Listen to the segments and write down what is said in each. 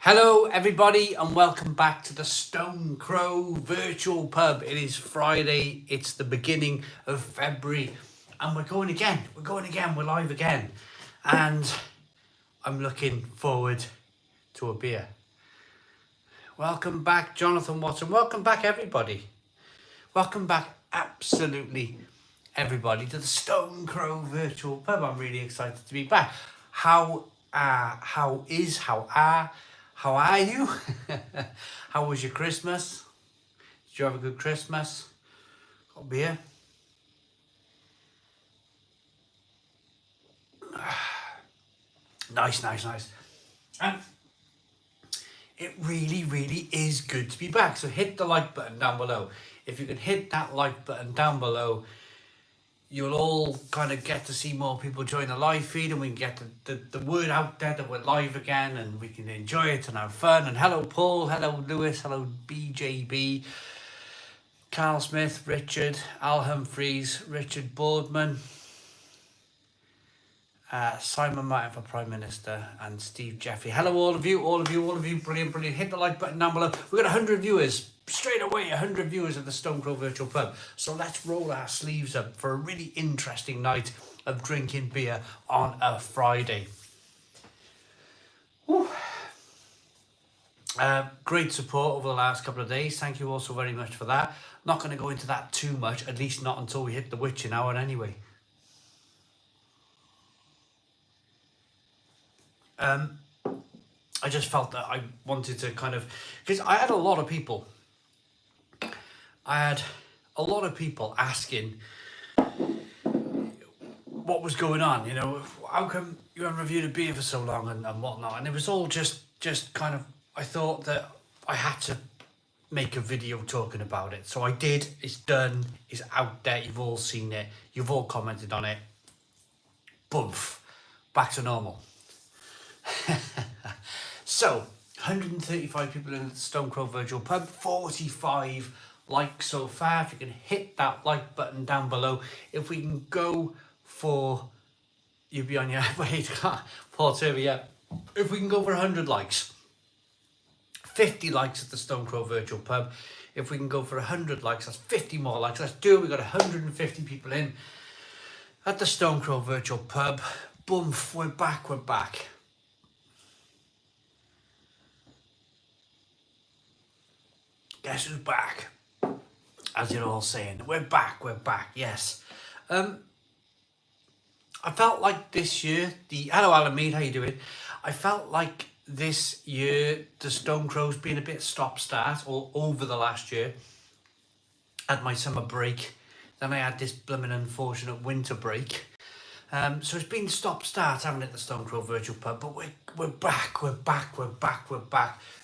Hello, everybody, and welcome back to the Stone Crow Virtual Pub. It is Friday, it's the beginning of February, and we're going again. We're live again. And I'm looking forward to a beer. Welcome back, Jonathan Watson. Welcome back, everybody. Welcome back, absolutely everybody, to the Stone Crow Virtual Pub. I'm really excited to be back. How are you? How was your Christmas? Did you have a good Christmas? Got a beer? Nice. And it really is good to be back. So hit the like button down below. If you can hit that like button down below, you'll all kind of get to see more people join the live feed, and we can get the word out there that we're live again, and we can enjoy it and have fun. And hello Paul, hello Lewis, hello BJB, Carl Smith, Richard, Al Humphreys, Richard Boardman, Simon Martin for Prime Minister, and Steve Jeffrey. Hello all of you, brilliant. Hit the like button down below. We've got 100 viewers. Straight away, 100 viewers of the Stone Crow Virtual Pub. So let's roll our sleeves up for a really interesting night of drinking beer on a Friday. Great support over the last couple of days. Thank you all so very much for that. Not going to go into that too much, at least not until we hit the witching hour anyway. I just felt that I wanted to kind of, because I had a lot of people asking what was going on, how come you haven't reviewed a beer for so long and whatnot. And it was all just kind of, I thought that I had to make a video talking about it. So I did. It's done. It's out there. You've all seen it. You've all commented on it. Boomf. Back to normal. So, 135 people in the Stone Crow Virtual Pub, 45 likes so far. If you can hit that like button down below, if we can go for, you'll be on your way, Paul Turvey, yeah. If we can go for 100 likes, 50 likes at the Stone Crow Virtual Pub. If we can go for 100 likes, that's 50 more likes. Let's do it. We've got 150 people in at the Stone Crow Virtual Pub. Boom, we're back. Guess who's back? As you're all saying, we're back, yes. I felt like this year, hello Alan Mead, how you doing? I felt like this year the Stone Crow's been a bit stop-start all over the last year. Had my summer break, then I had this blooming unfortunate winter break. So it's been stop-start, haven't it, the Stone Crow Virtual Pub? But we're back.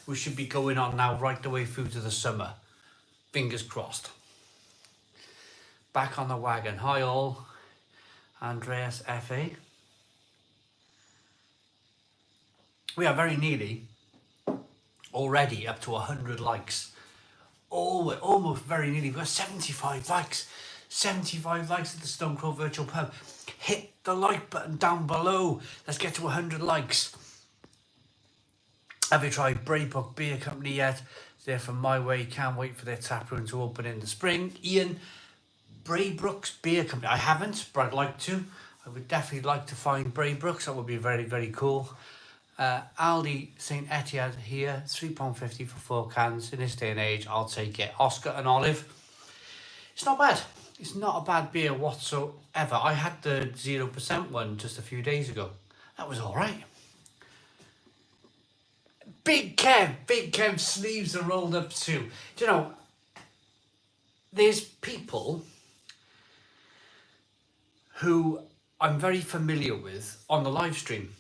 We should be going on now right the way through to the summer. Fingers crossed. Back on the wagon. Hi all. Andreas F.A. We are very nearly already up to 100 likes. Oh, we're almost very nearly. We've got 75 likes. 75 likes at the Stone Crow Virtual Pub. Hit the like button down below. Let's get to 100 likes. Have you tried Braybrook Beer Company yet? They're from my way. Can't wait for their tap room to open in the spring. Ian, Braybrook's Beer Company. I haven't, but I'd like to. I would definitely like to find Braybrook's. That would be very, very cool. Aldi St. Etienne here. £3.50 for 4 cans. In this day and age, I'll take it. Oscar and Olive. It's not bad. It's not a bad beer whatsoever. I had the 0% one just a few days ago. That was all right. Big Kev's sleeves are rolled up too. Do you know, there's people who I'm very familiar with on the live stream.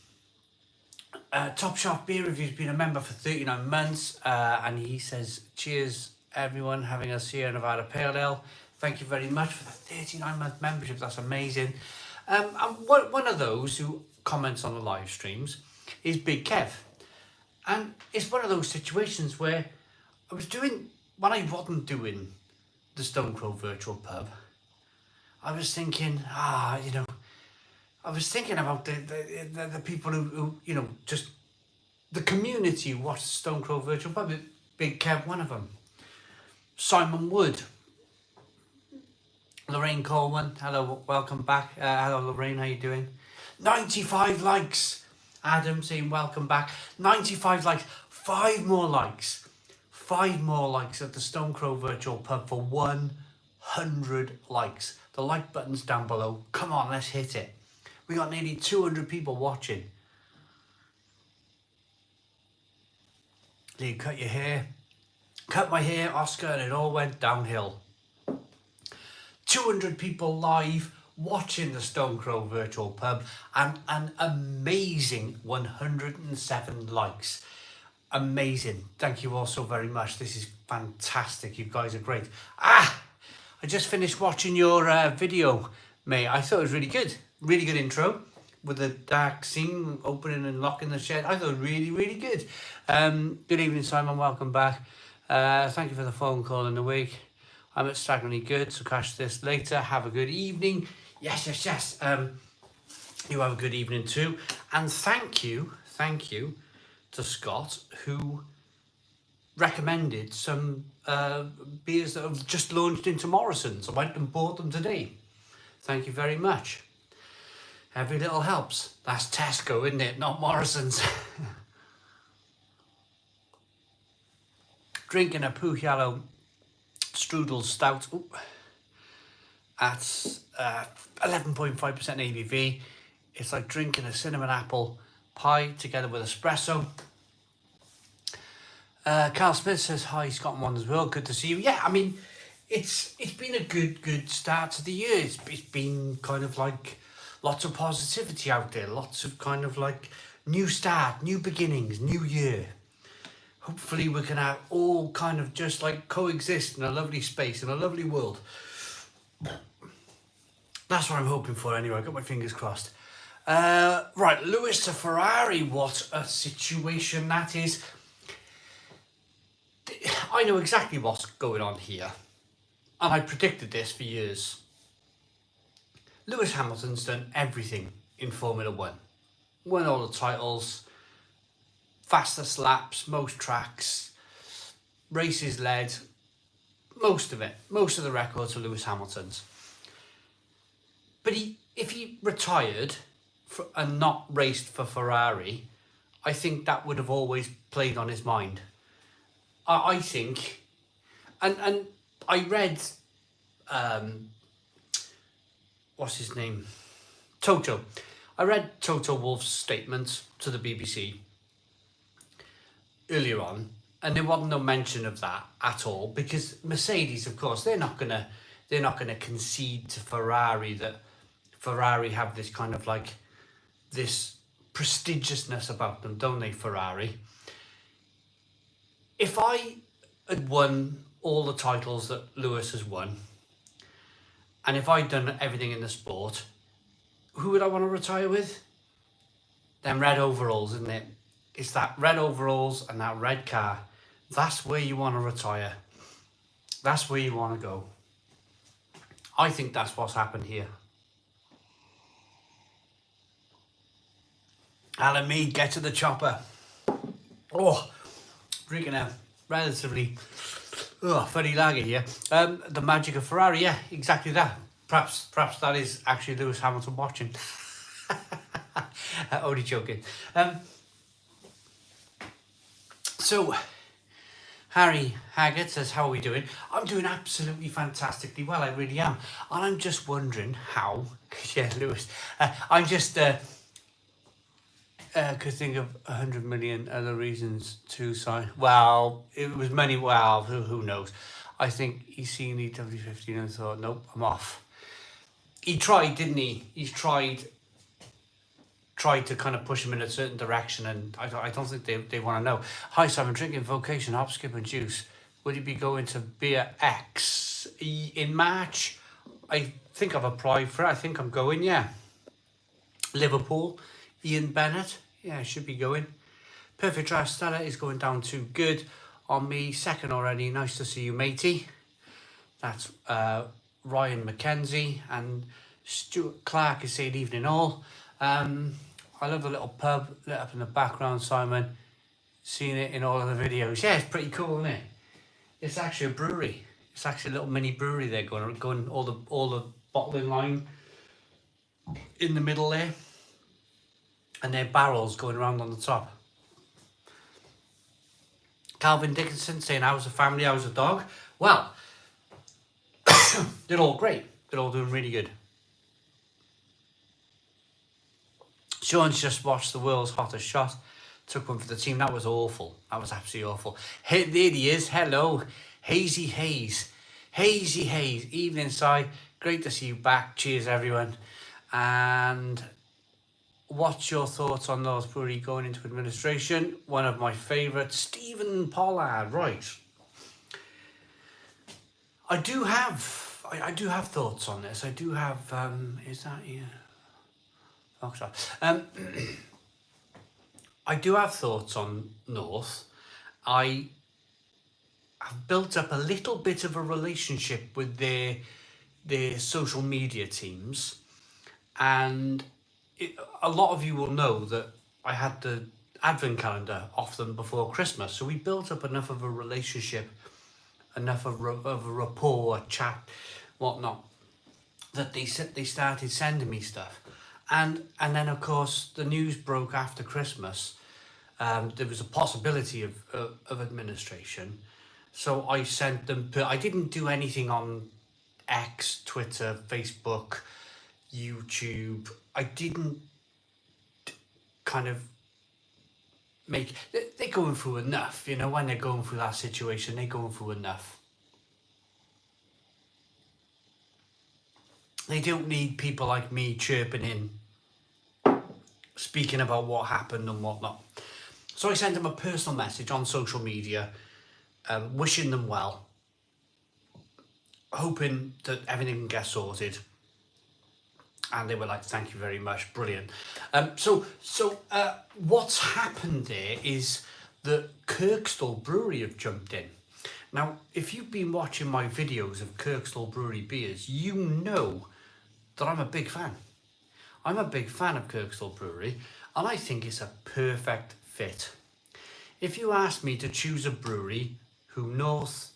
Top Shelf Beer Review's been a member for 39 months, and he says, cheers everyone having us here in Nevada Pale Ale. Thank you very much for the 39-month membership. That's amazing. And one of those who comments on the live streams is Big Kev. And it's one of those situations where when I wasn't doing the Stone Crow Virtual Pub, I was thinking, I was thinking about the people who just The community watched the Stone Crow Virtual Pub. Big Kev, one of them. Simon Wood. Lorraine Coleman, hello, welcome back. Hello Lorraine, how you doing? 95 likes. Adam saying welcome back. 95 likes. 5 more likes. 5 more likes at the Stone Crow Virtual Pub for 100 likes. The like button's down below. Come on, let's hit it. We got nearly 200 people watching. Lee, cut your hair. Cut my hair, Oscar, and it all went downhill. 200 people live watching the Stone Crow Virtual Pub and an amazing 107 likes. Amazing. Thank you all so very much. This is fantastic. You guys are great. I just finished watching your video, mate. I thought it was really good. Really good intro with the dark scene opening and locking the shed. I thought it was really, really good. Good evening, Simon. Welcome back. Thank you for the phone call in the week. I'm at Staggeringly Good, so catch this later. Have a good evening. Yes. You have a good evening too. And thank you to Scott, who recommended some beers that have just launched into Morrison's. I went and bought them today. Thank you very much. Every little helps. That's Tesco, isn't it? Not Morrison's. Drinking a Puglialo Strudel Stout at 11.5% ABV. It's like drinking a cinnamon apple pie together with espresso. Carl Smith says hi, Scott and Wonders World. Good to see you. Yeah, I mean, it's been a good start to the year. It's been kind of like lots of positivity out there. Lots of kind of like new start, new beginnings, new year. Hopefully we can have all kind of just like coexist in a lovely space, in a lovely world. That's what I'm hoping for anyway. I got my fingers crossed. Right, Lewis to Ferrari. What a situation that is. I know exactly what's going on here. And I predicted this for years. Lewis Hamilton's done everything in Formula One. Won all the titles. Fastest laps, most tracks, races led, most of it. Most of the records are Lewis Hamilton's. But if he retired and not raced for Ferrari, I think that would have always played on his mind. I think, and I read, what's his name? Toto. I read Toto Wolff's statement to the BBC earlier on, and there wasn't no mention of that at all, because Mercedes, of course, they're not gonna concede to Ferrari that Ferrari have this kind of like this prestigiousness about them, don't they, Ferrari? If I had won all the titles that Lewis has won, and if I'd done everything in the sport, who would I want to retire with? Them red overalls, isn't it? It's that red overalls and that red car. That's where you want to retire. That's where you want to go. I think that's what's happened here. Alan Mead, get to the chopper. Oh, drinking a relatively funny lager here. The magic of Ferrari, yeah, exactly that. Perhaps that is actually Lewis Hamilton watching. Only joking. So, Harry Haggett says, how are we doing? I'm doing absolutely fantastically well, I really am. And I'm just wondering how, yeah, Lewis, I'm just, could think of 100 million other reasons to sign. Well, it was many, well, who knows? I think he's seen the W15 and thought, nope, I'm off. He tried, didn't he? He's tried to kind of push him in a certain direction, and I don't think they want to know. Hi Simon, drinking Vocation, hop, skip and juice. Would you be going to Beer X in March? I think I've applied for it. I think I'm going, yeah. Liverpool, Ian Bennett, yeah, I should be going. Perfect Drive Stella is going down too good on me. Second already, nice to see you, matey. That's Ryan McKenzie, and Stuart Clark is saying evening all. I love the little pub lit up in the background, Simon. seen it in all of the videos. Yeah, it's pretty cool, isn't it? It's actually a brewery. It's actually a little mini brewery there going all the bottling line in the middle there, and their barrels going around on the top. Calvin Dickinson saying, how's the family, how's the dog? Well, they're all great. They're all doing really good. Sean's just watched the world's hottest shot. Took one for the team. That was awful. That was absolutely awful. Hey, there he is. Hello. Hazy Haze. Hazy Haze. Evening, Si. Great to see you back. Cheers, everyone. And what's your thoughts on North Brewery going into administration? One of my favourites, Stephen Pollard. Right. I do have thoughts on this. I do have. Is that here? Oh, sorry. I do have thoughts on North. I have built up a little bit of a relationship with their social media teams, and a lot of you will know that I had the advent calendar off them before Christmas, so we built up enough of a relationship, enough of a rapport, a chat, whatnot, that they started sending me stuff. And then of course the news broke after Christmas. There was a possibility of administration, so I sent them. I didn't do anything on X, Twitter, Facebook, YouTube. I didn't kind of make. They're going through enough, you know. When they're going through that situation, they're going through enough. They don't need people like me chirping in, speaking about what happened and whatnot. So I sent them a personal message on social media, wishing them well, hoping that everything can get sorted. And they were like, thank you very much, brilliant. So what's happened there is that Kirkstall Brewery have jumped in. Now, if you've been watching my videos of Kirkstall Brewery beers, you know that I'm a big fan. I'm a big fan of Kirkstall Brewery, and I think it's a perfect fit. If you asked me to choose a brewery who North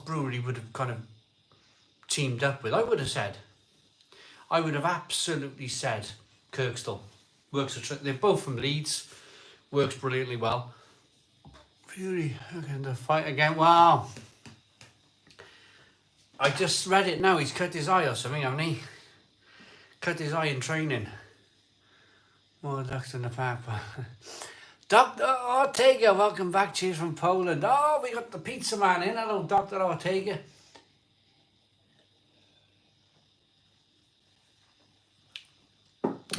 Brewery would have kind of teamed up with, I would have absolutely said Kirkstall. They're both from Leeds, works brilliantly well. Fury, okay, the fight again. Wow. I just read it now. He's cut his eye or something, hasn't he? Cut his eye in training. More ducks in the park. Dr. Ortega, welcome back. Cheers from Poland. Oh, we got the pizza man in. Hello, Dr. Ortega.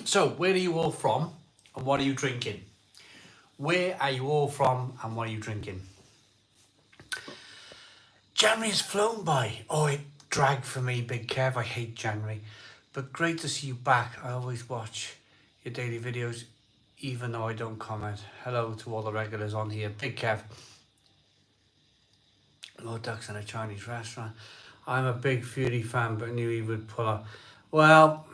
So, where are you all from and what are you drinking? Where are you all from and what are you drinking? January's flown by. Oh, it dragged for me, Big Kev. I hate January. But great to see you back. I always watch your daily videos, even though I don't comment. Hello to all the regulars on here. Big Kev. More ducks in a Chinese restaurant. I'm a big Fury fan, but knew he would pull up. Well,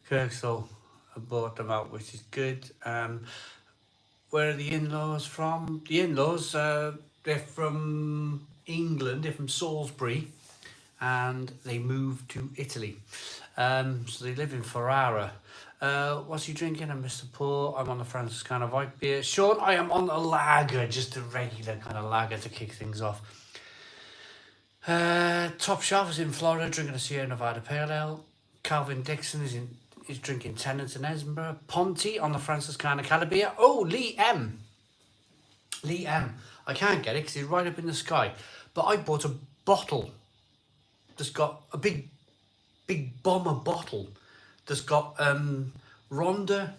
Kirkstall, I bought them out, which is good. Where are the in-laws from? The in-laws, they're from England. They're from Salisbury, and they moved to Italy. So they live in Ferrara. What's he drinking? I'm Mr. Paul. I'm on the Franciscana white beer. Sean, I am on a lager, just a regular kind of lager to kick things off. Top Shelf is in Florida, drinking a Sierra Nevada Pale Ale. Calvin Dixon is drinking Tennant in Edinburgh. Ponty on the Franciscana Calabia. Oh, Lee M. I can't get it because he's right up in the sky. But I bought a bottle that's got a big bomber bottle that's got Rhonda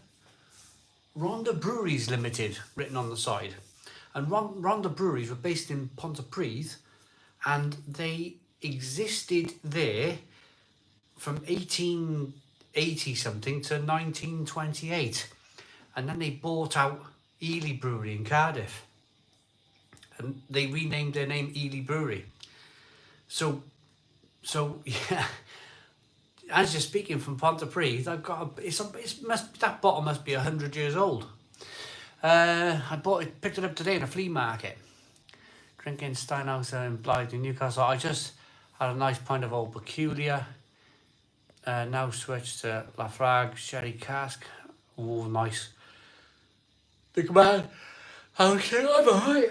Breweries Limited written on the side. And Rhonda Breweries were based in Pontypridd, and they existed there from 1880 something to 1928. And then they bought out Ely Brewery in Cardiff. And they renamed their name Ely Brewery. So yeah, as you're speaking from Pontypridd, I've got that bottle must be 100 years old. Picked it up today in a flea market. Drinking Steinhauser in Blythe in Newcastle. I just had a nice pint of Old Peculiar. Now switched to Lafrague Sherry Cask. Oh, nice. Think about how's things? I'm alright.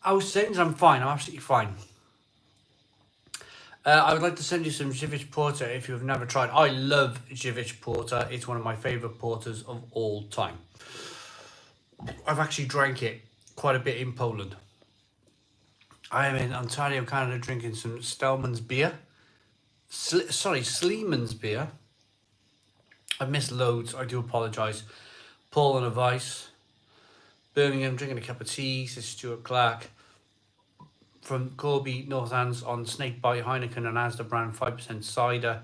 How's things? I'm fine. I'm absolutely fine. I would like to send you some Żywiec Porter if you've never tried. I love Żywiec Porter. It's one of my favourite porters of all time. I've actually drank it quite a bit in Poland. I am in Ontario, Canada, drinking some Stellman's beer. Sleeman's beer. I've missed loads. I do apologise. Paul and a Vice. Birmingham, drinking a cup of tea. Says Stuart Clark. From Corby, Northants on Snakebite, Heineken and Asda brand 5% cider.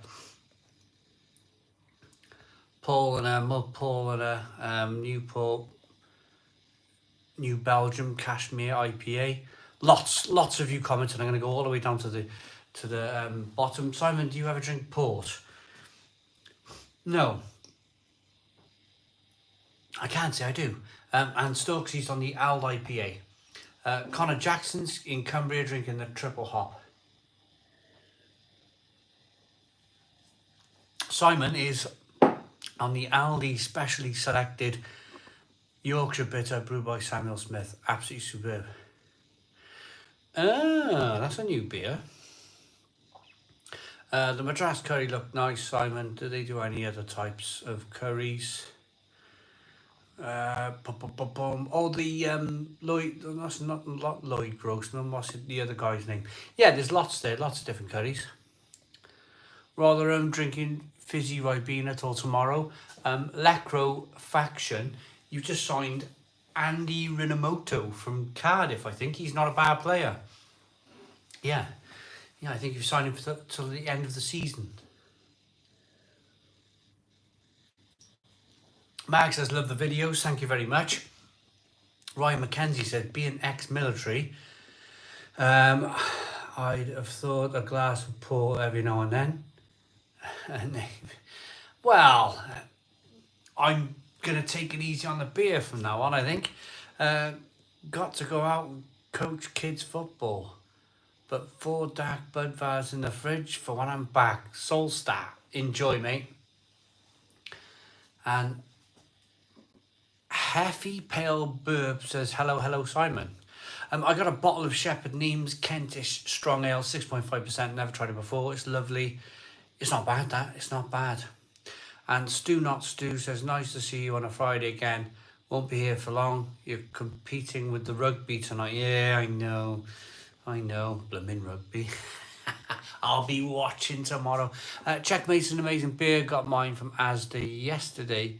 Paul and a Newport, New Belgium Cashmere IPA. Lots of you commented. I'm going to go all the way down to the bottom. Simon, do you ever drink port? No. I can't say I do. And Stokesy's on the Ald IPA. Connor Jackson's in Cumbria drinking the triple hop. Simon is on the Aldi specially selected Yorkshire Bitter brewed by Samuel Smith. Absolutely superb. Ah, that's a new beer. The Madras curry looked nice, Simon. Do they do any other types of curries? Oh, the Lloyd. That's not Lloyd Grossman. What's the other guy's name? Yeah, there's lots there. Lots of different curries. Rotherham drinking fizzy Ribena till tomorrow. Lecro Faction. You just signed Andy Rinamoto from Cardiff. I think he's not a bad player. Yeah, I think you've signed him till the end of the season. Mag says, love the videos, thank you very much. Ryan McKenzie said, being ex-military, I'd have thought a glass of port every now and then. Well, I'm going to take it easy on the beer from now on, I think. Got to go out and coach kids football. But 4 dark Budvars in the fridge for when I'm back. Solstar. Enjoy, mate. And Heffy Pale Burb says, hello, Simon. I got a bottle of Shepherd Neame's Kentish Strong Ale, 6.5%. Never tried it before. It's lovely. It's not bad, that. It's not bad. And Stu Not Stu says, nice to see you on a Friday again. Won't be here for long. You're competing with the rugby tonight. Yeah, I know. Blooming rugby. I'll be watching tomorrow. Checkmate's an amazing beer. Got mine from Asda yesterday.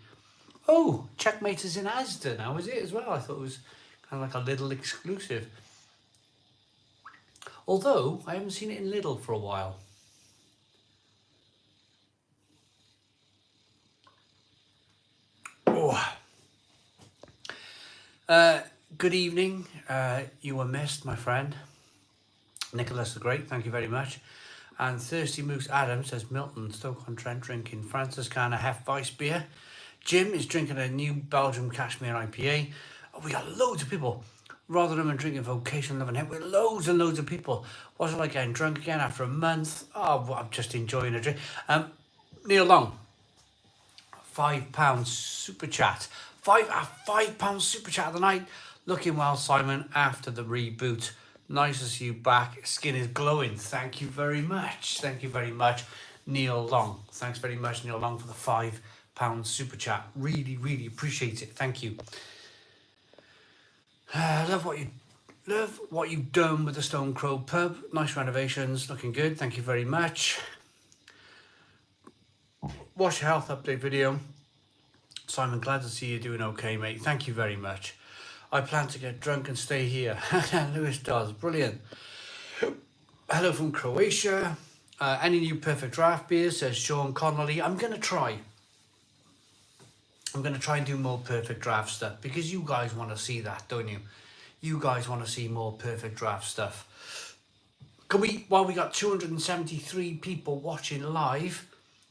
Oh, Checkmate is in Asda now, is it as well? I thought it was kind of like a Lidl exclusive. Although, I haven't seen it in Lidl for a while. Oh. Good evening. You were missed, my friend. Nicholas the Great, thank you very much. And Thirsty Moose Adam says, Milton, Stoke-on-Trent drinking Franciscana Hefeweiss beer. Jim is drinking a New Belgium Cashmere IPA. Oh, we got loads of people. Rotherham and drinking Vocation Love and Hip with loads and loads of people. What's it like getting drunk again after a month? Oh, well, I'm just enjoying a drink. Neil Long, £5 super chat. £5 super chat of the night. Looking well, Simon, after the reboot. Nice to see you back. Skin is glowing. Thank you very much. Thank you very much, Neil Long. Thanks very much, Neil Long, for the £5 super chat. Really, really appreciate it. Thank you. Love what you've done with the Stone Crow pub. Nice renovations. Looking good. Thank you very much. Watch your health update video. Simon, glad to see you doing okay, mate. Thank you very much. I plan to get drunk and stay here. Lewis does. Brilliant. Hello from Croatia. Any new Perfect Draft beers, says Sean Connolly. I'm going to try and do more Perfect Draft stuff because you guys want to see that, don't you? You guys want to see more Perfect Draft stuff. While we got 273 people watching live,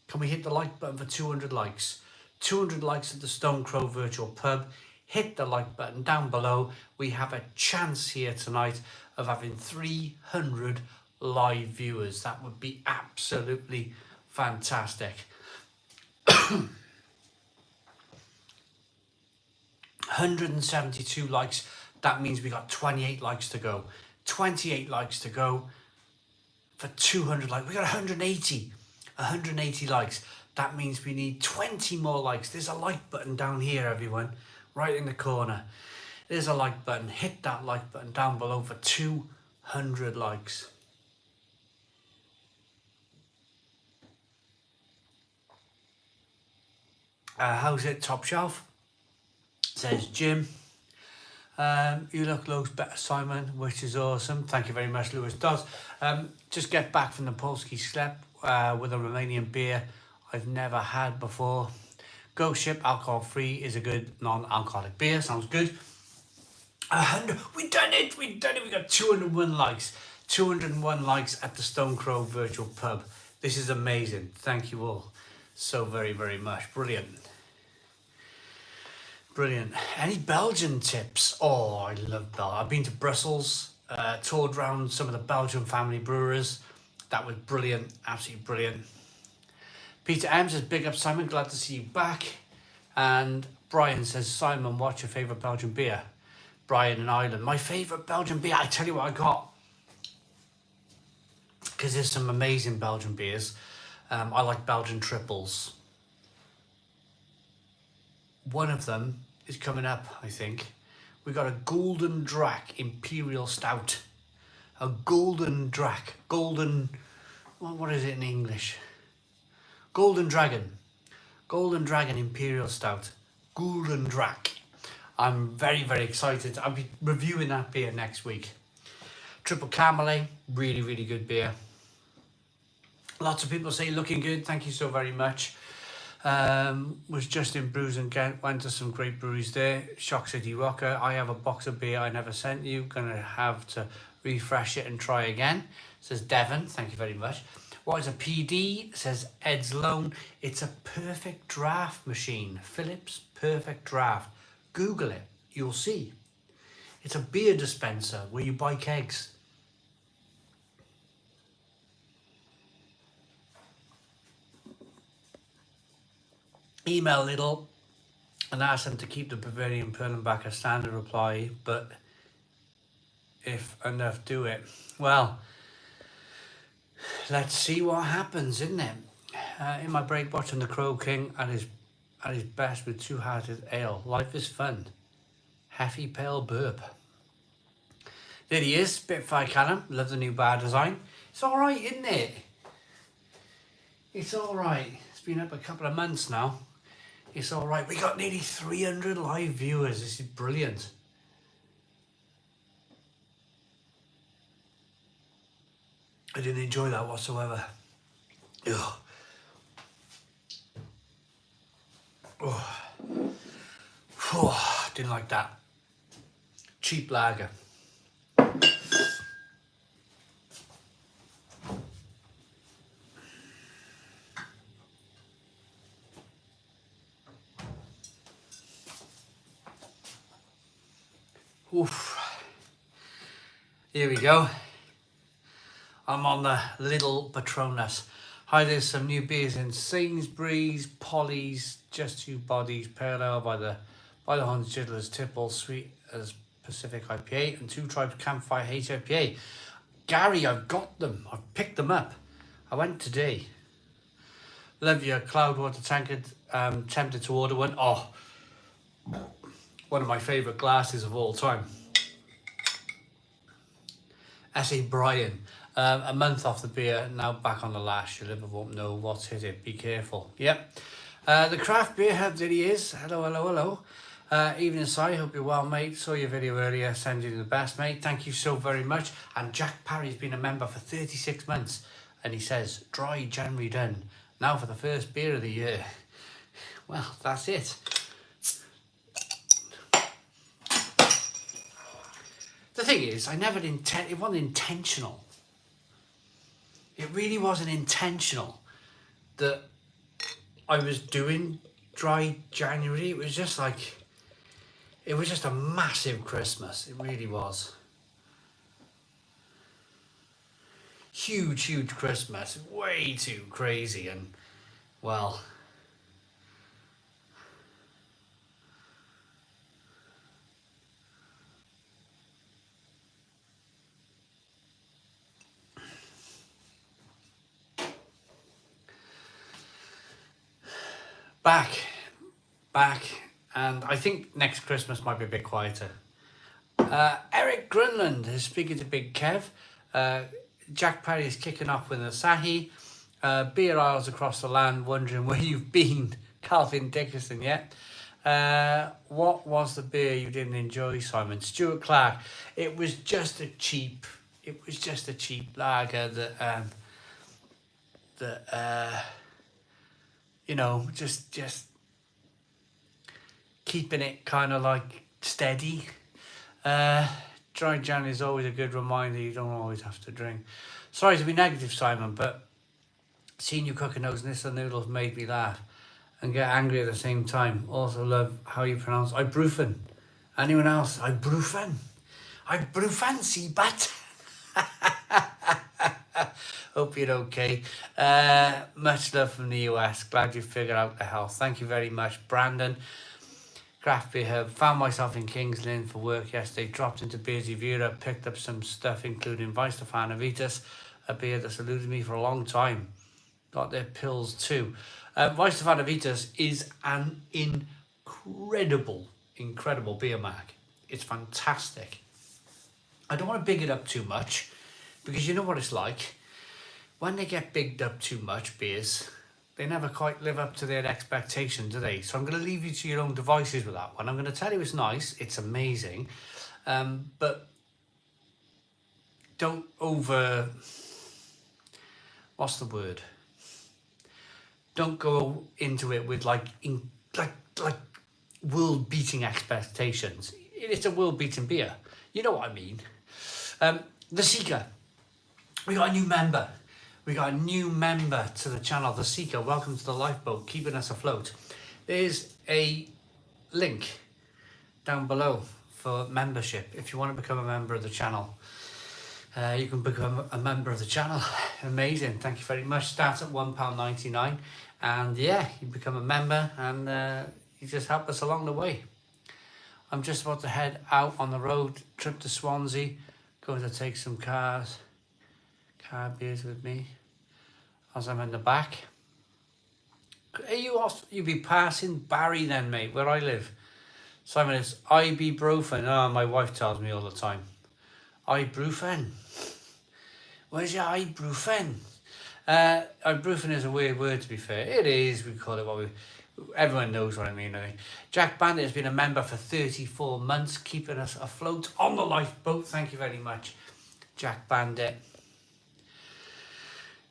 can we hit the like button for 200 likes? 200 likes at the Stone Crow Virtual Pub. hit the like button down below. We have a chance here tonight of having 300 live viewers. That would be absolutely fantastic. 172 likes. That means we got 28 likes to go. 28 likes to go for 200 likes. We got 180 likes. That means we need 20 more likes. There's a like button down here, everyone, right in the corner. There's a like button. Hit that like button down below for 200 likes. How's it, Top Shelf? Says Jim. You look loads better, Simon, which is awesome. Thank you very much, Lewis does. Just get back from the Polski Sklep with a Romanian beer I've never had before. Ghost Ship alcohol free is a good non-alcoholic beer. Sounds good. 100. We done it. We got 201 likes. 201 likes at the Stone Crow virtual pub. This is amazing. Thank you all so very, very much. Brilliant. Brilliant. Any Belgian tips? Oh, I love Belgium. I've been to Brussels, toured around some of the Belgian family brewers. That was brilliant. Absolutely brilliant. Peter M says, big up, Simon. Glad to see you back. And Brian says, Simon, what's your favourite Belgian beer? Brian in Ireland. My favourite Belgian beer, I tell you what I got. Because there's some amazing Belgian beers. I like Belgian triples. One of them is coming up, I think. We got a Golden Drac Imperial Stout. A Golden Drac. What is it in English? Golden Dragon. Golden Dragon Imperial Stout. Golden Drac. I'm very, very excited. I'll be reviewing that beer next week. Triple Camelot. Really, really good beer. Lots of people say looking good. Thank you so very much. Was just in Brews and Ghent, went to some great breweries there. Shock City Rocker. I have a box of beer I never sent you. Gonna have to refresh it and try again. Says Devon. Thank you very much. What is a PD? Says Ed's Loan. It's a perfect draft machine. Philips Perfect Draft. Google it. You'll see. It's a beer dispenser where you buy kegs. Email Little and ask them to keep the Bavarian Perlenbacher standard reply, but if enough do it. Well, let's see what happens, isn't it? In my break, watching the Crow King at his best with two-hearted ale. Life is fun. Heffy pale burp. There he is, Spitfire Cannon. Love the new bar design. It's all right, isn't it? It's all right. It's been up a couple of months now. It's all right. We got nearly 300 live viewers. This is brilliant. I didn't enjoy that whatsoever. Ugh. Oh. Oh, didn't like that. Cheap lager. Oof. Here we go. I'm on the Little Patronus. Hi, there's some new beers in Sainsbury's, Polly's, Just Two Bodies, Pale Ale by the Hans Jiddler's Tipple, Sweet as Pacific IPA, and Two Tribes Campfire Haze IPA. Gary, I've got them. I've picked them up. I went today. Love your Cloudwater Tankard. Tempted to order one. Oh, one of my favourite glasses of all time. S.A. Brian. A month off the beer, now back on the lash. Your liver won't know what's hit it. Be careful. Yep. The Craft Beer Hub, there he is. Hello, hello, hello. Evening, Si. Hope you're well, mate. Saw your video earlier. Send you the best, mate. Thank you so very much. And Jack Parry's been a member for 36 months. And he says, dry January done. Now for the first beer of the year. Well, that's it. The thing is, it wasn't intentional. It really wasn't intentional that I was doing dry January. It was just like, It was just a massive Christmas. It really was. Huge Christmas. Way too crazy and, well... Back, and I think next Christmas might be a bit quieter. Eric Grunland is speaking to Big Kev. Jack Parry is kicking off with Asahi. Beer aisles across the land, wondering where you've been. Calvin Dickerson, yeah. What was the beer you didn't enjoy, Simon? Stuart Clark. It was just a cheap lager that you know, just keeping it kind of like steady. Dry Jan is always a good reminder you don't always have to drink. Sorry to be negative, Simon, but seeing you cooking those Nissa noodles made me laugh and get angry at the same time. Also love how you pronounce Ibrufen. Anyone else? Ibrufen? Ibrufen, see, but hope you're okay. Much love from the US. Glad you figured out the health. Thank you very much, Brandon. Craft Beer Hub. Found myself in Kings Lynn for work yesterday. Dropped into Beers of Europe. Picked up some stuff, including Weissstefano Vitas, a beer that's eluded me for a long time. Got their pills too. Weissstefano Vitas is an incredible beer, Mark. It's fantastic. I don't want to big it up too much because you know what it's like. When they get bigged up too much, beers, they never quite live up to their expectations, do they? So I'm going to leave you to your own devices with that one. I'm going to tell you it's nice, it's amazing, but don't over... What's the word? Don't go into it with like world-beating expectations. It's a world-beating beer. You know what I mean. The Seeker. We got a new member. We got a new member to the channel, The Seeker. Welcome to the lifeboat, keeping us afloat. There's a link down below for membership. If you want to become a member of the channel, you can become a member of the channel. Amazing. Thank you very much. Starts at £1.99. And yeah, you become a member and you just help us along the way. I'm just about to head out on the road, trip to Swansea. Going to take some car beers with me as I'm in the back. Are you off? You be passing Barry then, mate, where I live. Simon, it's ibuprofen. Oh, my wife tells me all the time. Ibuprofen. Where's your ibuprofen? Ibuprofen is a weird word, to be fair. It is. We call it what we... Everyone knows what I mean, I think. Jack Bandit has been a member for 34 months, keeping us afloat on the lifeboat. Thank you very much, Jack Bandit.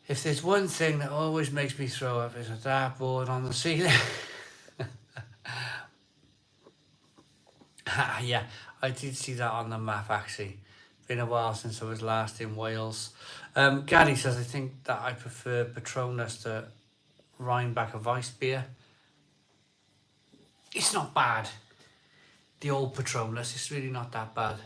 If there's one thing that always makes me throw up, is a dartboard on the ceiling. Yeah, I did see that on the map, actually. Been a while since I was last in Wales. Gary says, I think that I prefer Patronus to Rhineback of Weiss beer. It's not bad. The old Patronus, it's really not that bad.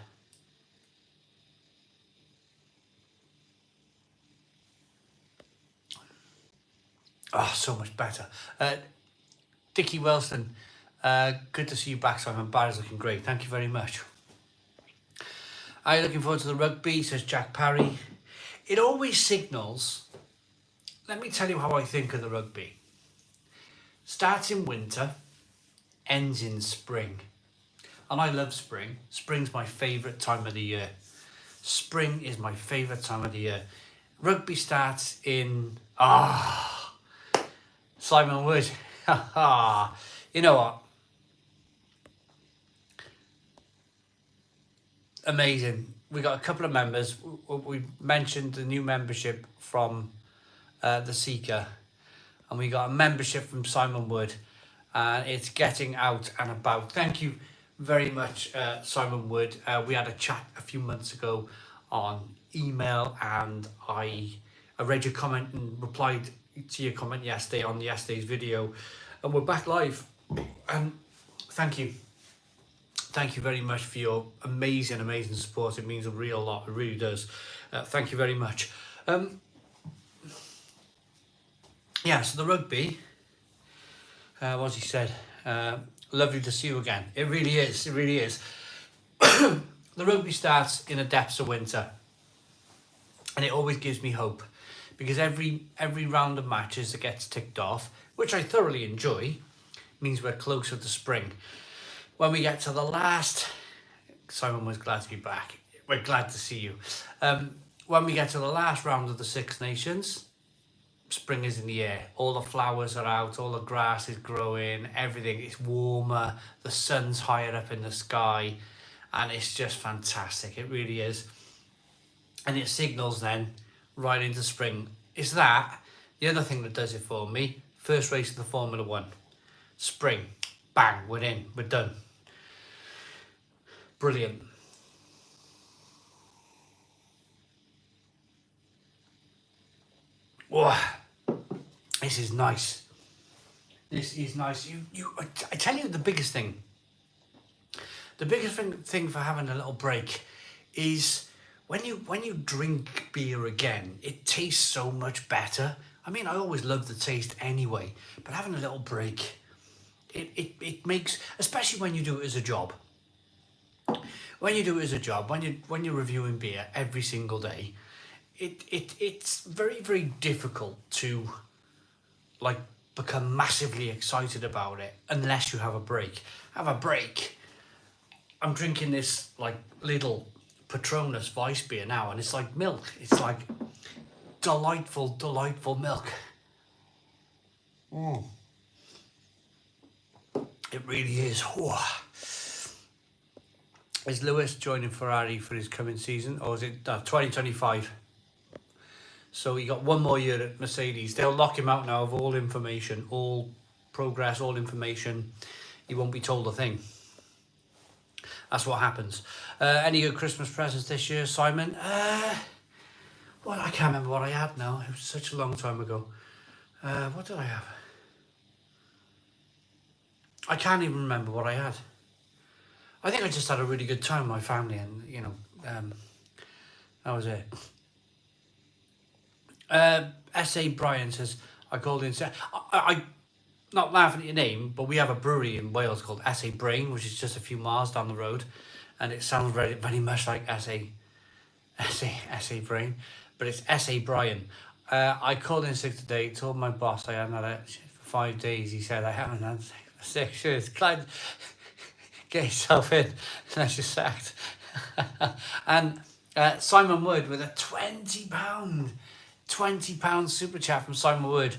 Oh, so much better. Dickie Wilson, good to see you back, Simon. Barry's looking great. Thank you very much. Are you looking forward to the rugby, says Jack Parry. It always signals, let me tell you how I think of the rugby. Starts in winter, ends in spring. And I love spring. Spring's my favourite time of the year. Spring is my favourite time of the year. Rugby starts in... Simon Wood. You know what? Amazing. We got a couple of members. We mentioned the new membership from The Seeker. And we got a membership from Simon Wood. And it's getting out and about. Thank you very much, Simon Wood. We had a chat a few months ago on email, and I read your comment and replied to your comment yesterday on yesterday's video, and we're back live. And thank you. Thank you very much for your amazing, amazing support. It means a real lot. It really does. Thank you very much. Yeah, so the rugby, as he said, lovely to see you again. It really is. It really is. The rugby starts in the depths of winter, and it always gives me hope, because every round of matches that gets ticked off, which I thoroughly enjoy, means we're closer to spring. When we get to the last, Simon was glad to be back. We're glad to see you. When we get to the last round of the Six Nations, spring is in the air. All the flowers are out, all the grass is growing, everything is warmer, the sun's higher up in the sky, and it's just fantastic. It really is. And it signals then right into spring. It's that. The other thing that does it for me, first race of the Formula One. Spring. Bang, we're in, we're done. Brilliant. Wow. This is nice. This is nice. I tell you, the biggest thing for having a little break is when you drink beer again, it tastes so much better. I mean, I always love the taste anyway, but having a little break, it makes, especially when you do it as a job. When you do it as a job, when you're reviewing beer every single day, it's very, very difficult to like become massively excited about it unless you have a break. Have a break. I'm drinking this like little Patronus Weiss beer now, and it's like milk. It's like delightful, delightful milk. It really is. Oh. Is Lewis joining Ferrari for his coming season, or is it 2025? So he got one more year at Mercedes. They'll lock him out now of all information, all progress, all information. He won't be told a thing. That's what happens. Any good Christmas presents this year, Simon? Well, I can't remember what I had now. It was such a long time ago. What did I have? I can't even remember what I had. I think I just had a really good time with my family, and, you know, that was it. S.A. Brian says, I called in. I not laughing at your name, but we have a brewery in Wales called S.A. Brain, which is just a few miles down the road, and it sounds very, very much like S.A. Brain, but it's S.A. Brian. I called in sick today, told my boss I hadn't had it for 5 days. He said, I haven't had it for 6 years. Clyde, get yourself in, unless you're sacked. And Simon Wood with a £20 super chat from Simon Wood,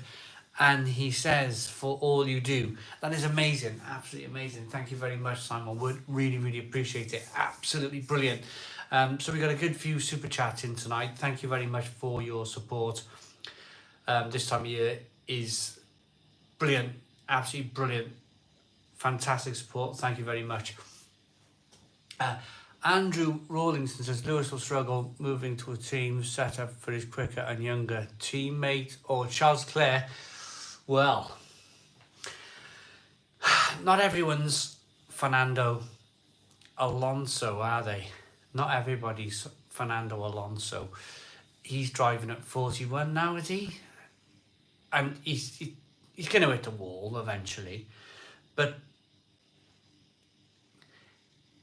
and he says, for all you do. That is amazing, absolutely amazing. Thank you very much, Simon Wood. Really, really appreciate it. Absolutely brilliant. So we got a good few super chats in tonight. Thank you very much for your support. This time of year is brilliant, absolutely brilliant. Fantastic support. Thank you very much. Andrew Rawlinson says Lewis will struggle moving to a team set up for his quicker and younger teammate, or Charles Clare. Well, not everyone's Fernando Alonso, are they? Not everybody's Fernando Alonso. He's driving at 41 now, is he? And he's going to hit the wall eventually. But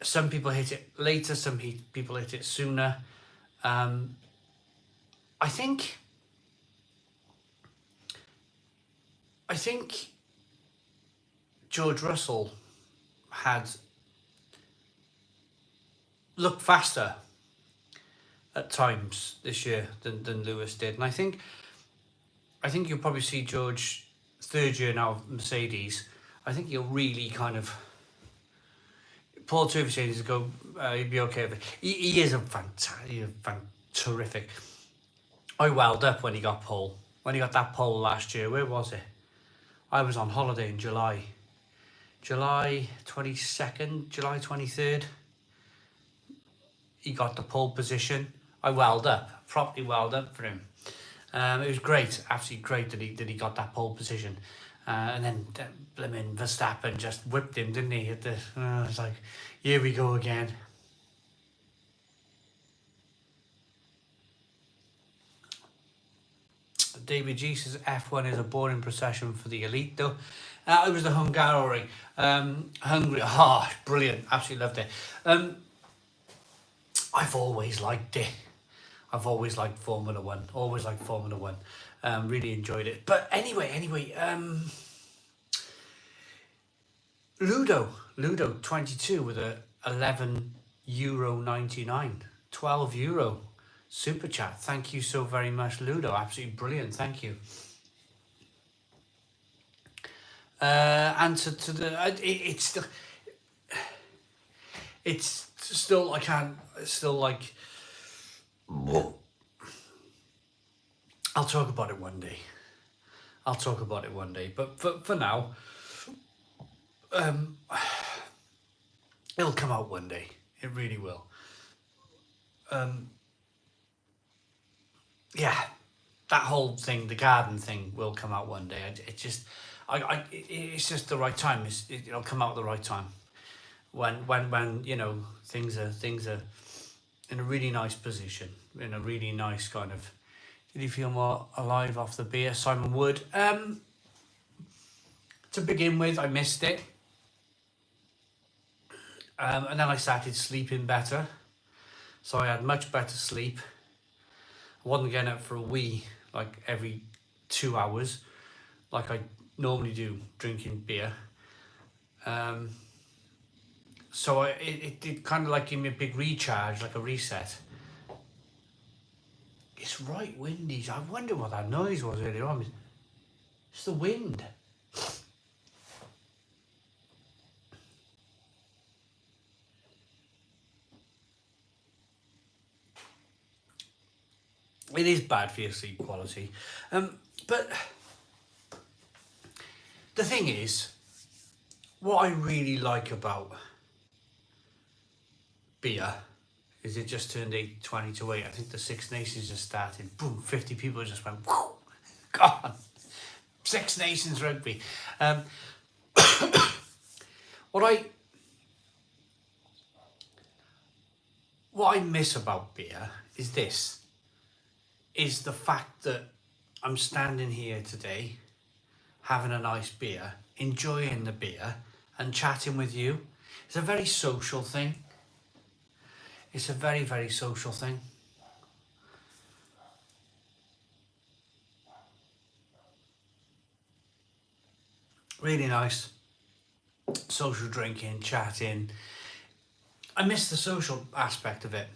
some people hit it later, some people hit it sooner. I think George Russell had looked faster at times this year than Lewis did, and I think you'll probably see George, third year now of Mercedes. I think he'll really kind of, Paul Turvey said he'd go, he'd be okay with it. He is a terrific. I welled up when he got pole. When he got that pole last year, where was it? I was on holiday in July 22nd, July 23rd. He got the pole position. I welled up, properly welled up for him. It was great, absolutely great that he got that pole position. And then blimmin' Verstappen just whipped him, didn't he? At the, it's like, here we go again. David G says F1 is a boring procession for the elite, though. It was the Hungary. Hungary. Oh, brilliant. Absolutely loved it. I've always liked it. I've always liked Formula One. Always liked Formula One. Really enjoyed it. But anyway, Ludo 22 with a €11.99. €12 super chat. Thank you so very much, Ludo. Absolutely brilliant. Thank you. Answer to the it's still I can't still like I'll talk about it one day. But for now, it'll come out one day. It really will. Yeah, that whole thing, the garden thing, will come out one day. It's just the right time. It'll come out at the right time. When you know things are in a really nice position, in a really nice kind of. Did you feel more alive off the beer, Simon Wood? To begin with, I missed it, and then I started sleeping better, so I had much better sleep. I wasn't getting up for a wee like every 2 hours, like I normally do drinking beer. So it did kind of like give me a big recharge, like a reset. It's right windy. I wonder what that noise was earlier on. It's the wind. It is bad for your sleep quality. But the thing is, what I really like about beer is it just turned 20 to 8. I think the Six Nations just started. Boom, 50 people just went, whoo, gone. Six Nations rugby. What I miss about beer is this. Is the fact that I'm standing here today, having a nice beer, enjoying the beer, and chatting with you. It's a very social thing. It's a very, very social thing. Really nice. Social drinking, chatting. I miss the social aspect of it.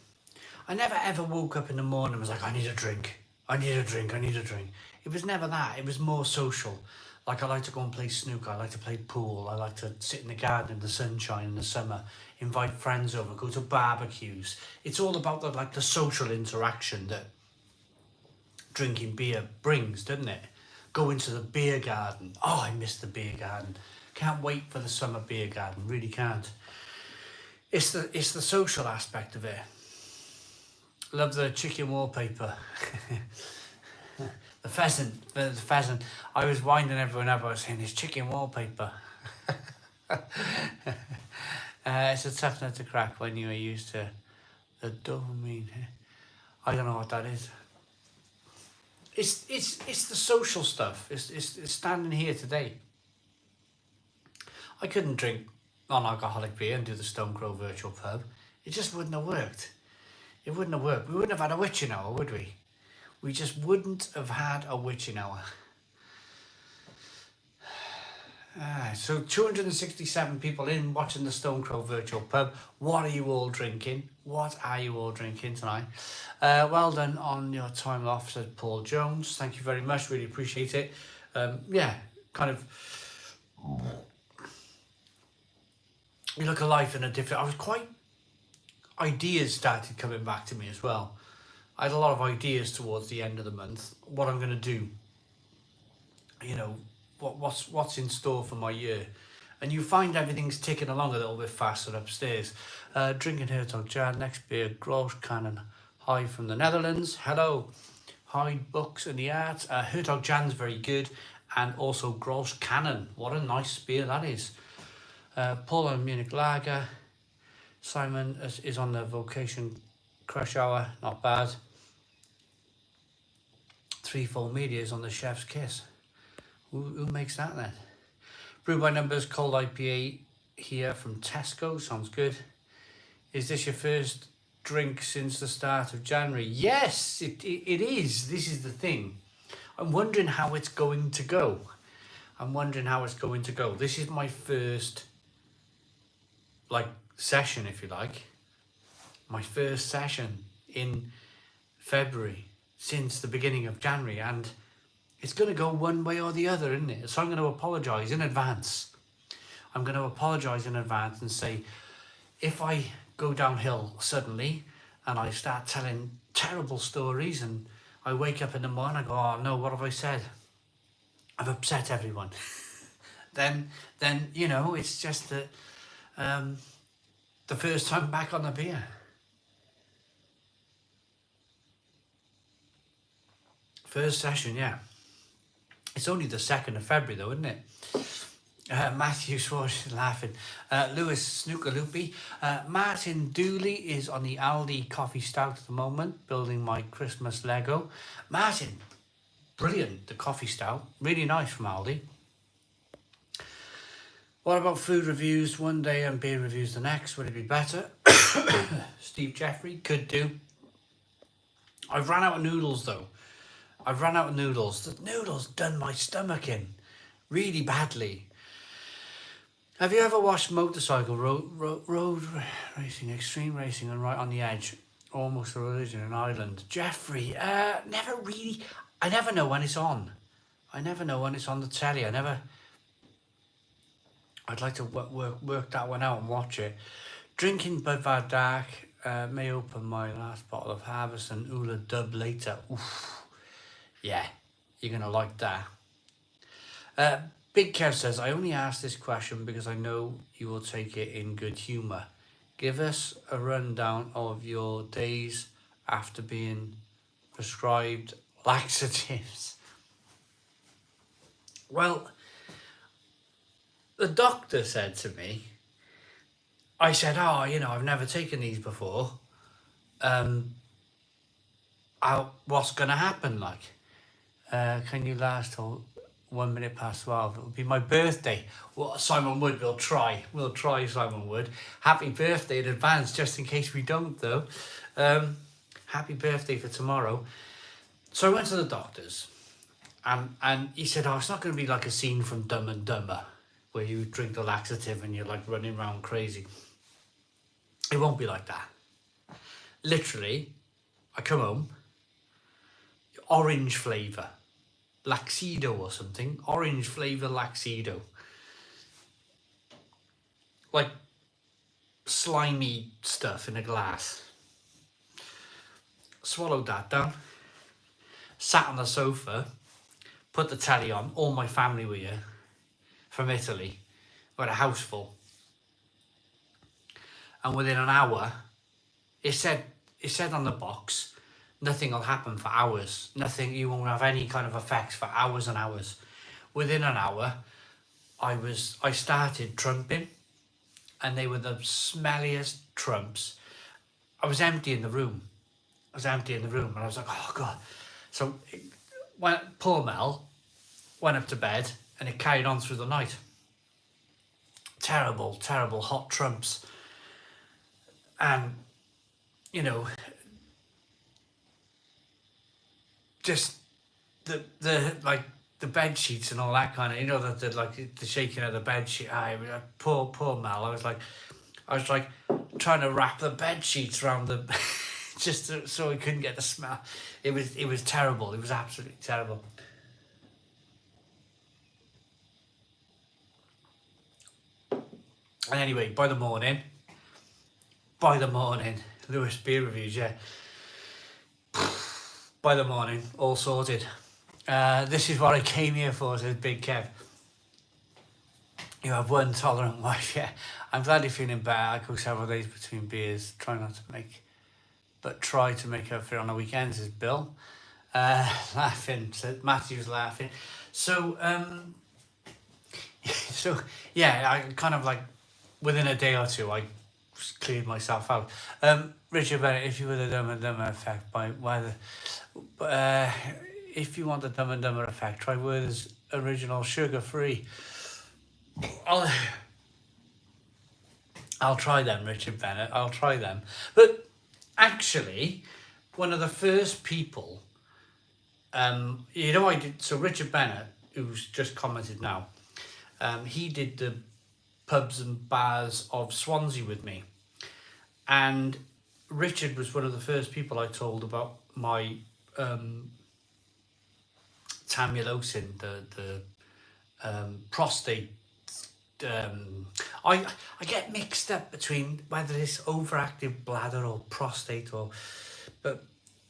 I never ever woke up in the morning and was like, I need a drink. It was never that. It was more social. Like I like to go and play snooker. I like to play pool. I like to sit in the garden in the sunshine in the summer, invite friends over, go to barbecues. It's all about the social interaction that drinking beer brings, doesn't it? Go into the beer garden. Oh, I miss the beer garden. Can't wait for the summer beer garden. Really can't. It's the social aspect of it. Love the chicken wallpaper. The pheasant. I was winding everyone up. I was saying, it's chicken wallpaper. It's a tough nut to crack when you are used to the dopamine. I don't know what that is. It's the social stuff. It's standing here today. I couldn't drink non-alcoholic beer and do the Stone Crow virtual pub. It just wouldn't have worked. It wouldn't have worked. We wouldn't have had a witching hour, would we? We just wouldn't have had a witching hour. So 267 people in watching the Stone Crow virtual pub. What are you all drinking? Tonight? Well done on your time off, said Paul Jones. Thank you very much. Really appreciate it. You look at life in a different... Ideas started coming back to me as well. I had a lot of ideas towards the end of the month. What I'm going to do. You know, what's in store for my year. And you find everything's ticking along a little bit faster upstairs. Drinking Hertog Jan, next beer, Gross Cannon. Hi from the Netherlands. Hello. Hyde Books and the Arts. Hertog Jan's very good. and also Gross Cannon. What a nice beer that is. Paul and Munich Lager. Simon is on the Vocation Crush Hour, not bad. 3-Fold Media is on the Chef's Kiss. Who makes that then? Brew by Numbers Cold IPA here from Tesco, sounds good. Is this your first drink since the start of January? Yes, it is. This is the thing. I'm wondering how it's going to go. This is my first session, if you like. My first session in February since the beginning of January, and it's going to go one way or the other, isn't it? So I'm going to apologise in advance. And say, if I go downhill suddenly and I start telling terrible stories and I wake up in the morning and I go, oh no, what have I said? I've upset everyone. then it's just the first time back on the beer. First session, yeah. It's only the 2nd of February though, isn't it? Matthew Swartz is laughing. Lewis Snookerloopy. Martin Dooley is on the Aldi Coffee Stout at the moment, building my Christmas Lego. Martin, brilliant, the Coffee Stout. Really nice from Aldi. What about food reviews one day and beer reviews the next? Would it be better? Steve Jeffrey, could do. I've run out of noodles though. The noodles done my stomach in really badly. Have you ever watched motorcycle road racing, extreme racing, and Right on the Edge? Almost a religion in Ireland. Jeffrey, never really. I never know when it's on. The telly. I'd like to work that one out and watch it. Drinking Budvar Dark may open my last bottle of Harvest and Ula Dub later. Oof. Yeah, you're going to like that. Big Kev says, I only asked this question because I know you will take it in good humour. Give us a rundown of your days after being prescribed laxatives. Well, the doctor said to me, I said, I've never taken these before. What's going to happen like? Can you last till 1 minute past 12? It will be my birthday. Well, Simon Wood, we'll try, Simon Wood. Happy birthday in advance, just in case we don't though. Happy birthday for tomorrow. So I went to the doctor's and he said, it's not going to be like a scene from Dumb and Dumber where you drink the laxative and you're like running around crazy. It won't be like that. Literally, I come home, orange flavour. Laxido or something. Orange flavour Laxido. Like slimy stuff in a glass. Swallowed that down. Sat on the sofa. Put the telly on. All my family were here. From Italy. We had a house full. And within an hour, it said on the box, nothing will happen for hours. Nothing, you won't have any kind of effects for hours and hours. Within an hour, I started trumping, and they were the smelliest trumps. I was empty in the room. And I was like, oh God. So poor Mel went up to bed, and it carried on through the night. Terrible, terrible hot trumps. And, just the bed sheets and all that kind of, the shaking of the bed sheet. Poor Mel. I was like trying to wrap the bed sheets around the just so he couldn't get the smell. It was terrible. It was absolutely terrible. And anyway, by the morning, Lewis beer reviews, yeah. By the morning, all sorted. This is what I came here for, says Big Kev. You have one tolerant wife, yeah. I'm glad you're feeling better. I cook several days between beers. Try to make up for it on the weekends, says Bill. Laughing. So Matthew's laughing. So, so yeah, I kind of like within a day or two, I cleared myself out. Richard Bennett, if you were the Dumb and Dumber effect, by why the, if you want the Dumb and Dumber effect, try Werther's original sugar-free. I'll, I'll try them, Richard Bennett. I'll try them. But actually, one of the first people, I did. So Richard Bennett, who's just commented now, he did the pubs and bars of Swansea with me, and Richard was one of the first people I told about my tamulocin, the prostate. I get mixed up between whether it's overactive bladder or prostate but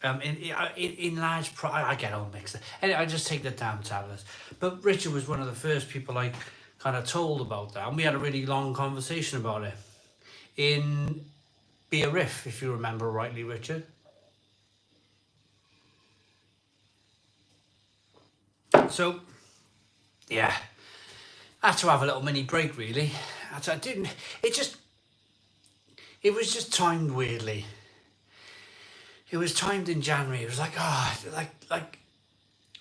in large I get all mixed up. Anyway, I just take the damn tablets. But Richard was one of the first people I kind of told about that, and we had a really long conversation about it in Be a Riff, if you remember rightly, Richard. So yeah, I had to have a little mini break, really. I didn't. It was just timed weirdly. It was timed in January. It was like, like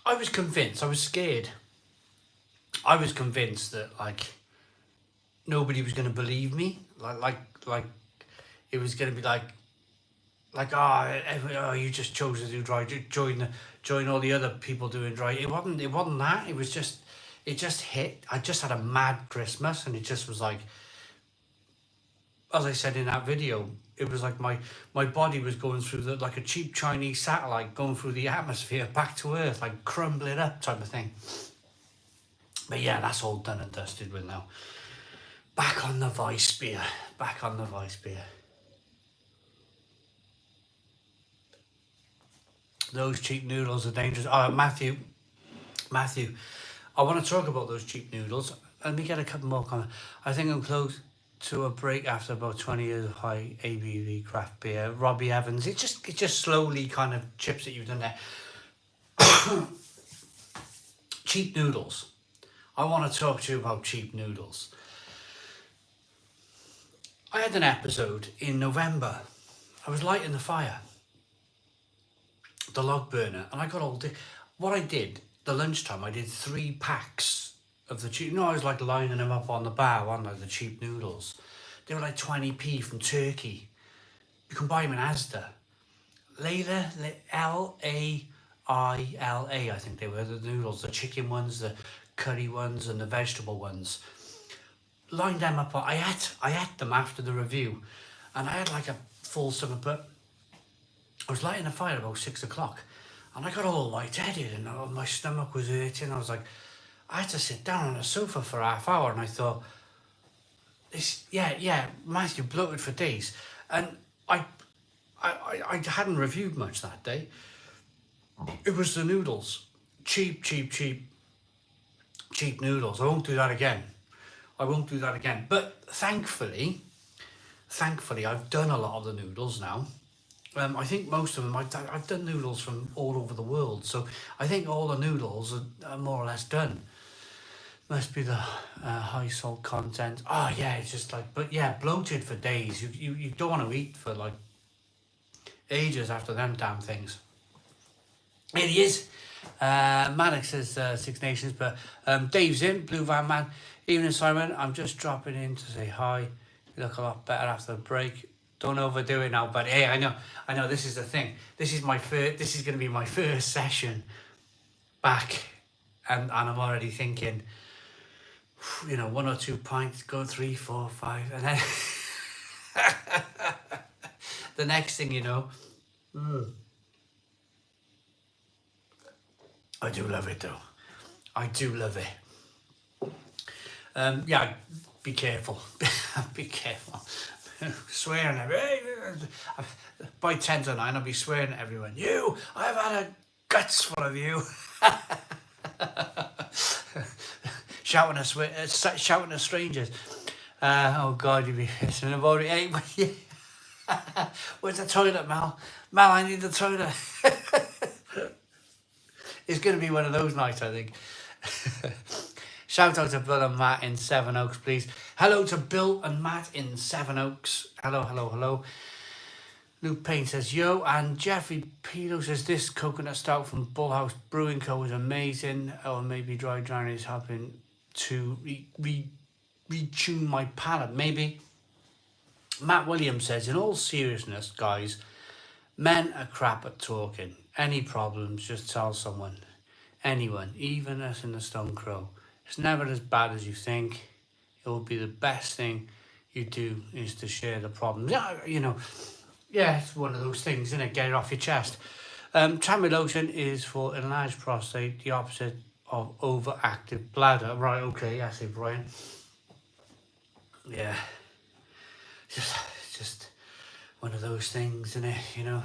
I was convinced. I was scared. I was convinced that like nobody was going to believe me. Like it was going to be like you just chose to do dry. Join all the other people doing dry. It wasn't that. It was just. It just hit. I just had a mad Christmas, and it just was like, as I said in that video, it was like my body was going through like a cheap Chinese satellite going through the atmosphere back to Earth, like crumbling up type of thing. But yeah, that's all done and dusted with now. Back on the vice beer. Back on the vice beer. Those cheap noodles are dangerous. Matthew, I want to talk about those cheap noodles. Let me get a couple more comments. I think I'm close to a break after about 20 years of high ABV craft beer. Robbie Evans, it just slowly kind of chips at you, doesn't it? Cheap noodles. I want to talk to you about cheap noodles. I had an episode in November. I was lighting the fire, the log burner, and I got all what I did. The lunchtime, I did 3 packs of the cheap. I was like lining them up on the bar, weren't I? The cheap noodles. They were like 20p from Turkey. You can buy them in Asda. Layla, Laila, I think they were the noodles, the chicken ones, the curry ones, and the vegetable ones. Lined them up. I ate them after the review, and I had like a full stomach. But I was lighting a fire about 6 o'clock. And I got all lightheaded and my stomach was hurting. I was like, I had to sit down on the sofa for half hour, and I thought, Matthew bloated for days. And I hadn't reviewed much that day. It was the noodles. Cheap noodles. I won't do that again. But thankfully, I've done a lot of the noodles now. I think most of them, I've done noodles from all over the world, so I think all the noodles are more or less done. Must be the high salt content. Oh yeah, it's just like, but yeah, bloated for days. You don't want to eat for like ages after them damn things. It is. Maddox says 6 Nations, but Dave's in, Blue Van Man. Evening, Simon. I'm just dropping in to say hi. You look a lot better after the break. Don't overdo it now, but hey, I know. This is the thing. This is going to be my first session back, and I'm already thinking, 1 or 2 pints, go 3, 4, 5, and then the next thing you know, I do love it though. I do love it. Yeah, be careful. Be careful. Swearing at by 10 to 9 I'll be swearing at everyone. I've had a guts full of you. shouting at strangers. Oh God, you'd be listening about it. Hey, where's the toilet, Mal? I need the toilet. It's going to be one of those nights, I think. Shout out to Bill and Matt in Sevenoaks, please. Hello to Bill and Matt in Sevenoaks. Hello, hello, hello. Luke Payne says, yo, and Jeffrey Pino says, this coconut stout from Bullhouse Brewing Co. is amazing. Or maybe dry drowning is helping to retune my palate. Maybe. Matt Williams says, in all seriousness, guys, men are crap at talking. Any problems, just tell someone. Anyone, even us in the Stone Crow. It's never as bad as you think. It will be the best thing you do is to share the problem. Yeah, you know, yeah, it's one of those things, isn't it? Get it off your chest. Tramadol is for enlarged prostate, the opposite of overactive bladder. Right, okay, I say, Brian. Yeah. Just one of those things, isn't it? You know?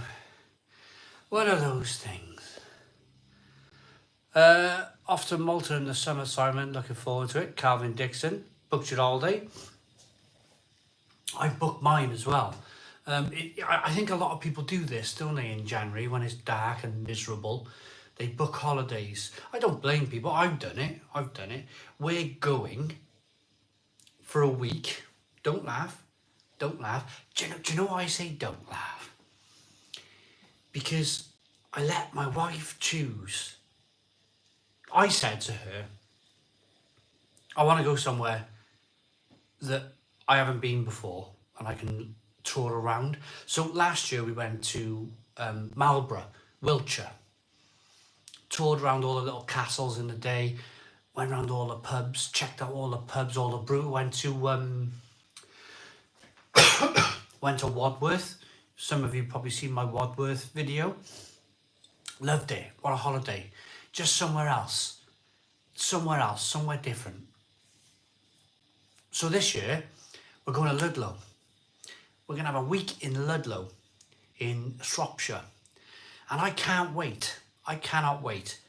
One of those things. Off to Malta in the summer, Simon. Looking forward to it. Calvin Dixon. Booked your holiday. I booked mine as well. I think a lot of people do this, don't they, in January when it's dark and miserable. They book holidays. I don't blame people. I've done it. We're going for a week. Don't laugh. Don't laugh. Do you know why I say don't laugh? Because I let my wife choose. I said to her, I want to go somewhere that I haven't been before and I can tour around. So last year we went to Marlborough, Wiltshire. Toured around all the little castles in the day, went around all the pubs, checked out all the pubs, all the brew, went to Wadworth. Some of you probably seen my Wadworth video. Loved it. What a holiday. Just somewhere else, somewhere different. So this year, we're going to Ludlow. We're going to have a week in Ludlow, in Shropshire. And I can't wait. I cannot wait.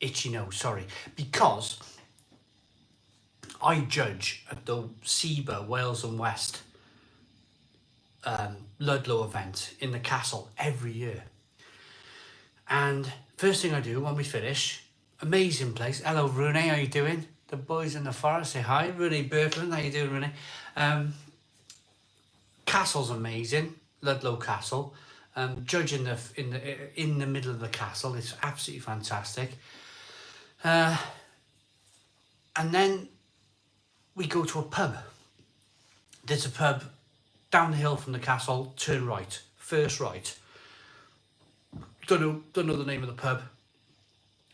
Itchy nose, sorry. Because I judge at the SEBA Wales and West Ludlow event in the castle every year. And first thing I do when we finish, amazing place. Hello, Rune, how you doing? The boys in the forest say hi. Rune Birkeland, how you doing, Rune? Castle's amazing, Ludlow Castle. Judge in the middle of the castle. It's absolutely fantastic. And then we go to a pub. There's a pub down the hill from the castle. Turn right, first right. Don't know the name of the pub.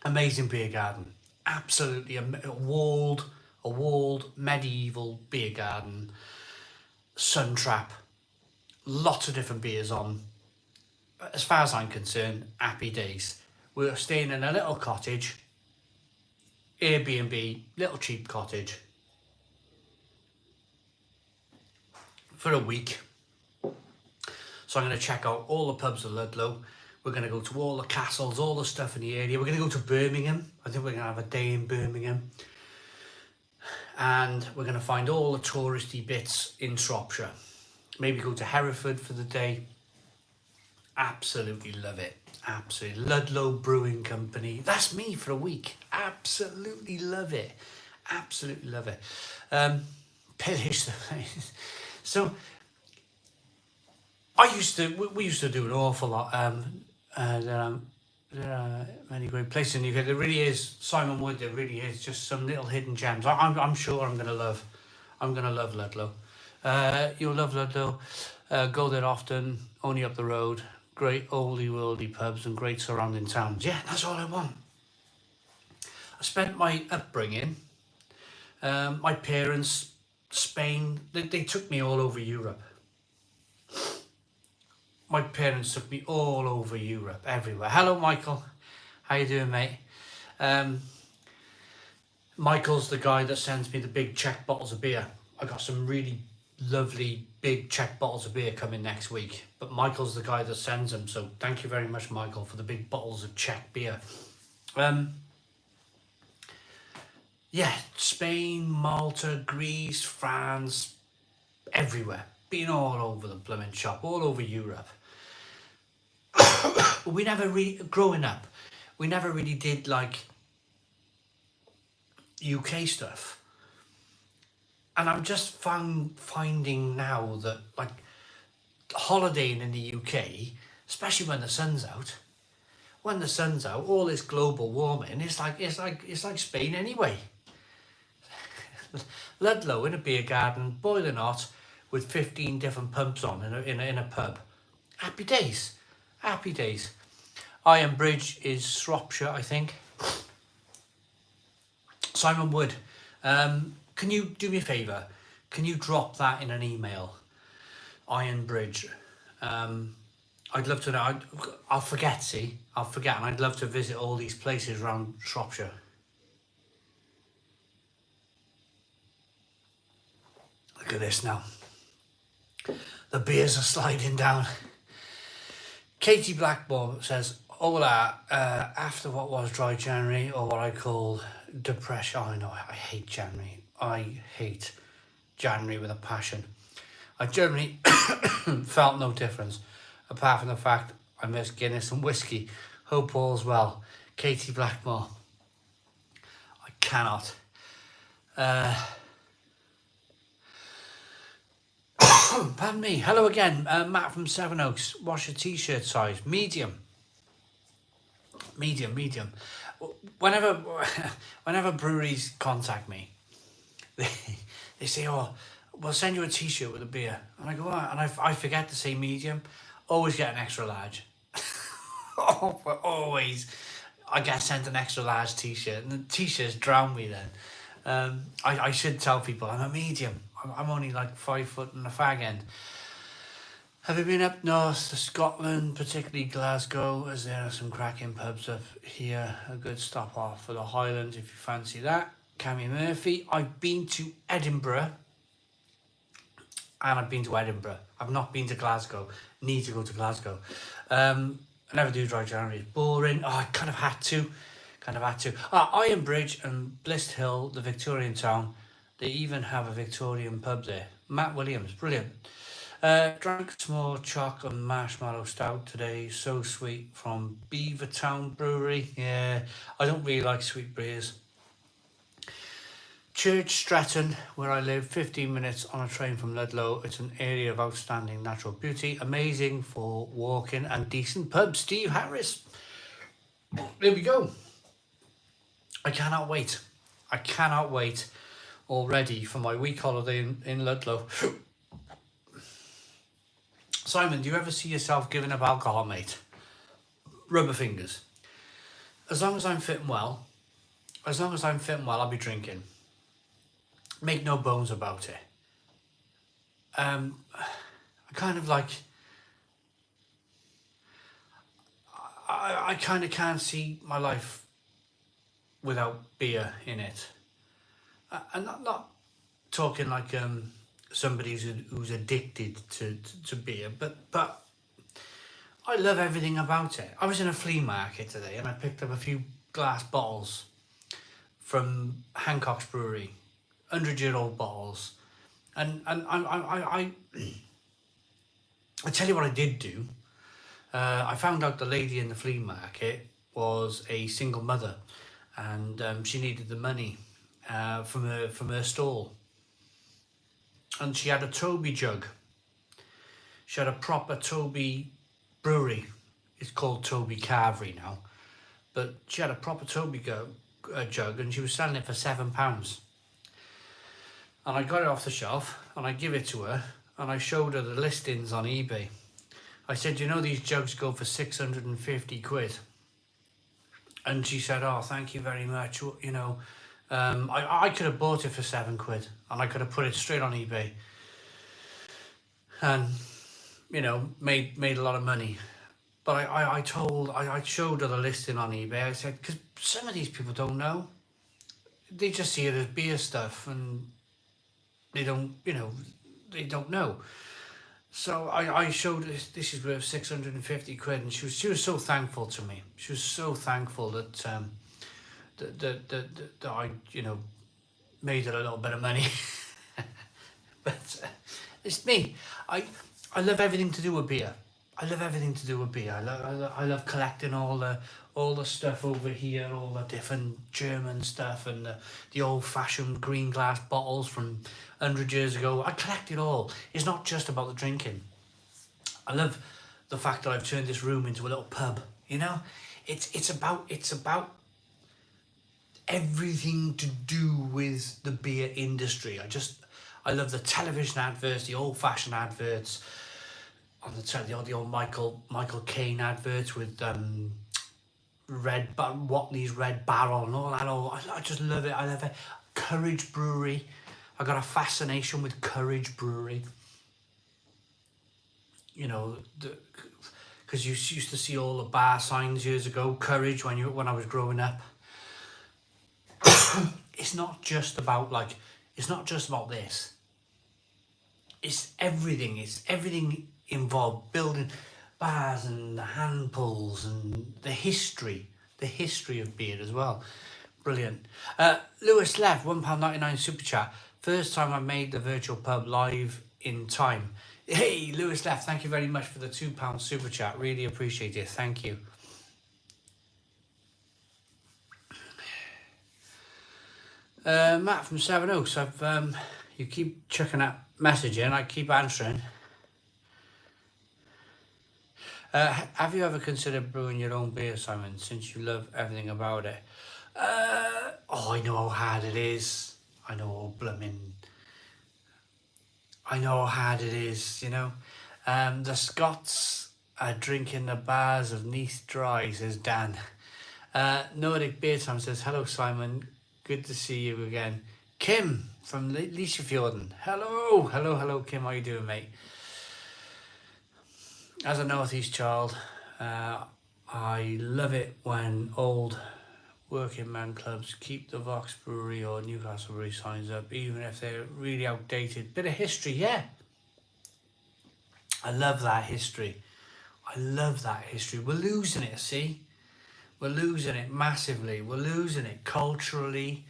Amazing beer garden. Absolutely a walled medieval beer garden. Sun trap. Lots of different beers on. As far as I'm concerned, happy days. We're staying in a little cottage. Airbnb, little cheap cottage. For a week. So I'm going to check out all the pubs of Ludlow. We're going to go to all the castles, all the stuff in the area. We're going to go to Birmingham. I think we're going to have a day in Birmingham. And we're going to find all the touristy bits in Shropshire. Maybe go to Hereford for the day. Absolutely love it. Absolutely. Ludlow Brewing Company. That's me for a week. Absolutely love it. Absolutely love it. Pillage the place. So, we used to do an awful lot. There are many great places in the UK. There really is, Simon Wood, there really is just some little hidden gems. I'm sure I'm going to love Ludlow. You'll love Ludlow. Go there often, only up the road. Great oldie worldy pubs and great surrounding towns. Yeah, that's all I want. I spent my upbringing, my parents, Spain, they took me all over Europe. My parents took me all over Europe, everywhere. Hello, Michael. How you doing, mate? Michael's the guy that sends me the big Czech bottles of beer. I got some really lovely big Czech bottles of beer coming next week. But Michael's the guy that sends them. So thank you very much, Michael, for the big bottles of Czech beer. Yeah, Spain, Malta, Greece, France, everywhere. Been all over the blooming shop, all over Europe. we never really, growing up, we never really did like UK stuff. And I'm just finding now that like holidaying in the UK, especially when the sun's out, all this global warming, it's like Spain anyway. Ludlow in a beer garden, boiling hot, with 15 different pubs on in a pub. Happy days, happy days. Iron Bridge is Shropshire, I think. Simon Wood, can you do me a favour? Can you drop that in an email? Iron Bridge. I'd love to know. I'll forget, and I'd love to visit all these places around Shropshire. Look at this now. The beers are sliding down. Katie Blackmore says, hola, after what was dry January, or what I call depression. Oh, I know, I hate January. I hate January with a passion. I generally felt no difference, apart from the fact I miss Guinness and whiskey. Hope all's well. Katie Blackmore. I cannot. Pardon me. Hello again, Matt from Sevenoaks. What's your t-shirt size? Medium. Medium. Whenever breweries contact me, they say, oh, we'll send you a t-shirt with a beer. And I go, oh, and I forget to say medium. Always get an extra large. Always. I get sent an extra large t-shirt, and the t-shirts drown me then. I should tell people I'm a medium. I'm only like 5 foot and a fag end. Have you been up north to Scotland, particularly Glasgow, as there are some cracking pubs up here? A good stop off for the Highlands if you fancy that. Cammy Murphy. I've been to Edinburgh, and I've been to Edinburgh. I've not been to Glasgow. Need to go to Glasgow. I never do dry January. It's boring. Oh, I kind of had to. Iron Bridge and Blist Hill, the Victorian town. They even have a Victorian pub there. Matt Williams, brilliant. Drank a small choc and marshmallow stout today. So sweet, from Beavertown Brewery. Yeah, I don't really like sweet beers. Church Stratton, where I live, 15 minutes on a train from Ludlow. It's an area of outstanding natural beauty, amazing for walking, and decent pub. Steve Harris. There we go. I cannot wait already for my week holiday in Ludlow. Simon, do you ever see yourself giving up alcohol, mate? Rubber fingers. As long as I'm fitting well, I'll be drinking. Make no bones about it. I kind of like... I kind of can't see my life without beer in it. And not talking like somebody who's addicted to beer, but I love everything about it. I was in a flea market today and I picked up a few glass bottles from Hancock's Brewery, 100-year-old bottles, and I tell you what I did do. I found out the lady in the flea market was a single mother, and she needed the money from her stall, and she had a Toby jug. She had a proper Toby brewery. It's called Toby Carvery now, but she had a proper Toby jug, and she was selling it for £7. And I got it off the shelf and I give it to her, and I showed her the listings on eBay. I said, you know, these jugs go for 650 quid. And she said, oh, thank you very much. You know, I could have bought it for 7 quid, and I could have put it straight on eBay and, you know, made a lot of money. But I showed her the listing on eBay. I said, because some of these people don't know. They just see it as beer stuff, and they don't, you know, they don't know. So I showed this is worth 650 quid, and she was so thankful to me. She was so thankful that that I, you know, made her a little bit of money. But it's me. I love everything to do with beer. I love everything to do with beer. I love collecting all the stuff over here, all the different German stuff and the old-fashioned green glass bottles from 100 years ago. I collect it all. It's not just about the drinking. I love the fact that I've turned this room into a little pub. You know, it's about everything to do with the beer industry. I love the television adverts, the old-fashioned adverts on the telly, the old Michael Caine adverts with Watley's Red Barrel and all that. I just love it. I love it. Courage Brewery. I got a fascination with Courage Brewery. You know, because you used to see all the bar signs years ago. Courage when I was growing up. It's not just about this. It's everything. It's everything involved. Building bars and the hand pulls and the history of beer as well. Brilliant. Lewis left £1.99 super chat. First time I made the virtual pub live in time. Hey, Lewis left. Thank you very much for the £2 super chat. Really appreciate it. Thank you. Matt from Seven Oaks. You keep chucking that message in. I keep answering. Have you ever considered brewing your own beer, Simon, since you love everything about it? I know how hard it is. I know how hard it is, you know. The Scots are drinking the bars of Neath Dry, says Dan. Nordic Beer Time says, hello, Simon. Good to see you again. Kim from Lichfielden. Hello, Kim. How you doing, mate? As a Northeast child, I love it when old working man clubs keep the Vox Brewery or Newcastle Brewery signs up, even if they're really outdated. Bit of history, yeah. I love that history. We're losing it, see? We're losing it massively. We're losing it culturally.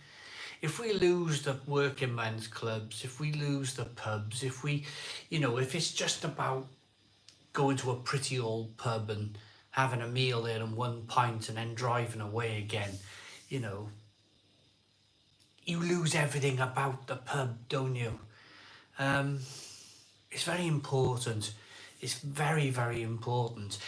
If we lose the working men's clubs, if we lose the pubs, if it's just about going to a pretty old pub and having a meal there and one pint and then driving away again, you lose everything about the pub, don't you? It's very important. It's very, very important.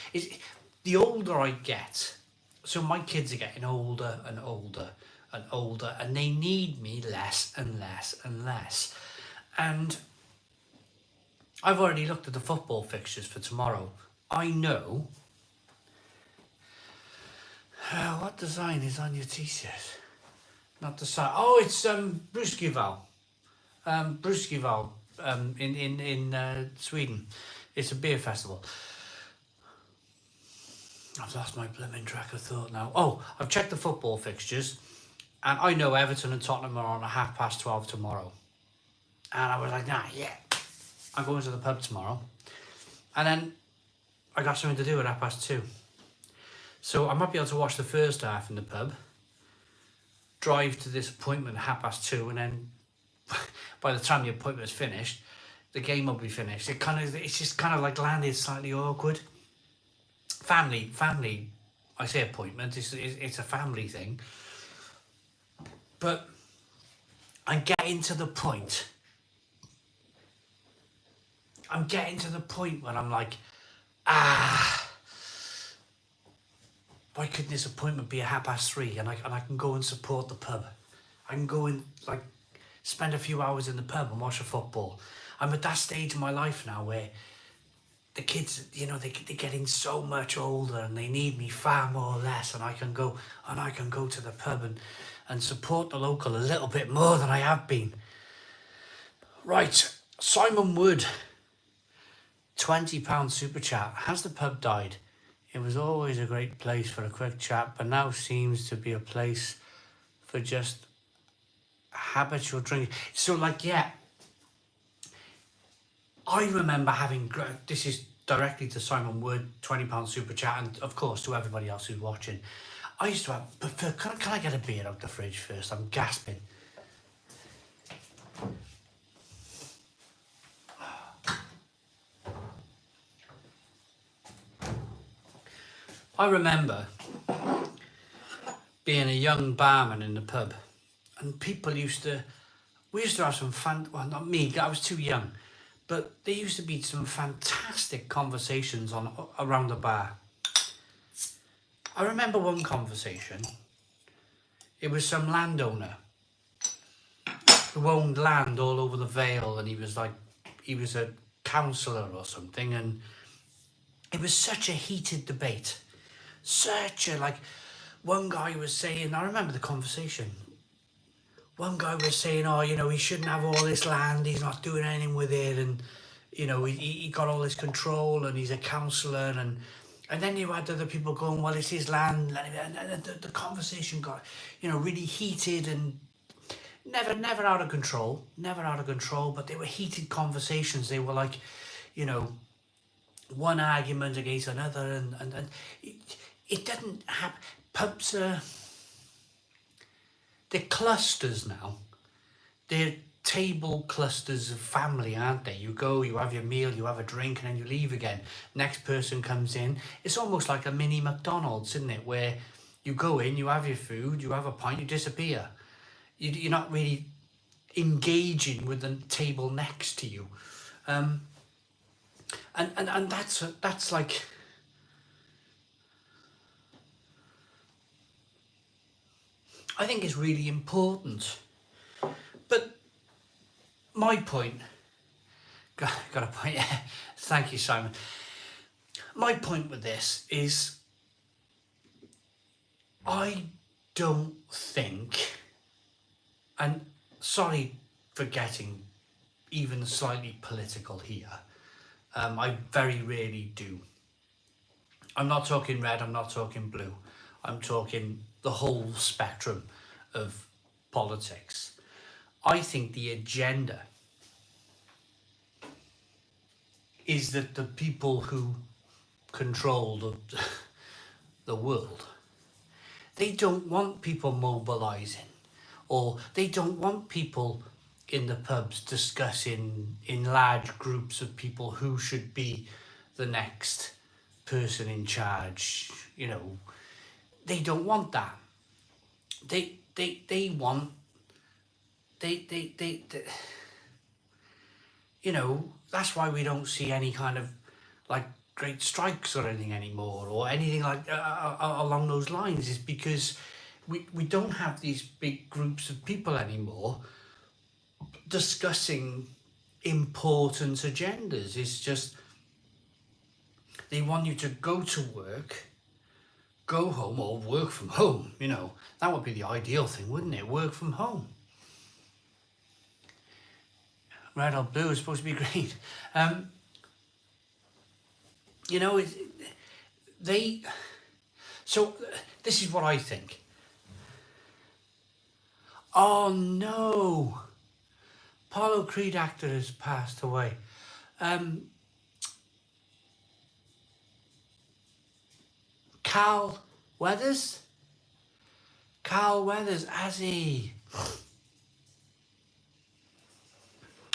The older I get, so my kids are getting older and older and older, and they need me less and less and less. And I've already looked at the football fixtures for tomorrow. I know what design is on your t-shirt. Not the side. Oh, it's Bruskival. Bruskival in Sweden. It's a beer festival. I've lost my blooming track of thought now. Oh, I've checked the football fixtures, and I know Everton and Tottenham are on at 12:30 tomorrow. And I was like, nah, yeah, I'm going to the pub tomorrow. And then I got something to do at 2:30. So I might be able to watch the first half in the pub, drive to this appointment at 2:30, and then by the time the appointment is finished, the game will be finished. It's just kind of like landed slightly awkward. Family, I say appointment, it's a family thing. But I'm getting to the point when I'm like, why couldn't this appointment be at 3:30 and I can go and support the pub? I can go and spend a few hours in the pub and watch the football. I'm at that stage in my life now where the kids, they're getting so much older and they need me far more or less, and I can go to the pub and support the local a little bit more than I have been. Right, Simon Wood, £20 super chat. Has the pub died? It was always a great place for a quick chat, but now seems to be a place for just habitual drinking. So I remember having, this is directly to Simon Wood, £20 super chat, and of course to everybody else who's watching. I used to have, but Phil, can I get a beer out the fridge first? I'm gasping. I remember being a young barman in the pub, and we used to have some well, not me, I was too young, but there used to be some fantastic conversations around the bar. I remember one conversation. It was some landowner who owned land all over the Vale, and he was a councillor or something, and it was such a heated debate. One guy was saying, I remember the conversation. One guy was saying, oh, he shouldn't have all this land, he's not doing anything with it, and, he got all this control, and he's a councillor, and then you had other people going, well, it's his land, and the conversation got, really heated, and never out of control, but they were heated conversations. They were like, one argument against another, and it didn't have, pubs are, they're clusters now. They're table clusters of family, aren't they? You go, you have your meal, you have a drink, and then you leave again. Next person comes in. It's almost like a mini McDonald's, isn't it? Where you go in, you have your food, you have a pint, you disappear. You're not really engaging with the table next to you. And that's like, I think it's really important. But my point, got a point, yeah. Thank you, Simon. My point with this is, I don't think, and sorry for getting even slightly political here, I very rarely do. I'm not talking red, I'm not talking blue. I'm talking the whole spectrum of politics. I think the agenda is that the people who control the world, they don't want people mobilising, or they don't want people in the pubs discussing in large groups of people who should be the next person in charge. They don't want that. They want, that's why we don't see any kind of like great strikes or anything anymore, or anything like along those lines, is because we don't have these big groups of people anymore discussing important agendas. It's just, they want you to go to work, go home, or work from home. That would be the ideal thing, wouldn't it? Work from home. Red or blue is supposed to be green. So this is what I think. Oh no, Apollo Creed actor has passed away. Carl Weathers, has he?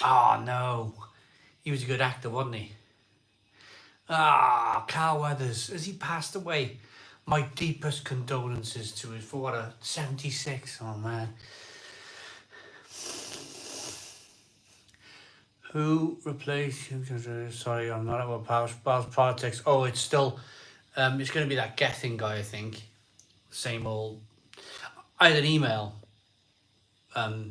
Oh no, he was a good actor, wasn't he? Carl Weathers, has he passed away? My deepest condolences to his, for what, a 76, oh man. Who replaced him? Sorry, I'm not about politics. Oh, it's still, it's going to be that Gethin guy, I think. Same old. I had an email. I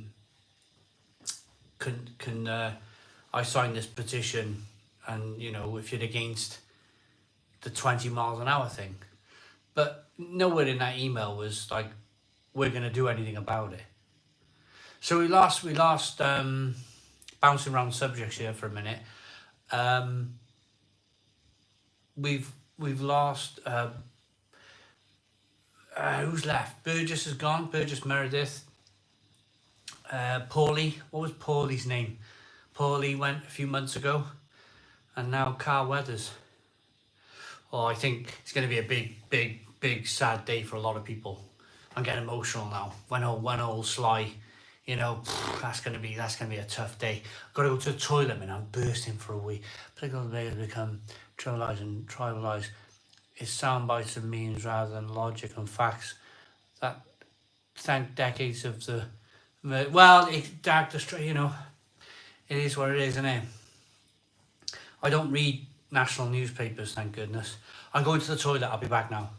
signed this petition, and if you're against the 20 miles an hour thing, but nowhere in that email was like, we're going to do anything about it. So we lost. Bouncing around subjects here for a minute. We've lost. Who's left? Burgess is gone. Burgess Meredith. Paulie. What was Paulie's name? Paulie went a few months ago, and now Carl Weathers. Oh, I think it's going to be a big sad day for a lot of people. I'm getting emotional now. When old Sly. That's gonna be a tough day. Got to go to the toilet, man. I'm bursting for a wee. Political debate has become trivialised and tribalised. is sound bites and memes rather than logic and facts. That thank decades of the well, it dark the straight. It is what it is, isn't it? I don't read national newspapers, thank goodness. I'm going to the toilet. I'll be back now.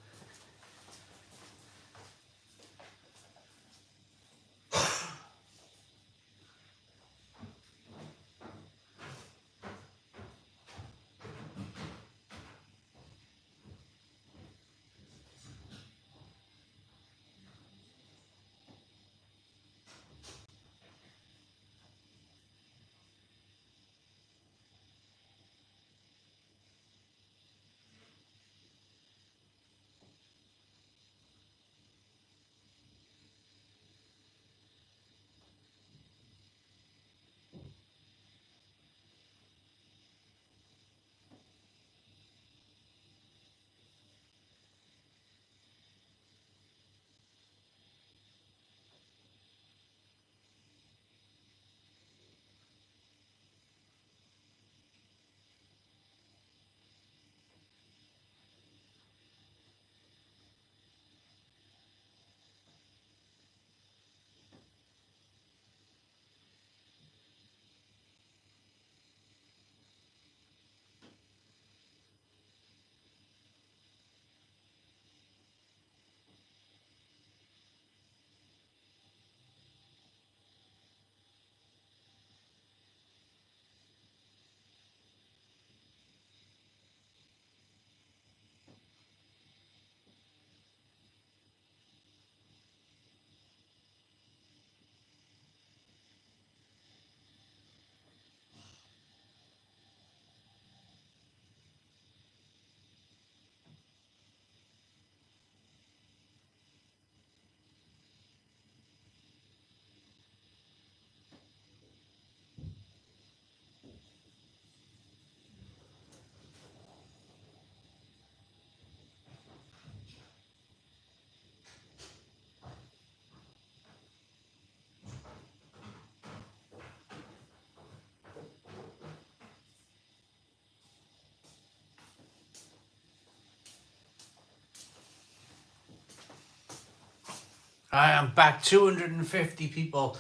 I am back. 250 people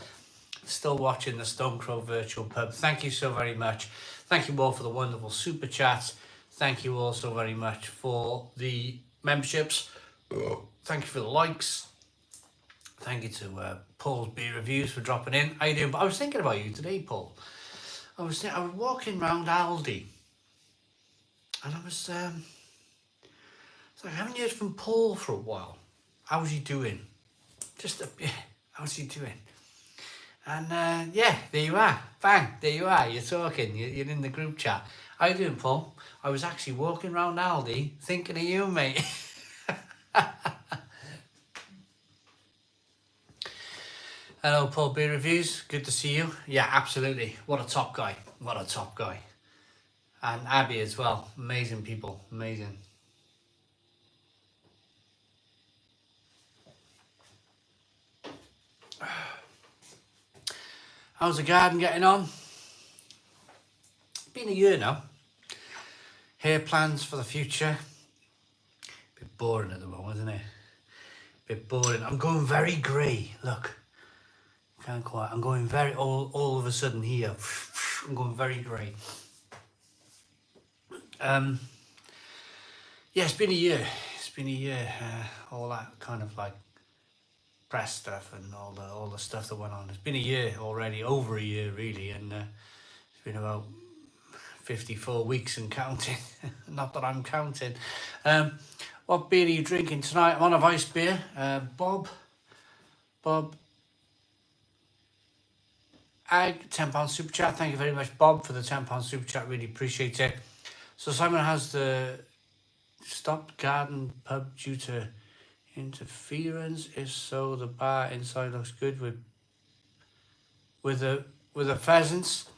still watching the Stone Crow Virtual Pub. Thank you so very much. Thank you all for the wonderful super chats. Thank you also very much for the memberships. Thank you for the likes. Thank you to Paul's Beer Reviews for dropping in. How you doing? But I was thinking about you today, Paul. I was walking around Aldi, and I was like, I haven't heard from Paul for a while. How's he doing? How's he doing? And yeah, there you are. Bang, there you are. You're talking. You're in the group chat. How you doing, Paul? I was actually walking around Aldi thinking of you, mate. Hello, Paul Beer Reviews. Good to see you. Yeah, absolutely. What a top guy. What a top guy. And Abby as well. Amazing people. Amazing. How's the garden getting on? Been a year now. Hair plans for the future. Bit boring at the moment, isn't it? Bit boring. I'm going very grey. Look. Can't quite. I'm going very all of a sudden here. I'm going very grey. Yeah, it's been a year. It's been a year. All that kind of like press stuff and all the stuff that went on. It's been a year already, over a year really, and it's been about 54 weeks and counting. Not that I'm counting. What beer are you drinking tonight? I'm on a Vice beer. Bob Ag, £10 super chat. Thank you very much, Bob, for the £10 super chat. Really appreciate it. So Simon has the stopped garden pub due to interference. If so, the bar inside looks good with the pheasants.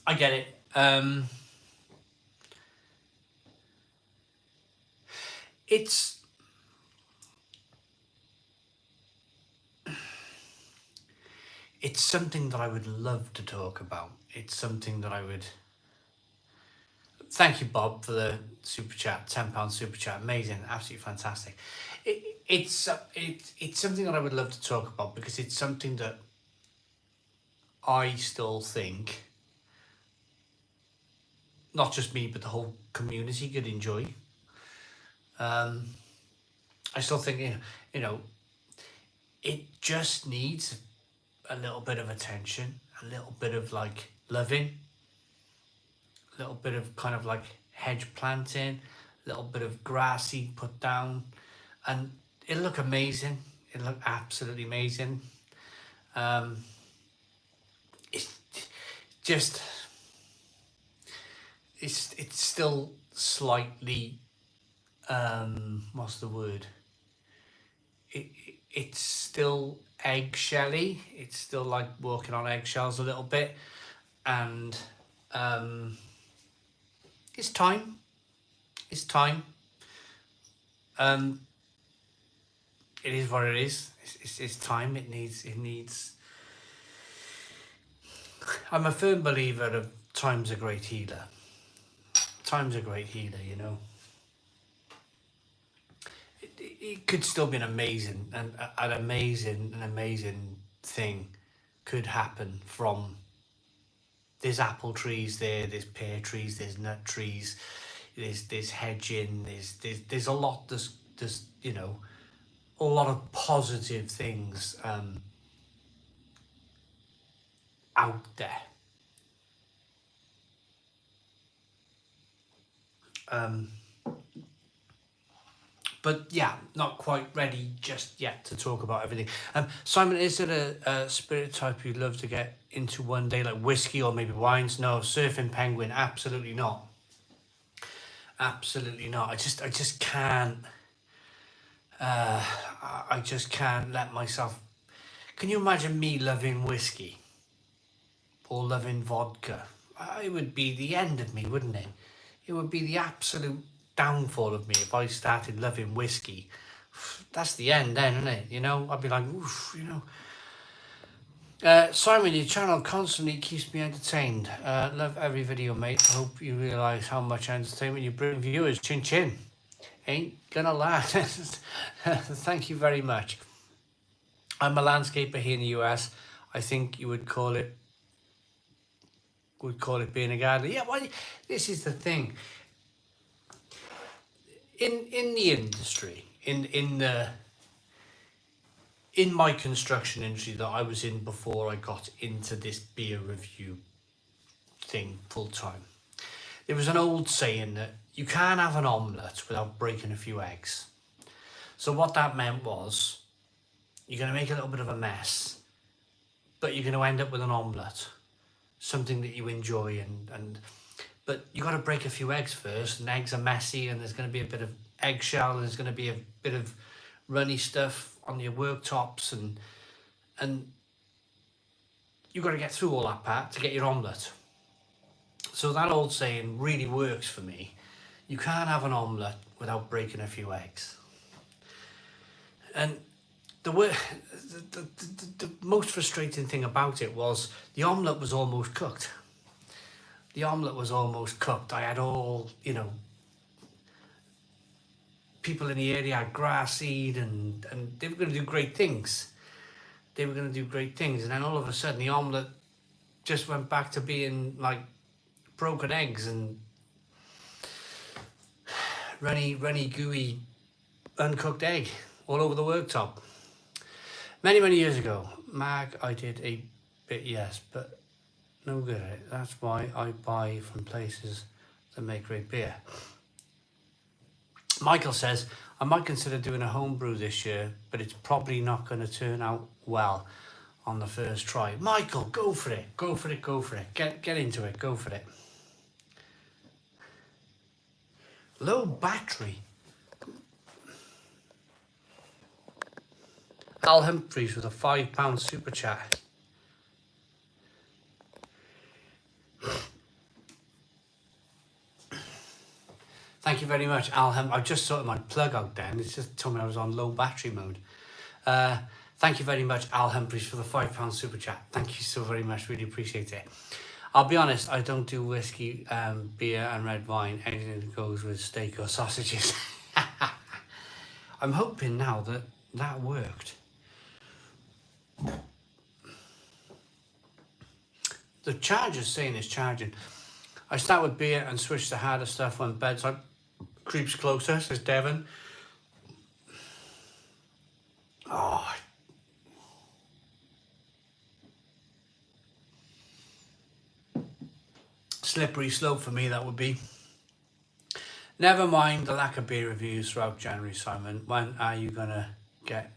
I get it. It's something that I would love to talk about. It's something that I would Thank you, Bob, for the super chat, £10 super chat. Amazing, absolutely fantastic. It's something that I would love to talk about because it's something that I still think not just me but the whole community could enjoy. I still think you know it just needs a little bit of attention, a little bit of like loving, a little bit of kind of like hedge planting, a little bit of grassy put down, and it'll look amazing. It'll look absolutely amazing. It's just it's still slightly what's the word? It's still eggshelly. It's still like walking on eggshells a little bit, and it's time. It's time. It is what it is. It's time. It needs. It needs. I'm a firm believer of time's a great healer. Time's a great healer. You know. It could still be an amazing amazing thing could happen from there's apple trees there's pear trees, there's nut trees, there's hedging, there's a lot, there's you know a lot of positive things out there. But yeah, not quite ready just yet to talk about everything. Simon, is it a spirit type you'd love to get into one day, like whiskey or maybe wines? No, surfing penguin, absolutely not. Absolutely not. I just can't. I just can't let myself. Can you imagine me loving whiskey or loving vodka? It would be the end of me, wouldn't it? It would be the absolute downfall of me if I started loving whiskey. That's the end then, isn't it? You know, I'd be like, oof, you know. Simon, your channel constantly keeps me entertained. Love every video, mate. I hope you realise how much entertainment you bring viewers. Chin chin. Ain't gonna lie. Thank you very much. I'm a landscaper here in the US. I think you would call it being a gardener. Yeah, well, this is the thing. In the industry, in my construction industry that I was in before I got into this beer review thing full time, there was an old saying that you can't have an omelette without breaking a few eggs. So what that meant was you're going to make a little bit of a mess, but you're going to end up with an omelette, something that you enjoy, but you got to break a few eggs first, and eggs are messy, and there's going to be a bit of eggshell, and there's going to be a bit of runny stuff on your worktops, and you got to get through all that part to get your omelette. So that old saying really works for me. You can't have an omelette without breaking a few eggs. And the most frustrating thing about it was the omelette was almost cooked. I had all, you know, people in the area had grass seed and they were going to do great things. And then all of a sudden the omelette just went back to being like broken eggs and runny, gooey, uncooked egg all over the worktop. Many, many years ago, Mag, I did a bit, yes, but no good at it. That's why I buy from places that make great beer. Michael says, I might consider doing a homebrew this year, but it's probably not going to turn out well on the first try. Michael, go for it. Get into it. Go for it. Low battery. Al Humphreys with a £5 super chat. Thank you very much, Al I just sorted my plug out then. It's just told me I was on low battery mode. Thank you very much, Al Humphreys, for the £5 super chat. Thank you so very much. Really appreciate it. I'll be honest, I don't do whiskey, beer and red wine, anything that goes with steak or sausages. I'm hoping now that that worked. The charger's saying it's charging. I start with beer and switch to harder stuff when bedtime creeps closer, says Devon. Oh, slippery slope for me, that would be. Never mind the lack of beer reviews throughout January, Simon. When are you gonna get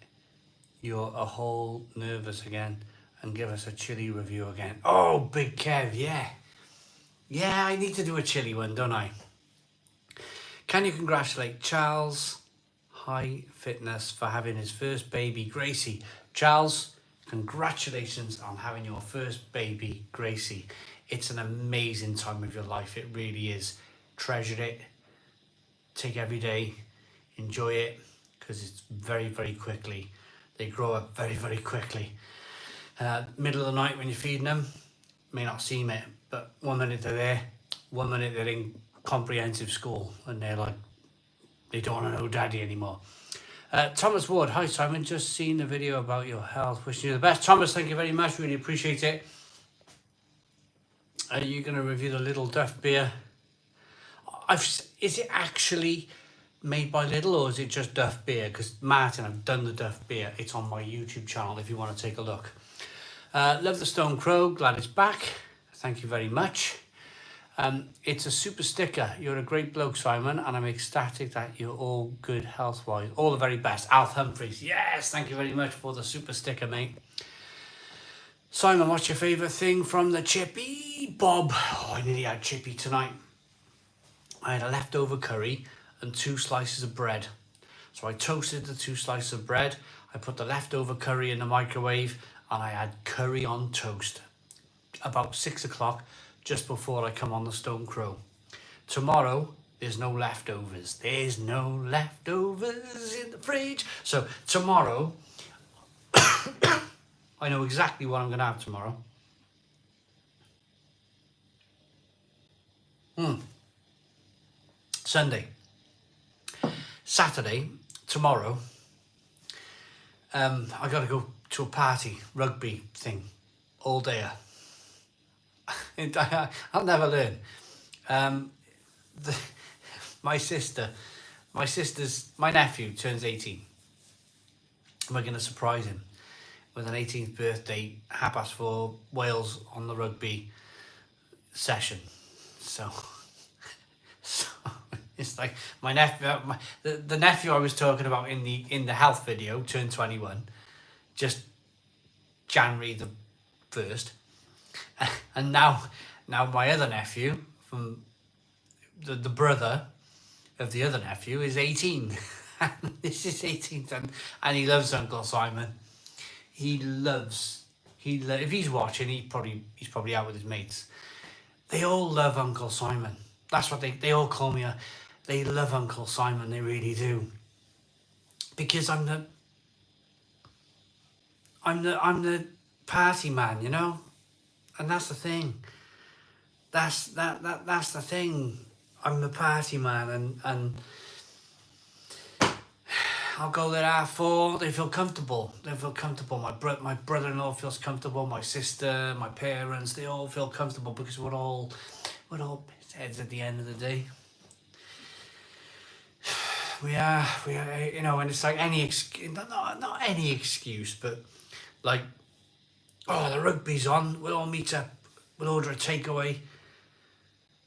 your a whole nervous again and give us a chili review again? Oh, Big Kev, yeah. Yeah, I need to do a chili one, don't I? Can you congratulate Charles High Fitness for having his first baby, Gracie? Charles, congratulations on having your first baby, Gracie. It's an amazing time of your life. It really is. Treasure it. Take every day. Enjoy it, because it's very, very quickly. They grow up very, very quickly. Middle of the night when you're feeding them, may not seem it, but 1 minute they're there, 1 minute they're in comprehensive school, and they're like, they don't want to know daddy anymore. Thomas Ward, hi Simon, just seen the video about your health, wishing you the best. Thomas, thank you very much, really appreciate it. Are you going to review the Little Duff beer? Is it actually made by Little, or is it just Duff beer? Because Martin, I've done the Duff beer. It's on my YouTube channel if you want to take a look. Love the Stone Crow, glad it's back. Thank you very much. It's a super sticker. You're a great bloke, Simon, and I'm ecstatic that you're all good health-wise. All the very best. Alf Humphreys, yes, thank you very much for the super sticker, mate. Simon, what's your favourite thing from the chippy? Bob, oh, I nearly had chippy tonight. I had a leftover curry and 2 slices of bread. So I toasted the 2 slices of bread, I put the leftover curry in the microwave, and I had curry on toast. About 6 o'clock, just before I come on the Stone Crow. Tomorrow, there's no leftovers. There's no leftovers in the fridge. So tomorrow, I know exactly what I'm going to have tomorrow. Sunday. Saturday, tomorrow, I got to go to a party, rugby thing, all day. I'll never learn. My nephew turns 18. We're going to surprise him with an 18th birthday, 4:30, Wales on the rugby session. So it's like my nephew, the nephew I was talking about in the health video turned 21, just January the 1st, and now my other nephew, from the brother of the other nephew, is 18. This is 18th, and he loves Uncle Simon. If he's watching, he's probably out with his mates. They all love Uncle Simon. That's what they all call me. They love Uncle Simon. They really do. Because I'm the party man, you know, and that's the thing. That's the thing. I'm the party man, and I'll go there at 4. They feel comfortable. My brother-in-law feels comfortable. My sister, my parents, they all feel comfortable because we're all heads at the end of the day. We are, you know, and it's like not any excuse, but like, oh, the rugby's on. We'll all meet up. We'll order a takeaway.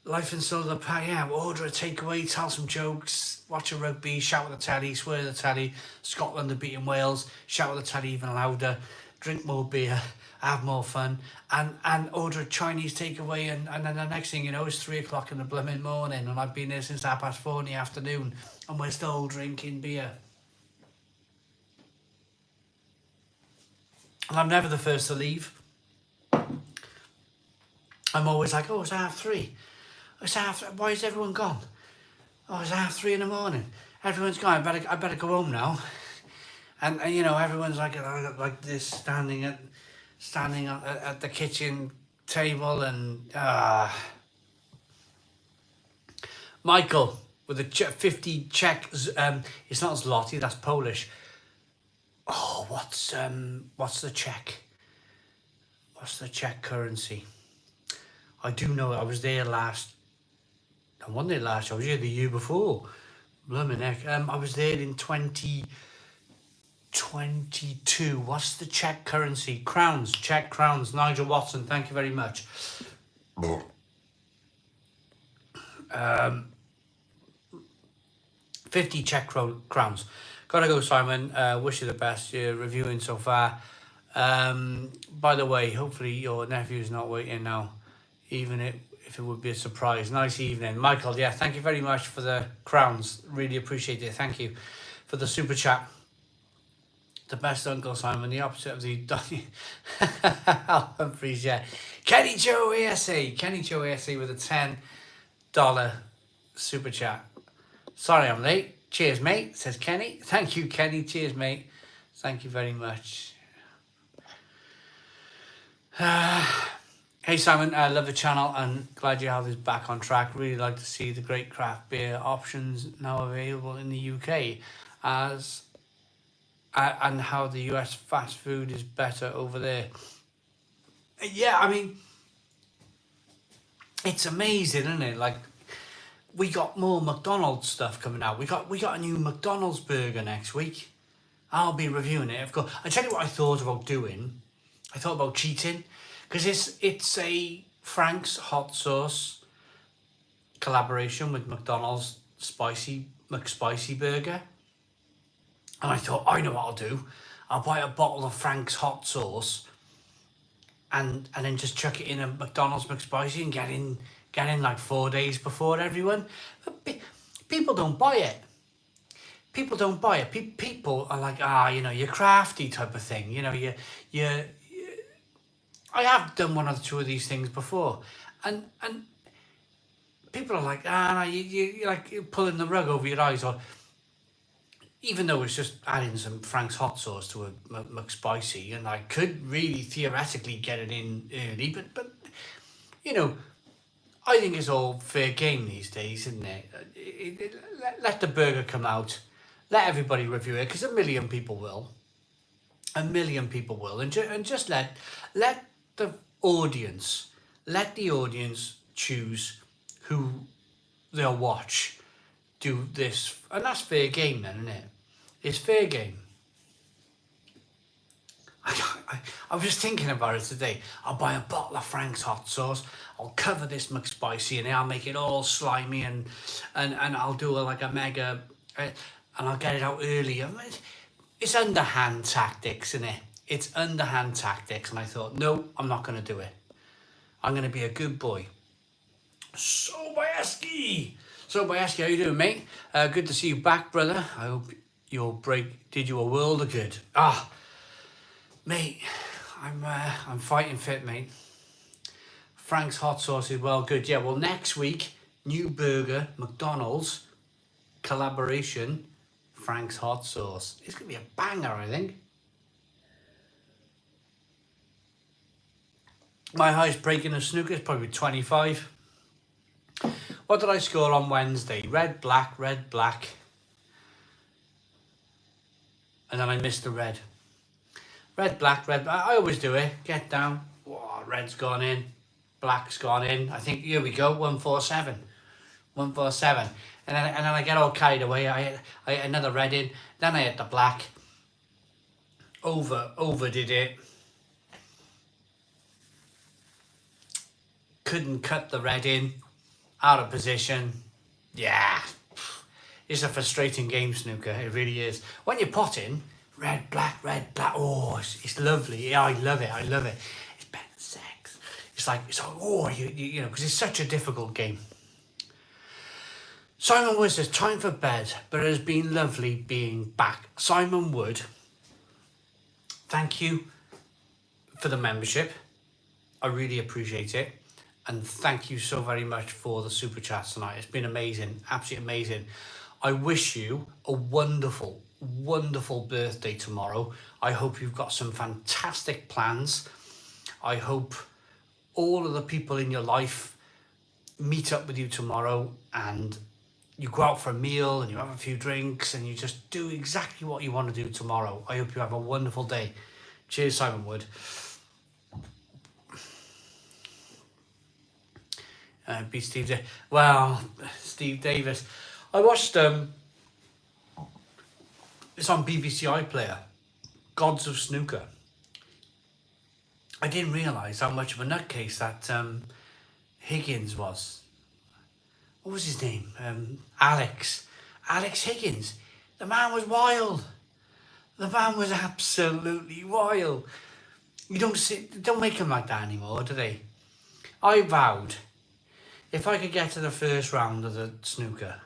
Life and soul of the party. Yeah, we'll order a takeaway, tell some jokes, watch a rugby, shout at the telly, swear at the telly. Scotland are beating Wales. Shout at the telly even louder. Drink more beer, have more fun, and order a Chinese takeaway, and then the next thing you know, it's 3 o'clock in the blooming morning, and I've been there since 4:30 in the afternoon, and we're still drinking beer. And I'm never the first to leave. I'm always like, oh, it's 3:30. Why is everyone gone? Oh, it's 3:30 in the morning. Everyone's gone. I better go home now. And you know, everyone's like this, standing at the kitchen table and Michael with a 50 Czech. It's not zloty. That's Polish. Oh, what's the Czech? What's the Czech currency? I do know. I was there last. I wasn't there last. I was here the year before. Blimey neck. I was there in 2022. What's the Czech currency? Crowns. Czech crowns. Nigel Watson. Thank you very much. 50 Czech crowns. Gotta go, Simon. Wish you the best. You're reviewing so far. By the way, hopefully your nephew's not waiting now, even if it would be a surprise. Nice evening. Michael, yeah, thank you very much for the crowns. Really appreciate it. Thank you for the super chat. The best Uncle Simon, the opposite of the Donny Humphreys, yeah. Kenny Joe ASA. Kenny Joe ASA with a $10 super chat. Sorry I'm late. Cheers, mate, says Kenny. Thank you, Kenny. Cheers, mate. Thank you very much. Hey, Simon, I love the channel and glad you have this back on track. Really like to see the great craft beer options now available in the UK and how the US fast food is better over there. Yeah, I mean, it's amazing, isn't it? Like, we got more McDonald's stuff coming out. We got a new McDonald's burger next week. I'll be reviewing it, of course. I tell you what I thought about doing. I thought about cheating, because it's a Frank's hot sauce collaboration with McDonald's McSpicy burger. And I thought, I know what I'll do. I'll buy a bottle of Frank's hot sauce and then just chuck it in a McDonald's McSpicy and get in like 4 days before everyone. But people don't buy it. People don't buy it. People are like, you're crafty type of thing. You know, I have done one or two of these things before, and people are like, you're like you're pulling the rug over your eyes, or even though it's just adding some Frank's hot sauce to a McSpicy, and I could really theoretically get it in early, but you know, I think it's all fair game these days, isn't it? Let the burger come out, let everybody review it, because a million people will, and just let the audience choose who they'll watch do this, and that's fair game then, isn't it? It's fair game. I was thinking about it today. I'll buy a bottle of Frank's hot sauce, I'll cover this McSpicy in it, I'll make it all slimy, and I'll do like a mega, and I'll get it out early. It's underhand tactics, isn't it? It's underhand tactics, and I thought, no, I'm not going to do it. I'm going to be a good boy. Sobayeski, how you doing, mate? Good to see you back, brother. I hope your break did you a world of good. Mate, I'm fighting fit, mate. Frank's hot sauce is well good. Yeah, well, next week, new burger, McDonald's collaboration, Frank's hot sauce. It's gonna be a banger, I think. My highest break in the snooker is probably 25. What did I score on Wednesday? Red, black. And then I missed the red. Red, black. I always do it. Get down. Whoa, red's gone in. Black's gone in. I think, here we go, 147. 147. And then I get all carried away. I hit another red in. Then I hit the black. Overdid it. Couldn't cut the red in. Out of position. Yeah. It's a frustrating game, snooker. It really is. When you're potting, red, black. Oh, it's lovely. Yeah, I love it. It's better than sex. It's like you know, because it's such a difficult game. Simon Wood says, time for bed, but it has been lovely being back. Simon Wood, thank you for the membership. I really appreciate it. And thank you so very much for the super chats tonight. It's been amazing, absolutely amazing. I wish you a wonderful, wonderful birthday tomorrow. I hope you've got some fantastic plans. I hope all of the people in your life meet up with you tomorrow, and you go out for a meal and you have a few drinks and you just do exactly what you want to do tomorrow. I hope you have a wonderful day. Cheers, Simon Wood. Be Steve Davis. Well, Steve Davis. I watched it's on BBC iPlayer, Gods of Snooker. I didn't realise how much of a nutcase that Higgins was. What was his name? Alex Higgins. The man was wild. The man was absolutely wild. You don't make him like that anymore, do they? I vowed, if I could get to the first round of the snooker,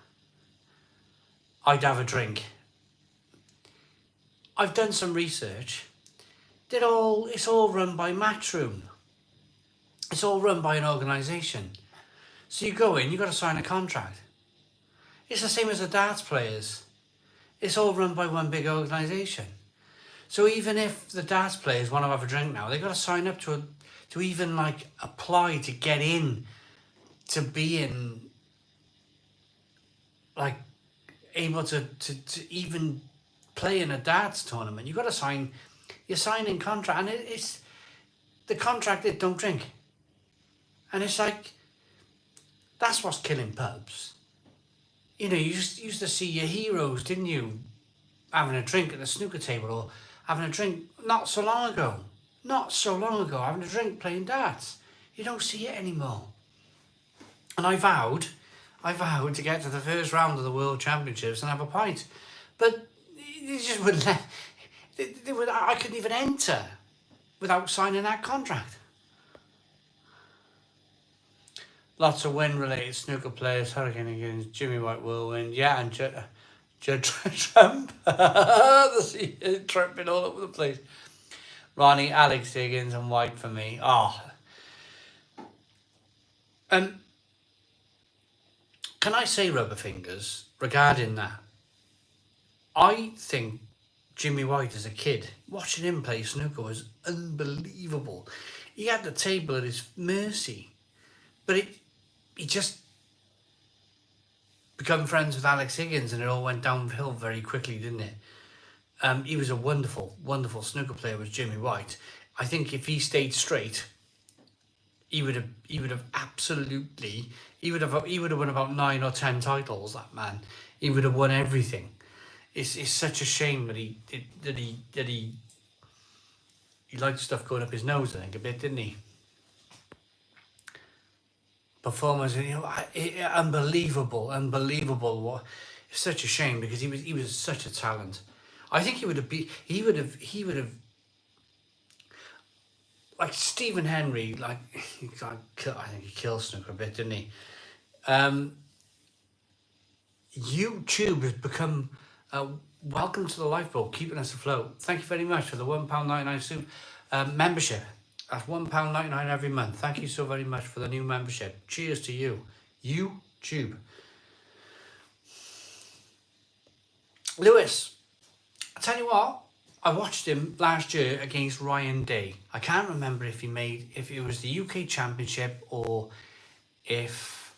I'd have a drink. I've done some research. It's all run by Matchroom. It's all run by an organisation. So you go in, you've got to sign a contract. It's the same as the darts players. It's all run by one big organisation. So even if the darts players want to have a drink now, they've got to sign up to even like apply to get in, to be in, like able to even play in a darts tournament. You've got to sign your signing contract, and it's the contract that don't drink. And it's like, that's what's killing pubs. You know, you used to see your heroes, didn't you, having a drink at the snooker table, or having a drink not so long ago, having a drink playing darts. You don't see it anymore. And I vowed to get to the first round of the World Championships and have a pint. But they just wouldn't let, I couldn't even enter without signing that contract. Lots of win-related snooker players. Hurricane against Jimmy White will win. Yeah, and Trump. Trumping all over the place. Ronnie, Alex Higgins and White for me. Oh. Can I say, Rubber Fingers, regarding that? I think Jimmy White as a kid, watching him play snooker was unbelievable. He had the table at his mercy. But he just become friends with Alex Higgins, and it all went downhill very quickly, didn't it? He was a wonderful, wonderful snooker player, was Jimmy White. I think if he stayed straight, he would have won about 9 or 10 titles. That man, he would have won everything. It's such a shame that he liked stuff going up his nose, I think, a bit, didn't he? Performance, you know, unbelievable. What, it's such a shame, because he was such a talent. I think he would have like Stephen Henry, like I think he killed snooker a bit, didn't he? YouTube has become welcome to the lifeboat, keeping us afloat. Thank you very much for the £1.99 membership. That's £1.99 every month. Thank you so very much for the new membership. Cheers to you. YouTube. Lewis, I tell you what, I watched him last year against Ryan Day. I can't remember if it was the UK Championship or if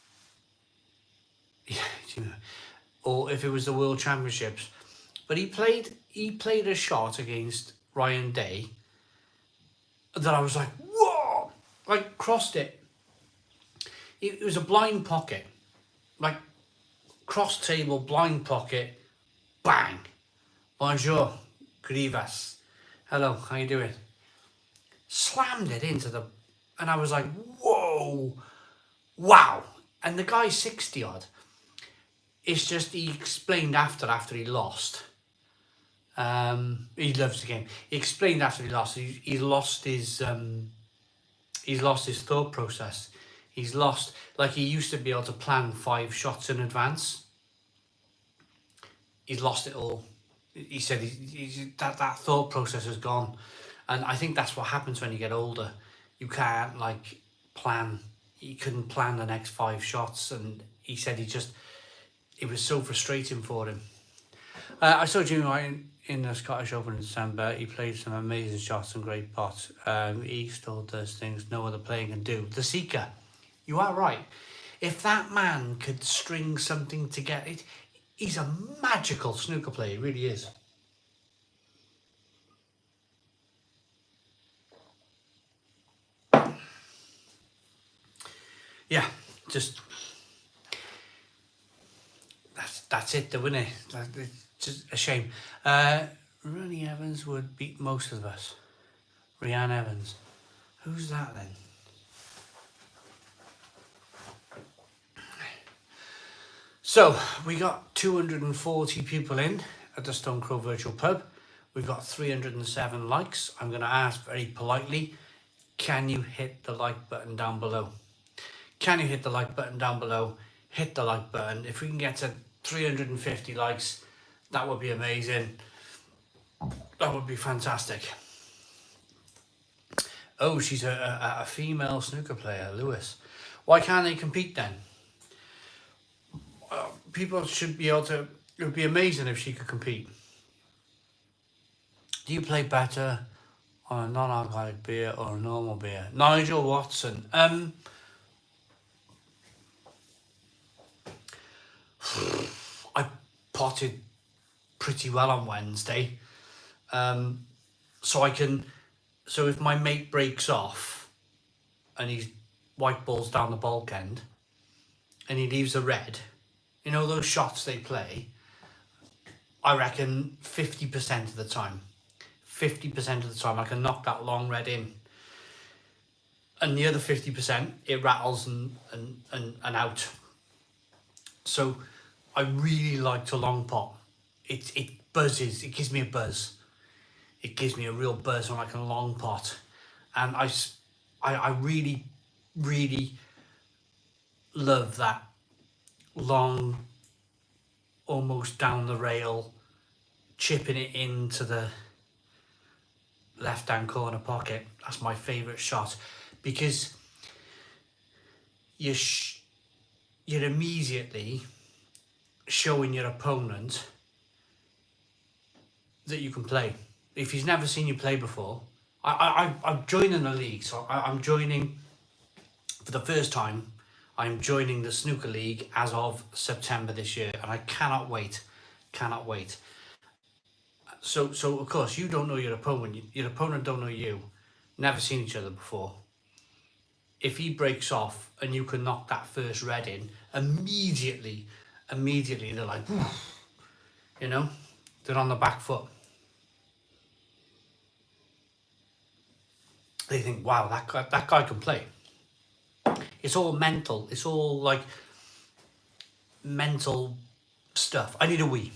it was the World Championships. But he played a shot against Ryan Day that I was like, whoa! Like, crossed it. It was a blind pocket. Like, cross table, blind pocket, bang. Bonjour, Grivas. Hello, how you doing? Slammed it into the... And I was like, whoa! Wow! And the guy's 60 odd. It's just, he explained after he lost. He loves the game. He explained after he lost. He's lost his thought process. He's lost, like, he used to be able to plan 5 shots in advance. He's lost it all. He said that thought process is gone, and I think that's what happens when you get older. You can't like plan. He couldn't plan the next 5 shots, and he said it was so frustrating for him. I saw Jimmy White in the Scottish Open in December. He played some amazing shots and great pots. He still does things no other player can do. The Seeker, you are right. If that man could string something together, he's a magical snooker player. He really is. Yeah, just that's it, though, isn't it? It's just a shame. Ronnie Evans would beat most of us. Rhiannon Evans. Who's that then? So, we got 240 people in at the Stone Crow Virtual Pub. We've got 307 likes. I'm going to ask very politely, can you hit the like button down below? Can you hit the like button down below? Hit the like button. If we can get to 350 likes, that would be amazing. That would be fantastic. Oh, she's a female snooker player, Lewis. Why can't they compete then? People should be able to. It would be amazing if she could compete. Do you play better on a non-alcoholic beer or a normal beer? Nigel Watson. I potted pretty well on Wednesday. So I can. So if my mate breaks off and he's white balls down the bulk end and he leaves a red, you know those shots they play, I reckon 50% of the time, 50% of the time I can knock that long red in. And the other 50%, it rattles and out. So I really like to long pot. It buzzes, it gives me a buzz. It gives me a real buzz when I can long pot. And I really, really love that long, almost down the rail, chipping it into the left-hand corner pocket. That's my favourite shot, because you're immediately showing your opponent that you can play. If he's never seen you play before, I'm joining the league, so I'm joining for the first time. I'm joining the snooker league as of September this year, and I cannot wait. So of course you don't know your opponent. Your opponent don't know you. Never seen each other before. If he breaks off and you can knock that first red in, immediately they're like, woof, you know, they're on the back foot. They think, wow, that guy can play. It's all mental. It's all like mental stuff. I need a wee.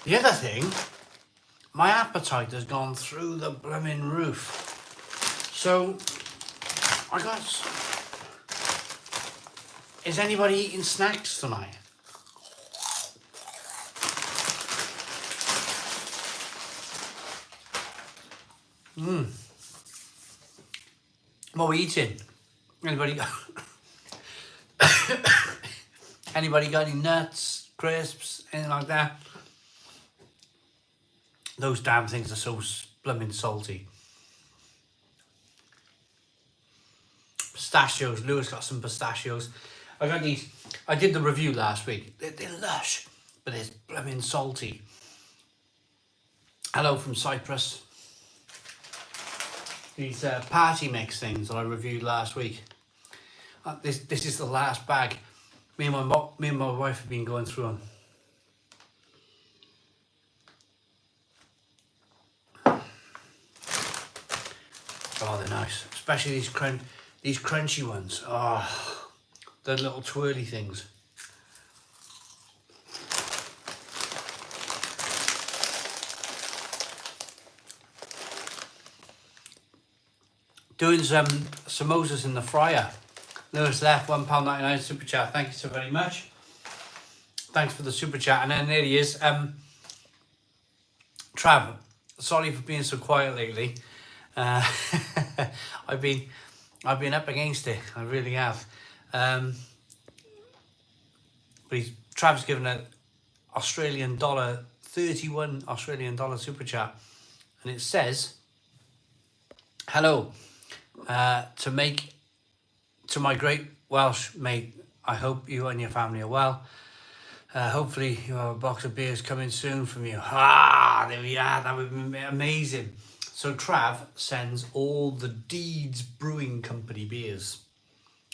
The other thing, my appetite has gone through the blooming roof. So, is anybody eating snacks tonight? What are we eating? Anybody anybody got any nuts, crisps, anything like that? Those damn things are so blooming salty. Pistachios. Lewis got some pistachios. I got these. I did the review last week. They're lush, but they're blooming salty. Hello from Cyprus. These party mix things that I reviewed last week. This is the last bag. Me and my wife have been going through them. Oh, they're nice, especially these crunchy ones. Oh, the little twirly things. Doing some samosas in the fryer. Lewis left £1.99 super chat. Thank you so very much. Thanks for the super chat. And then there he is. Trav, sorry for being so quiet lately. I've been up against it. I really have. But Trav's given an Australian dollar, 31 Australian dollar super chat, and it says, "Hello, to my great Welsh mate. I hope you and your family are well. Hopefully you have a box of beers coming soon from you." There we are. That would be amazing. So Trav sends all the Deeds Brewing Company beers.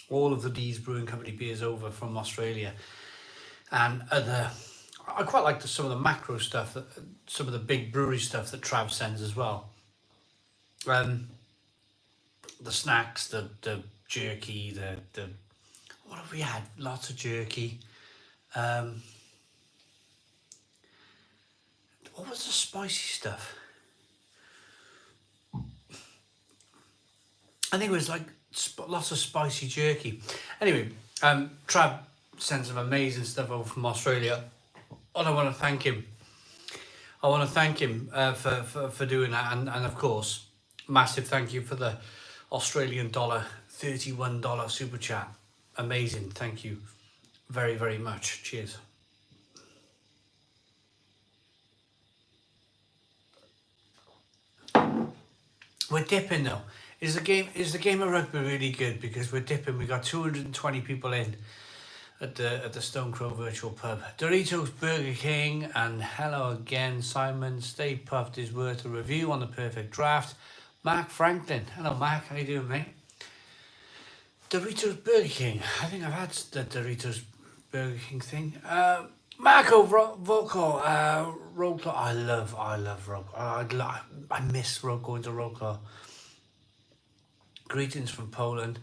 All of the Deeds Brewing Company beers over from Australia. And I quite like some of the macro stuff, some of the big brewery stuff that Trav sends as well. The snacks, the jerky, the what have we had? Lots of jerky. What was the spicy stuff? I think it was like lots of spicy jerky. Anyway, Trav sent some amazing stuff over from Australia, and I want to thank him. For doing that, and of course, massive thank you for the Australian dollar, $31 super chat. Amazing, thank you very, very much. Cheers. We're dipping though. Is the game of rugby really good? Because we're dipping. We got 220 people in at the Stone Crow Virtual Pub. Doritos Burger King, and hello again, Simon. Stay Puffed is worth a review on the perfect draft. Mark Franklin. Hello, Mark. How you doing, mate? Doritos Burger King. I think I've had the Doritos Burger King thing. Marco Vocal. Rollclaw. I love Rollclaw. I miss going to Rollclaw. Greetings from Poland.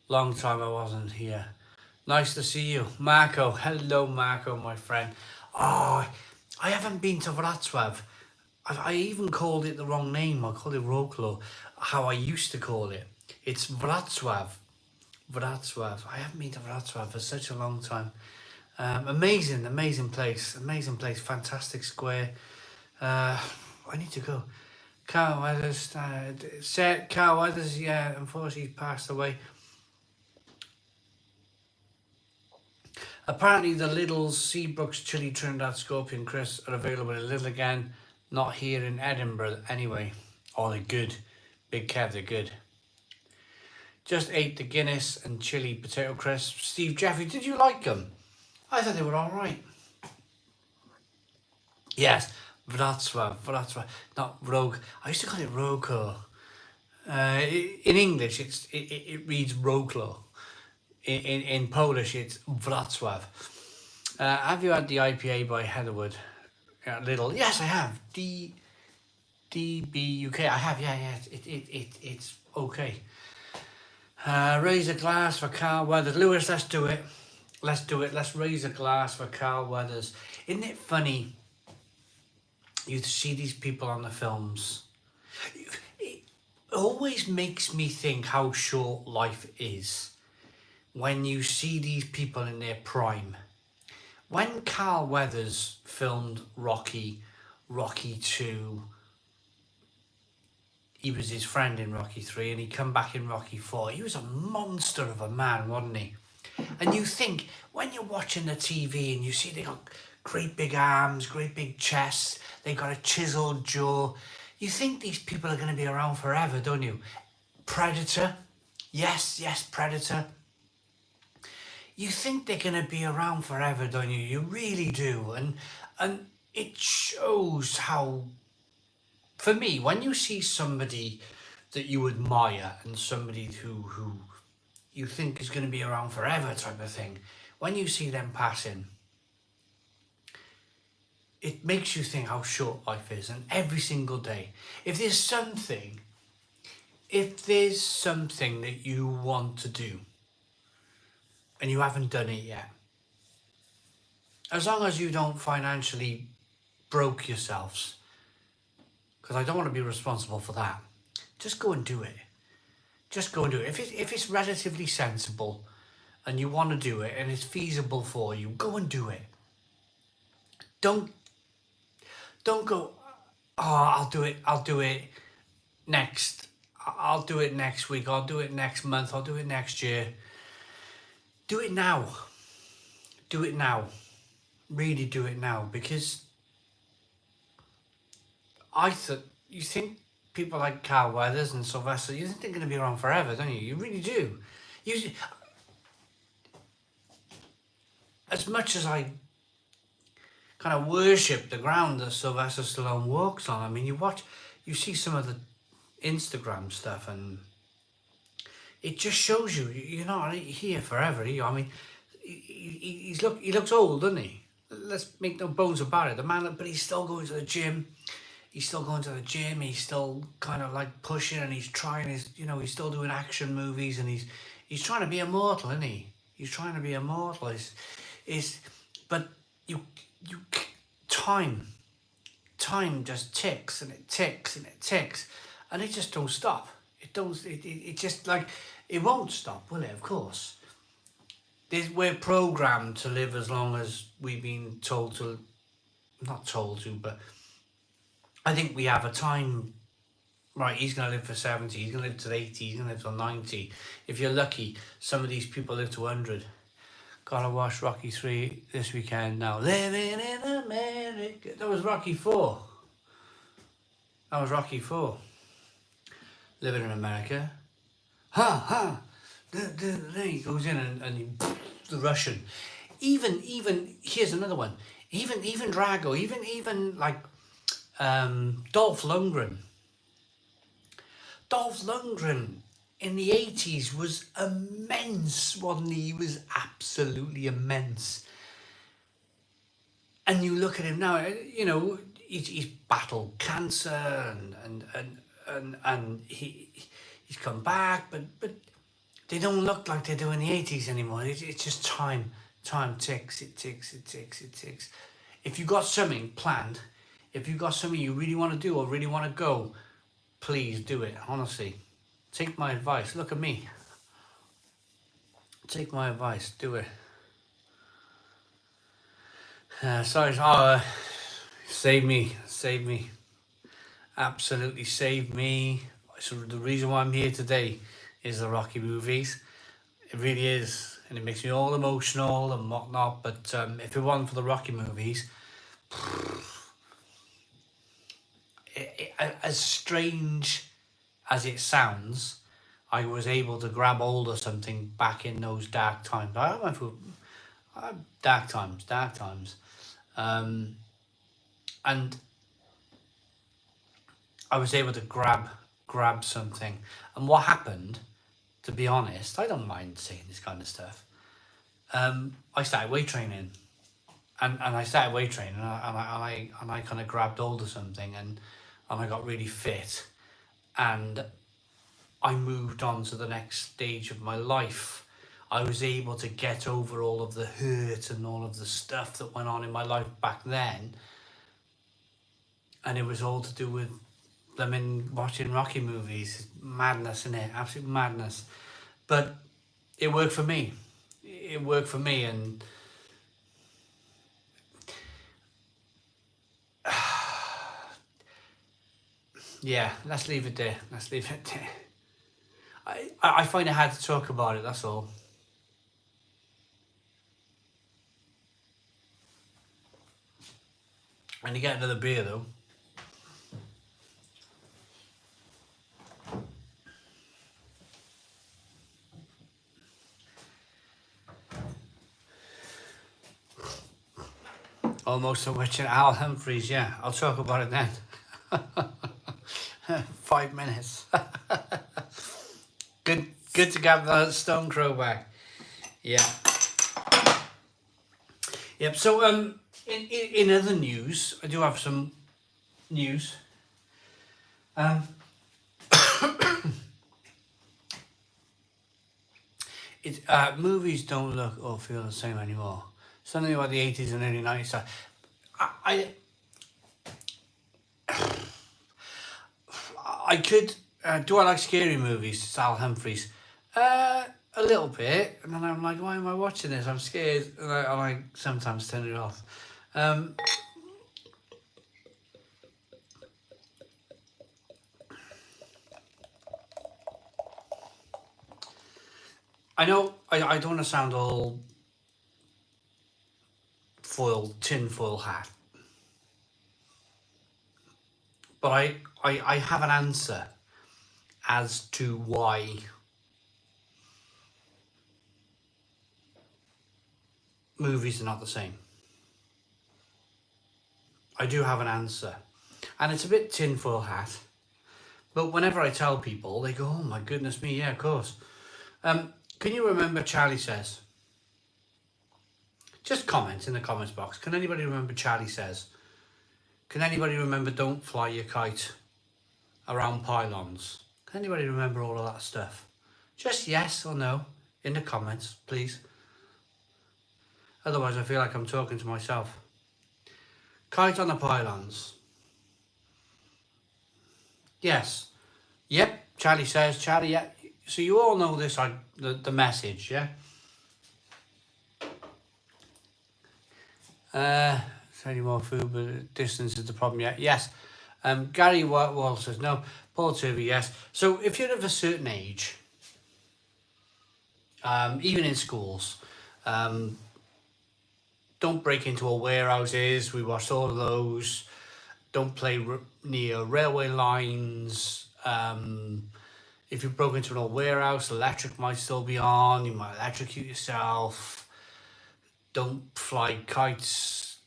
Long time I wasn't here. Nice to see you. Marco. Hello, Marco, my friend. Oh, I haven't been to Wrocław. I even called it the wrong name. I called it Rollclaw, how I used to call it. It's Wrocław. I haven't been to Wrocław for such a long time. Amazing place. Fantastic square. I need to go. Carl Weathers, yeah, unfortunately passed away. Apparently the Lidl's Seabrooks Chili Trinidad Scorpion Crisps are available in Lidl again, not here in Edinburgh anyway. Oh, they're good. Big Kev, they're good. Just ate the Guinness and chili potato crisps. Steve Jeffrey, did you like them? I thought they were all right. Yes, Wrocław, not Rogue. I used to call it Roco. In English, it reads Roklaw. In Polish, it's Wrocław. Have you had the IPA by Heatherwood? Little. Yes, I have. DBUK. I have. Yeah. It's okay. Raise a glass for Carl Weathers. Lewis, let's do it. Let's raise a glass for Carl Weathers. Isn't it funny you see these people on the films. It always makes me think how short life is when you see these people in their prime. When Carl Weathers filmed Rocky 2, he was his friend in Rocky 3, and he come back in Rocky 4. He was a monster of a man, wasn't he? And you think, when you're watching the TV and you see they got great big arms, great big chests, they got a chiseled jaw, you think these people are going to be around forever, don't you? Predator. Yes, Predator. You think they're going to be around forever, don't you? You really do. And it shows how, for me, when you see somebody that you admire and somebody who you think is going to be around forever type of thing, when you see them passing, it makes you think how short life is. And every single day, if there's something that you want to do and you haven't done it yet, as long as you don't financially broke yourselves, because I don't want to be responsible for that, just go and do it. Just go and do it. If it's relatively sensible and you want to do it and it's feasible for you, go and do it. Don't go, oh, I'll do it next week, I'll do it next month, I'll do it next year. Do it now. Do it now. Really do it now, because you think people like Carl Weathers and Sylvester, you think they're going to be around forever, don't you? You really do. As much as I kind of worship the ground that Sylvester Stallone walks on, I mean, you see some of the Instagram stuff, and it just shows you're not here forever. I mean, he looks old, doesn't he? Let's make no bones about it. The man, but he's still going to the gym. He's still kind of like pushing, and he's trying he's still doing action movies, and he's trying to be immortal, isn't he? He's trying to be immortal. But time just ticks and it ticks and it ticks, and it just don't stop. It just, like, it won't stop, will it? Of course. We're programmed to live as long as we've been told to, not told to, but I think we have a time, right? He's going to live for 70, he's going to live to 80, he's going to live till 90. If you're lucky, some of these people live to 100. Gotta watch Rocky 3 this weekend now. Living in America. That was Rocky 4. Living in America. He goes in and the Russian. Even here's another one. Even Drago. Even like Dolph Lundgren. Dolph Lundgren in the 80s was immense, wasn't he? He was absolutely immense. And you look at him now, he's battled cancer and he's come back, but they don't look like they do in the 80s anymore. It's just time ticks, it ticks. If you got something planned, if you got something you really want to do or really want to go, please do it, honestly. Take my advice. Look at me. Take my advice. Do it. Sorry. Save me. Absolutely save me. So the reason why I'm here today is the Rocky movies. It really is. And it makes me all emotional and whatnot. But if it wasn't for the Rocky movies, as strange as it sounds, I was able to grab hold of something back in those dark times. I went through dark times. And I was able to grab something. And what happened, to be honest, I don't mind saying this kind of stuff. I started weight training. And I started weight training, and I kind of grabbed hold of something, and I got really fit. And I moved on to the next stage of my life. I was able to get over all of the hurt and all of the stuff that went on in my life back then. and it was all to do with them in watching Rocky movies. Madness, in it, absolute madness. But it worked for me. It worked for me, and yeah, let's leave it there. Let's leave it there. I find it hard to talk about it. That's all. And you get another beer though. Almost so much in Al Humphreys. Yeah, I'll talk about it then. 5 minutes. Good to get the Stone Crow back. Yeah. Yep. So in other news, I do have some news. Movies don't look or feel the same anymore. Something about the 80s and early 90s. I could. Do I like scary movies? Sal Humphreys. A little bit, and then I'm like, why am I watching this? I'm scared, and I sometimes turn it off. I know I don't want to sound all tinfoil hat, but I have an answer as to why movies are not the same. I do have an answer, and it's a bit tinfoil hat, but whenever I tell people, they go, "Oh my goodness me, yeah, of course." Can you remember Charlie Says? Just comment in the comments box. Can anybody remember Charlie Says? Can anybody remember Don't Fly Your Kite Around Pylons? Can anybody remember all of that stuff? Just yes or no in the comments, please. Otherwise, I feel like I'm talking to myself. Kite on the Pylons. Yes. Yep. Charlie Says. Charlie, yeah. So you all know this, the message, yeah? Any more food, but distance is the problem, yeah? Yes. Gary Wall says no. Paul Turvey, yes. So if you're of a certain age, even in schools, don't break into all warehouses. We watched all of those. Don't play near railway lines. If you broke into an old warehouse, electric might still be on. You might electrocute yourself. Don't fly kites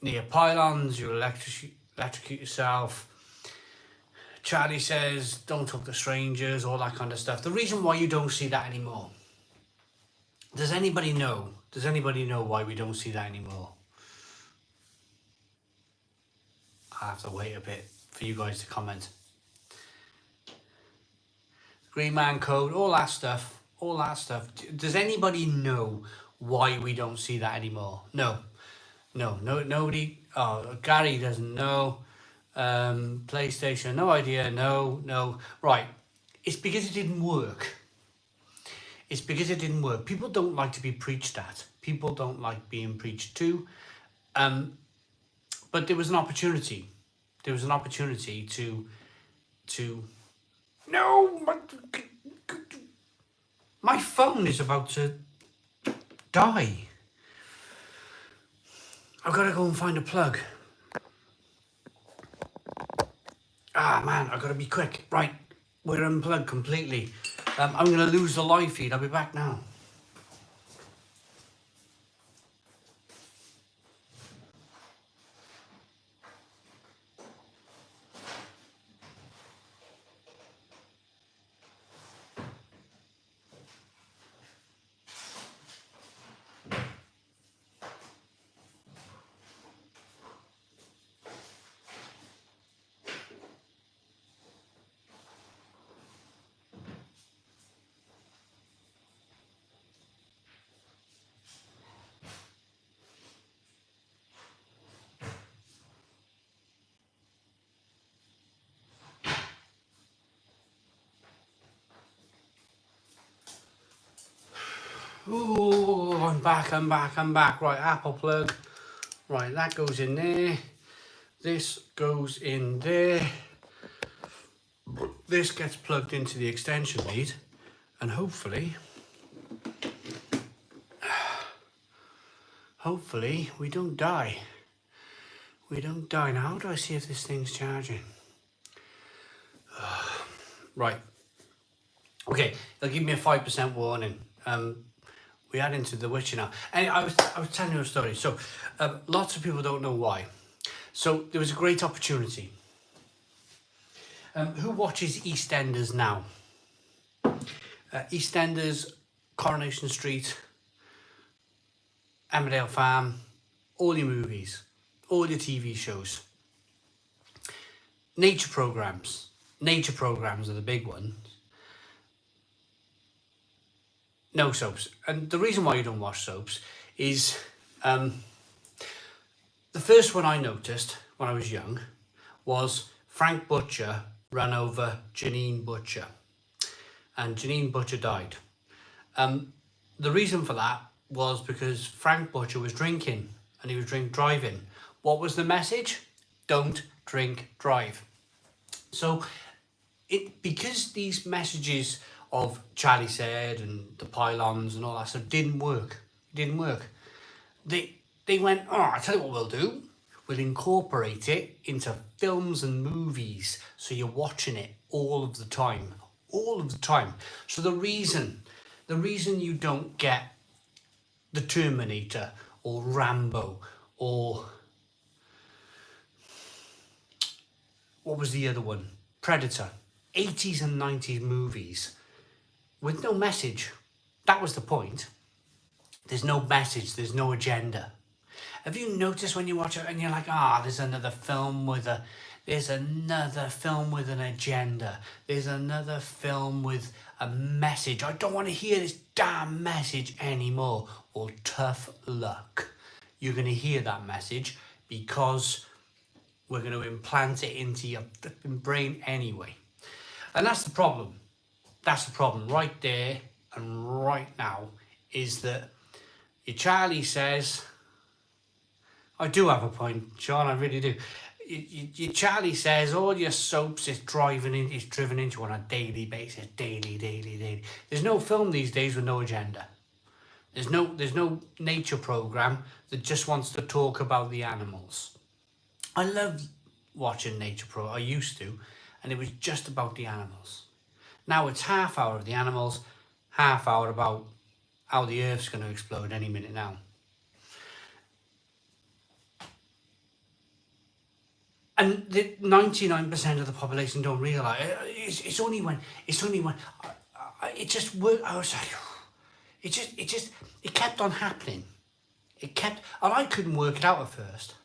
near pylons. You'll electrocute yourself. Charlie Says don't talk to strangers, all that kind of stuff. The reason why you don't see that anymore. Does anybody know? Does anybody know why we don't see that anymore? I have to wait a bit for you guys to comment. Green Man Code, all that stuff. Does anybody know why we don't see that anymore? No, nobody. Oh, Gary doesn't know. PlayStation, no idea. No. Right, it's because it didn't work. People don't like to be preached at. People don't like being preached to. But there was an opportunity. To. No, my phone is about to die. I've got to go and find a plug. Ah, man, I've got to be quick. Right, we're unplugged completely. I'm going to lose the live feed. I'll be back now. Oh, I'm back. Right, Apple plug. Right, that goes in there. This goes in there. This gets plugged into the extension lead, and hopefully we don't die. Now, how do I see if this thing's charging? Right. Okay, they'll give me a 5% warning. We add into The Witcher now. And I was telling you a story. So, lots of people don't know why. So there was a great opportunity. Who watches EastEnders now? EastEnders, Coronation Street, Emmerdale Farm, all your movies, all your TV shows. Nature programs are the big ones. No soaps. And the reason why you don't watch soaps is the first one I noticed when I was young was Frank Butcher ran over Janine Butcher, and Janine Butcher died. The reason for that was because Frank Butcher was drinking, and he was drink driving. What was the message? Don't drink drive. So because these messages of Charlie Said and the pylons and all that stuff didn't work. They went, oh, I tell you what we'll do. We'll incorporate it into films and movies, so you're watching it all of the time. So the reason you don't get the Terminator or Rambo or what was the other one? Predator. 80s and 90s movies with no message. That was the point. There's no message, there's no agenda. Have you noticed when you watch it and you're like, there's another film with an agenda. There's another film with a message. I don't want to hear this damn message anymore. Well, tough luck. You're going to hear that message because we're going to implant it into your flipping brain anyway. And that's the problem. Right there and right now is that your Charlie says, I do have a point, Sean, I really do. Your Charlie says all your soaps is driven into on a daily basis, daily. There's no film these days with no agenda. There's no nature program that just wants to talk about the animals. I love watching I used to, and it was just about the animals. Now it's half hour of the animals, half hour about how the Earth's going to explode any minute now. And 99% of the population don't realise it's only when it just worked. I was like, it kept on happening. And I couldn't work it out at first.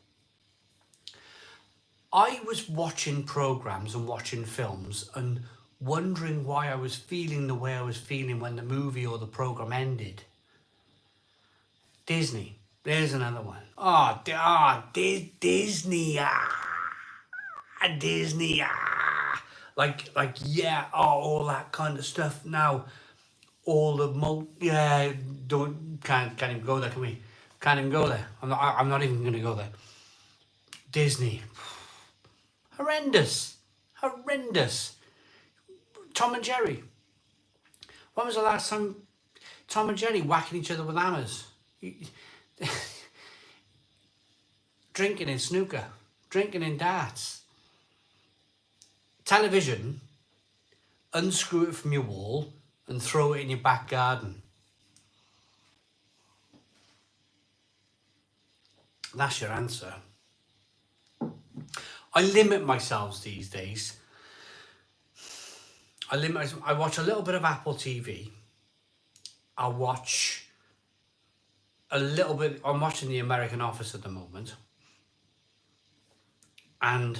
I was watching programs and watching films and wondering why I was feeling the way I was feeling when the movie or the program ended. Disney, there's another one. Disney. Disney, all that kind of stuff now. All the can't even go there, can we? Can't even go there. I'm not even going to go there. Disney, horrendous. Tom and Jerry. When was the last time Tom and Jerry whacking each other with hammers? Drinking in snooker, drinking in darts. Television, unscrew it from your wall and throw it in your back garden. That's your answer. I limit myself these days. I watch a little bit of Apple TV. I watch a little bit. I'm watching The American Office at the moment. And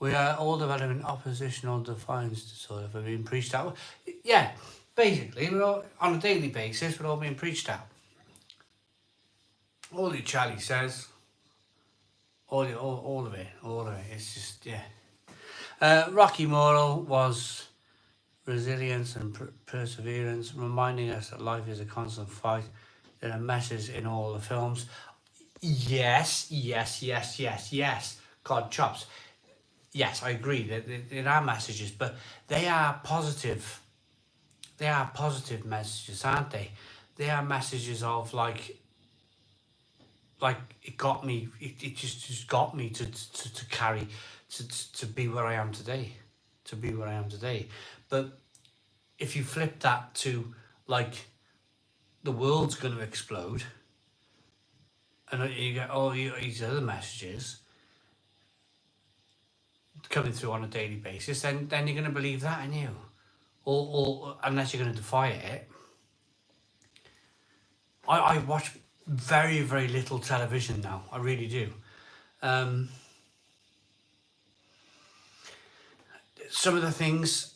we are all developing oppositional defiance disorder for being preached out. Yeah, basically, we're all, on a daily basis, we're all being preached out. All that Charlie says, all of it. It's just, yeah. Rocky Moral was resilience and perseverance, reminding us that life is a constant fight. There are messages in all the films. Yes, yes, yes, yes, yes. God chops. Yes, I agree. There are messages, but they are positive. They are positive messages, aren't they? They are messages of like it got me. It just got me to carry to be where I am today, to be where I am today. But if you flip that to like the world's going to explode, and you get all these other messages coming through on a daily basis, then you're going to believe that, aren't you? Or unless you're going to defy it. I watch very, very little television now. I really do. Some of the things,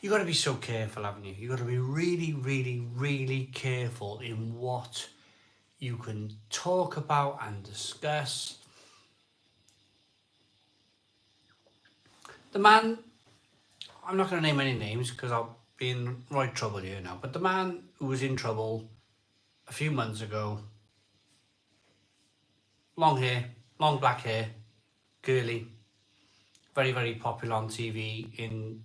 you got to be so careful, haven't you? You got to be really, really, really careful in what you can talk about and discuss. The man, I'm not going to name any names because I'll be in right trouble here now, but the man who was in trouble a few months ago, long hair, long black hair, girly, very, very popular on TV in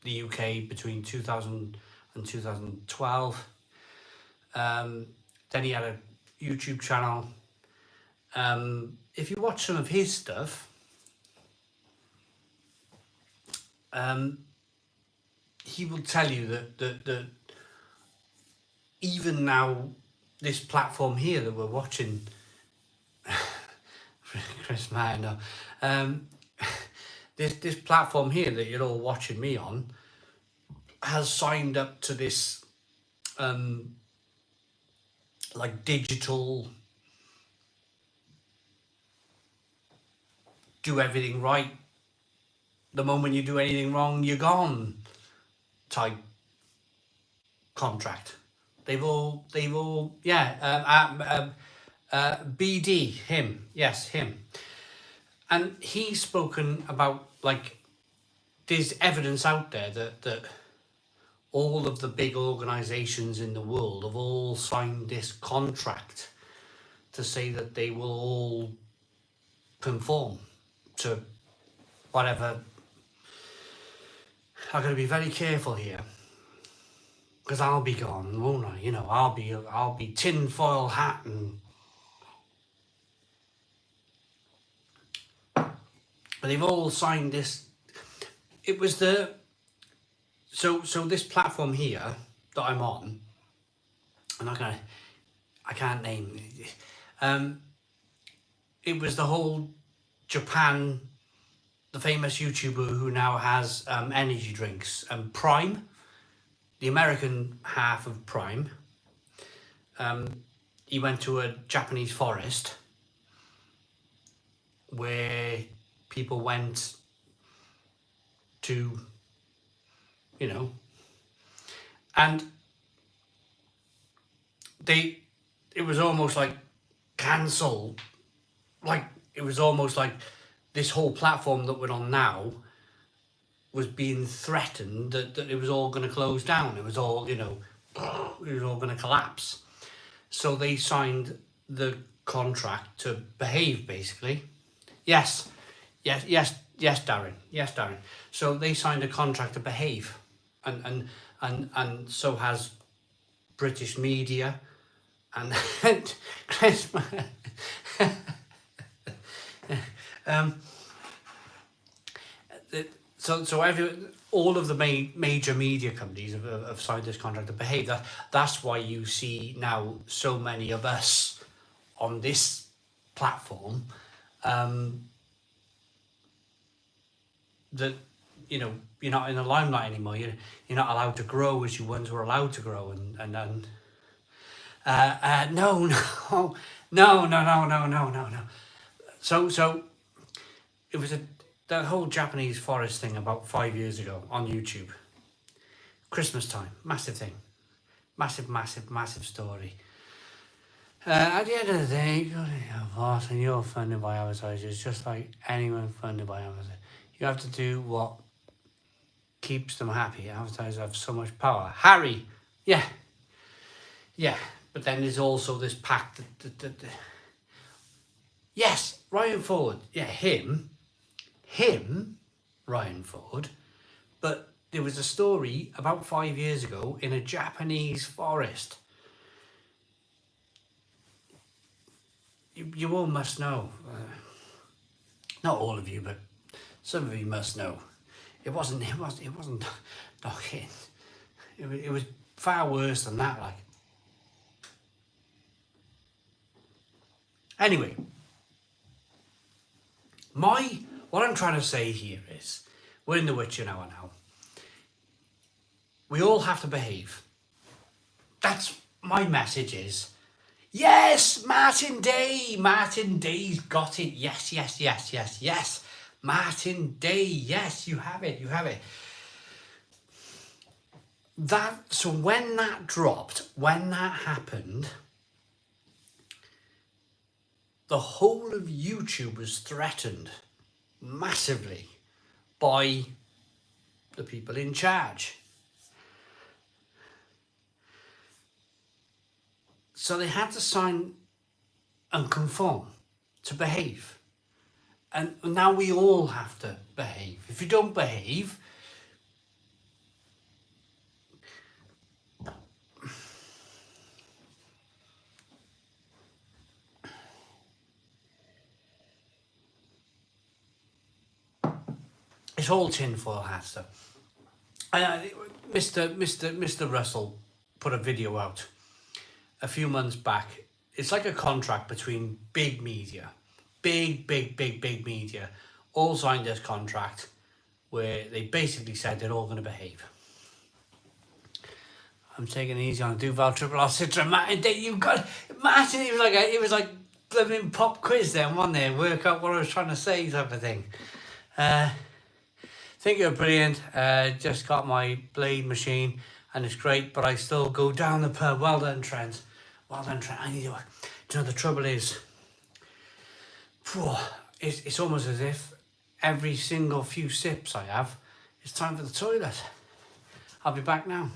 the UK between 2000 and 2012. Then he had a YouTube channel. If you watch some of his stuff, he will tell you that even now, this platform here that we're watching, Chris Martin, this platform here that you're all watching me on, has signed up to this like digital do everything right, the moment you do anything wrong you're gone type contract. They've all BD, him, yes, him. And he's spoken about, like, there's evidence out there that all of the big organisations in the world have all signed this contract to say that they will all conform to whatever. I've got to be very careful here, because I'll be gone, won't I? You know, I'll be tinfoil hat and. But they've all signed this. It was so this platform here that I'm on. I can't name. It was the whole Japan, the famous YouTuber who now has energy drinks, Prime, the American half of Prime. He went to a Japanese forest where people went to, you know, and it was almost like cancelled, like it was almost like this whole platform that we're on now was being threatened that it was all going to close down. It was all, you know, it was all going to collapse. So they signed the contract to behave, basically. Yes, Darren. Yes, Darren. So they signed a contract to behave, and so has British media, and Chris. All of the major media companies have signed this contract to behave. That's why you see now so many of us on this platform. That, you know, you're not in the limelight anymore. You're not allowed to grow as you once were allowed to grow, no. So it was that whole Japanese forest thing about 5 years ago on YouTube. Christmas time, massive thing, massive story. At the end of the day, you got to have boss, and you're funded by advertisers, just like anyone funded by advertisers. You have to do what keeps them happy. Advertisers have so much power. Harry, yeah, yeah. But then there's also this pact yes, Ryan Ford, yeah, him, Ryan Ford. But there was a story about 5 years ago in a Japanese forest. You all must know. Not all of you, but some of you must know. It wasn't knocking. It was far worse than that. Like, anyway, what I'm trying to say here is, we're in The Witcher now. We all have to behave. That's my message is, yes, Martin Day. Martin Day's got it. Yes. Martin Day, yes, you have it. So when that dropped, when that happened, the whole of YouTube was threatened massively by the people in charge. So they had to sign and conform to behave. And now we all have to behave. If you don't behave, it's all tinfoil hat stuff. Mr. Russell put a video out a few months back. It's like a contract between big media, big media, all signed this contract where they basically said they're all going to behave. I'm taking it easy on Duval Triple R Citra. Martin, you got Martin. It was like blooming pop quiz then, wasn't it? Work out what I was trying to say, type of thing. Think you're brilliant. Just got my blade machine and it's great, but I still go down the pub. Well done, Trent. I need to. Do you know the trouble is? It's almost as if every single few sips I have, it's time for the toilet. I'll be back now.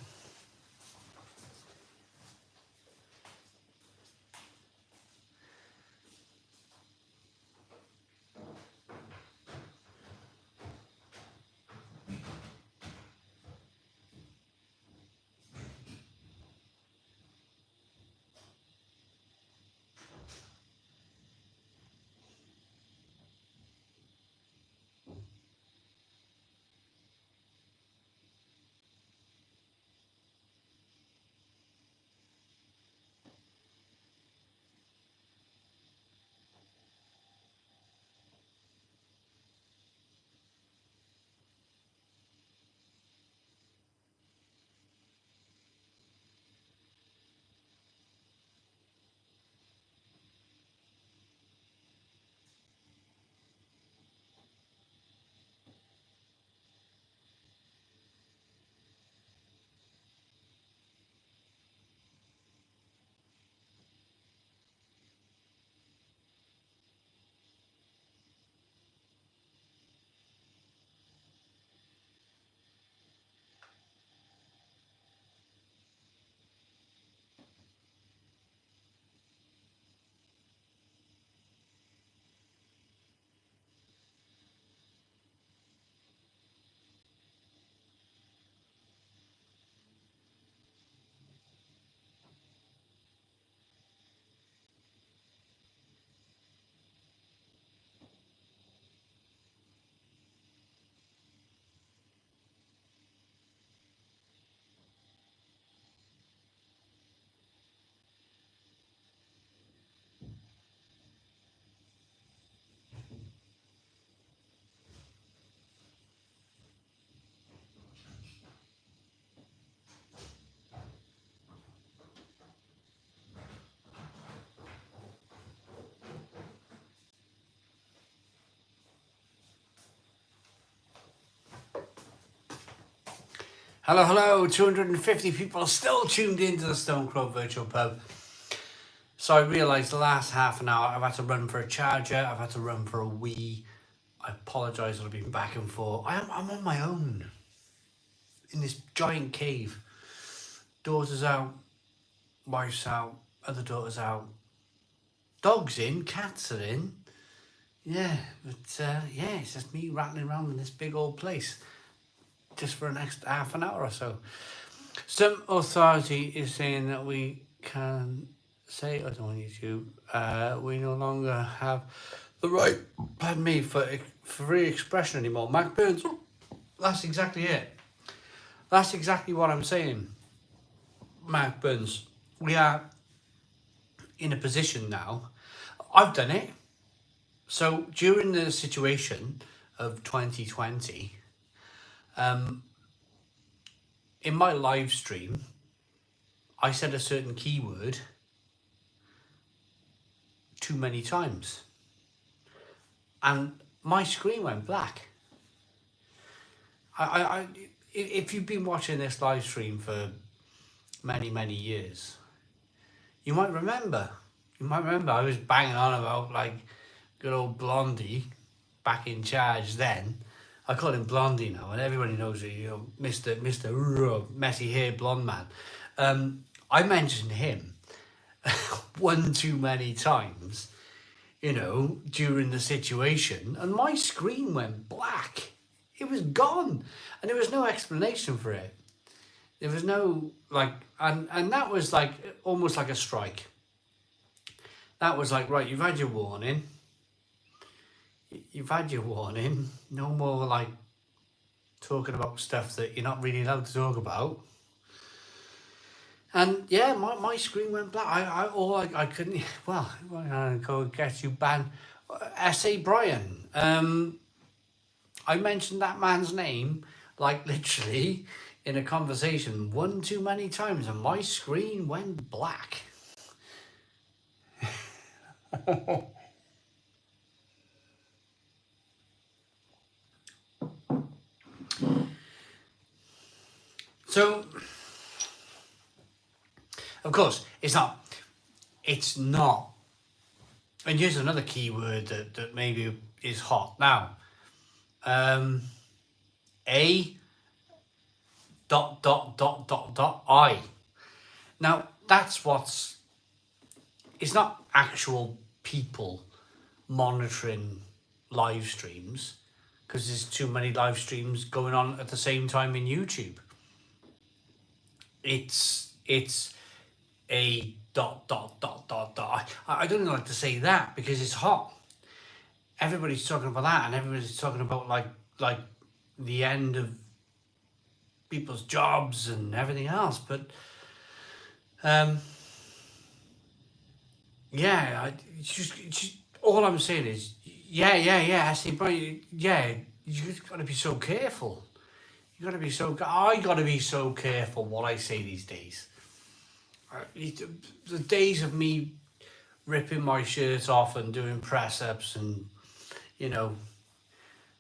Hello, 250 people are still tuned into the Stone Crow Virtual Pub. So I realised the last half an hour I've had to run for a charger, I've had to run for a wee. I apologise that I've been back and forth. I'm on my own in this giant cave. Daughter's out, wife's out, other daughter's out. Dogs in, cats are in. Yeah, but yeah, it's just me rattling around in this big old place just for the next half an hour or so. Some authority is saying that we can say, I don't want you to, we no longer have the right, pardon me, for free expression anymore. Mac Burns, that's exactly it. That's exactly what I'm saying, Mac Burns. We are in a position now, I've done it. So during the situation of 2020, in my live stream, I said a certain keyword too many times. And my screen went black. If you've been watching this live stream for many, many years, you might remember. I was banging on about like good old Blondie back in charge then. I call him Blondie now, and everybody knows it, you know, Mr. messy hair blonde man. I mentioned him one too many times, you know, during the situation, and my screen went black. It was gone, and there was no explanation for it. There was no, like, and that was like almost like a strike. That was like, right, you've had your warning. You've had your warning. No more like talking about stuff that you're not really allowed to talk about. And yeah, my screen went black. I couldn't. Well, I'm go get you banned. S.A. Brian. I mentioned that man's name like literally in a conversation one too many times, and my screen went black. So, of course, it's not, and here's another keyword that maybe is hot now. A dot dot dot dot dot I. Now, it's not actual people monitoring live streams, because there's too many live streams going on at the same time in YouTube. It's a dot dot dot dot dot. I don't like to say that because it's hot. Everybody's talking about that, and everybody's talking about like the end of people's jobs and everything else. But yeah, just all I'm saying is I see, but yeah, you've got to be so careful. I got to be so careful what I say these days. The days of me ripping my shirt off and doing press-ups and, you know,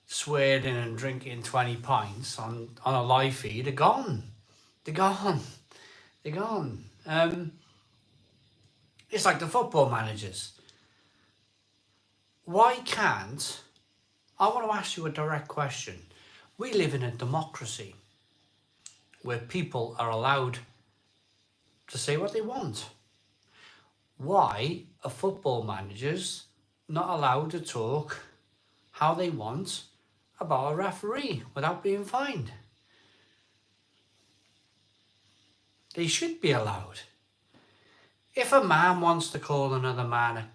swearing and drinking 20 pints on a live feed are gone. They're gone. It's like the football managers. Why can't... I want to ask you a direct question. We live in a democracy where people are allowed to say what they want. Why are football managers not allowed to talk how they want about a referee without being fined? They should be allowed. If a man wants to call another man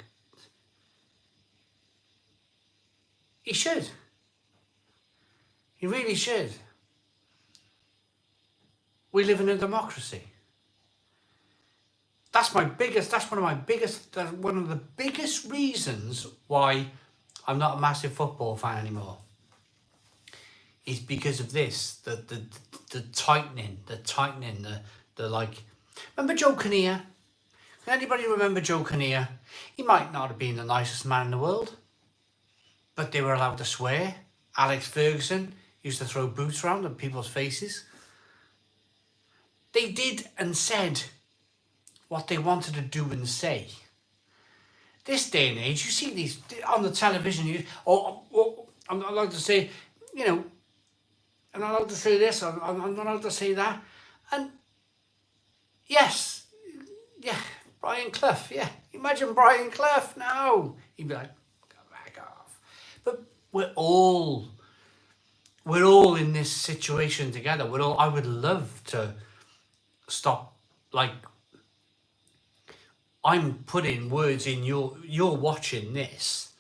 he should. He really should. We live in a democracy. That's one of the biggest reasons why I'm not a massive football fan anymore. Is because of this, the tightening, the like. Remember Joe Kinnear? Anybody remember Joe Kinnear? He might not have been the nicest man in the world, but they were allowed to swear. Alex Ferguson used to throw boots around at people's faces. They did and said what they wanted to do and say. this day and age, you see these on the television, or I'm not allowed to say, you know, I'm not allowed to say this, I'm not allowed to say that. And yes, yeah, Brian Clough, yeah. Imagine Brian Clough now. He'd be like, go back off. But we're all in this situation together. I would love to stop, like, I'm putting words in you're watching this.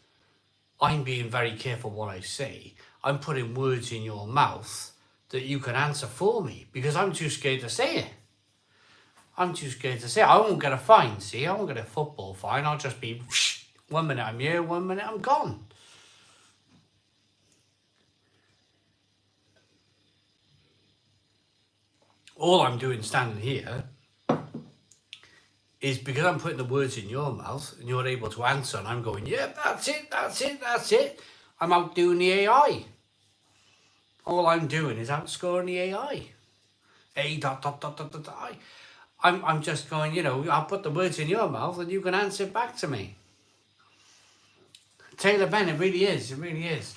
I'm being very careful what I say. I'm putting words in your mouth that you can answer for me because I'm too scared to say it. I'm too scared to say it. I won't get a fine, see? I won't get a football fine. I'll just be, 1 minute I'm here, 1 minute I'm gone. All I'm doing standing here is because I'm putting the words in your mouth and you're able to answer and I'm going, yeah, that's it. I'm out doing the AI. All I'm doing is outscoring the AI. A dot dot dot dot dot I. I'm just going, I'll put the words in your mouth and you can answer back to me. Taylor Ben, it really is. It really is.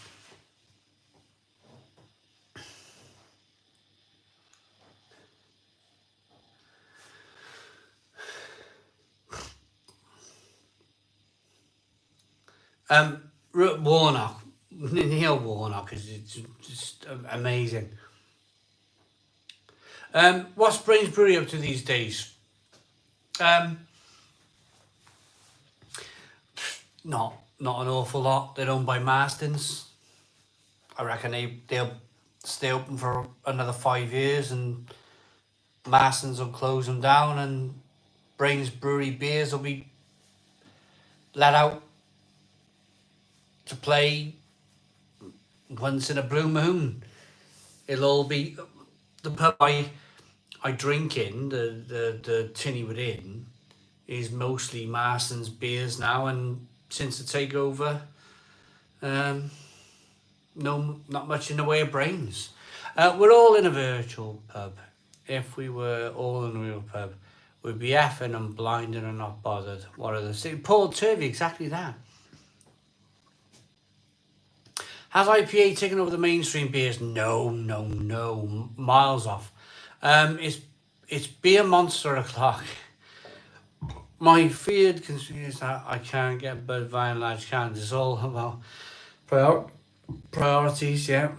Warnock, Neil Warnock is just amazing. What's Brainsbury up to these days? Not an awful lot. They're owned by Marston's. I reckon they'll stay open for another 5 years, and Marston's will close them down, and Brainsbury beers will be let out to play once in a blue moon. It'll all be the pub I drink in, the tinny within, is mostly Marston's beers now, and since the takeover, no, not much in the way of Brains. We're all in a virtual pub. If we were all in a real pub, we'd be effing and blinding and not bothered. What are they? Paul Turvey, exactly that. Has IPA taken over the mainstream beers? No, miles off. It's beer monster o'clock. My feared concern is that I can't get Budweiser in large cans. It's all about priorities, yeah.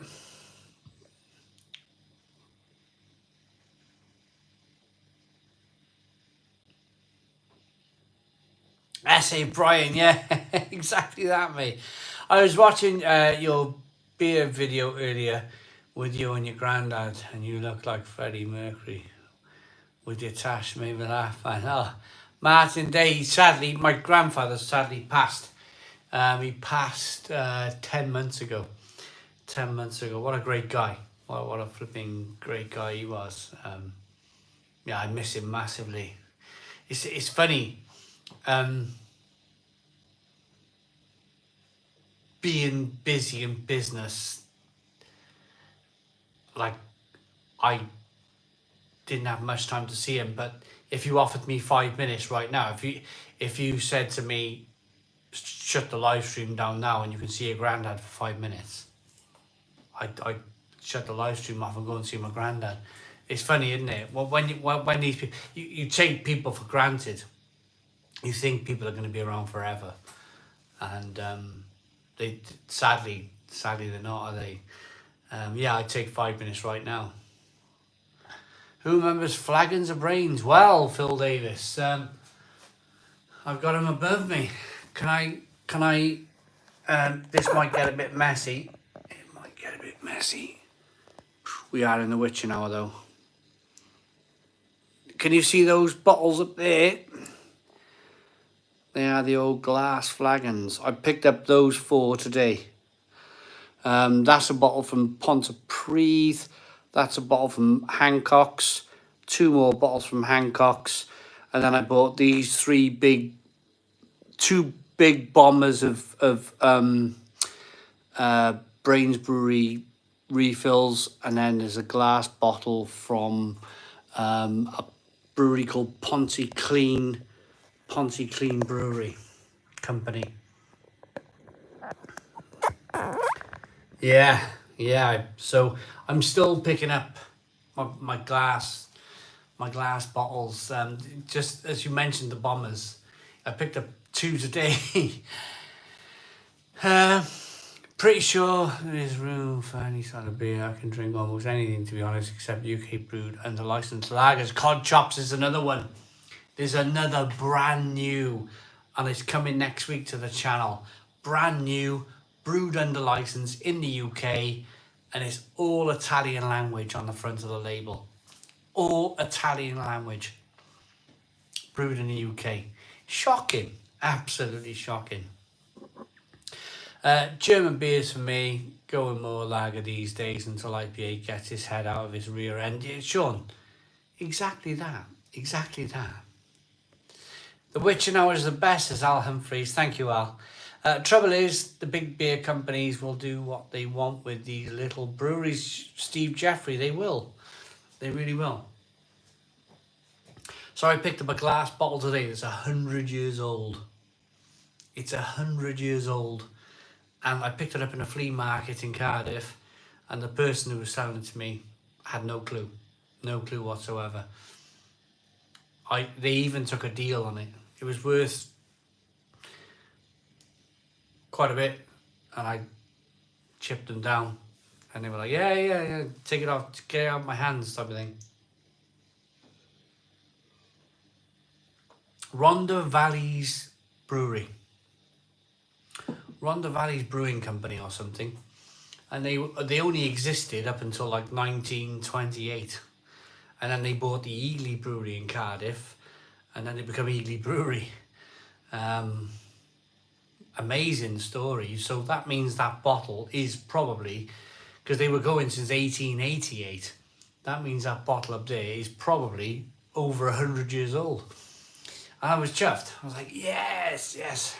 S.A. Brian, yeah, exactly that, mate. I was watching your beer video earlier with you and your granddad, and you look like Freddie Mercury with your tash, made me laugh. And Martin Day, sadly, my grandfather sadly passed. He passed 10 months ago. 10 months ago. What a great guy. What a flipping great guy he was. Yeah, I miss him massively. It's funny. Being busy in business, like, I didn't have much time to see him, but if you offered me 5 minutes right now, if you said to me, shut the live stream down now and you can see your granddad for 5 minutes, I'd shut the live stream off and go and see my granddad. It's funny, isn't it? Well, when these people, you take people for granted. You think people are going to be around forever, and they sadly they're not, are they? Yeah, I'd take 5 minutes right now. Who remembers Flagons of Brains? Well, Phil Davis, I've got him above me. Can I? This might get a bit messy. It might get a bit messy. We are in the witching hour, though. Can you see those bottles up there? They are the old glass flagons. I picked up those 4 today. That's a bottle from Pontypridd. That's a bottle from Hancock's. 2 more bottles from Hancock's. And then I bought these 2 big bombers of Brainsbury refills. And then there's a glass bottle from a brewery called Ponty Clean Brewery. company. Yeah. So I'm still picking up my glass bottles. Just as you mentioned, the bombers, I picked up 2 today. uh, Pretty sure there is room for any sort of beer. I can drink almost anything, to be honest, except UK brewed under licensed lagers. Cod chops is another one. There's another brand new, and it's coming next week to the channel. Brand new, brewed under license in the UK, and it's all Italian language on the front of the label. All Italian language. Brewed in the UK. Shocking. Absolutely shocking. German beers for me, going more lager these days until IPA gets his head out of his rear end. Yeah, Sean, exactly that. Exactly that. The witching hour is the best, as Al Humphreys. Thank you, Al. Trouble is, the big beer companies will do what they want with these little breweries. Steve Jeffrey, they will. They really will. So I picked up a glass bottle today that's 100 years old. It's 100 years old. And I picked it up in a flea market in Cardiff, and the person who was selling it to me had no clue whatsoever. They even took a deal on it. It was worth quite a bit, and I chipped them down, and they were like, yeah, take it off, get it out of my hands, type of thing. Rhondda Valley's Brewery. Rhondda Valley's Brewing Company or something, and they only existed up until like 1928, and then they bought the Ely Brewery in Cardiff, and then they become Ely Brewery. Amazing story. So that means that bottle is probably, because they were going since 1888, that means that bottle up there is probably over 100 years old. And I was chuffed. I was like, yes.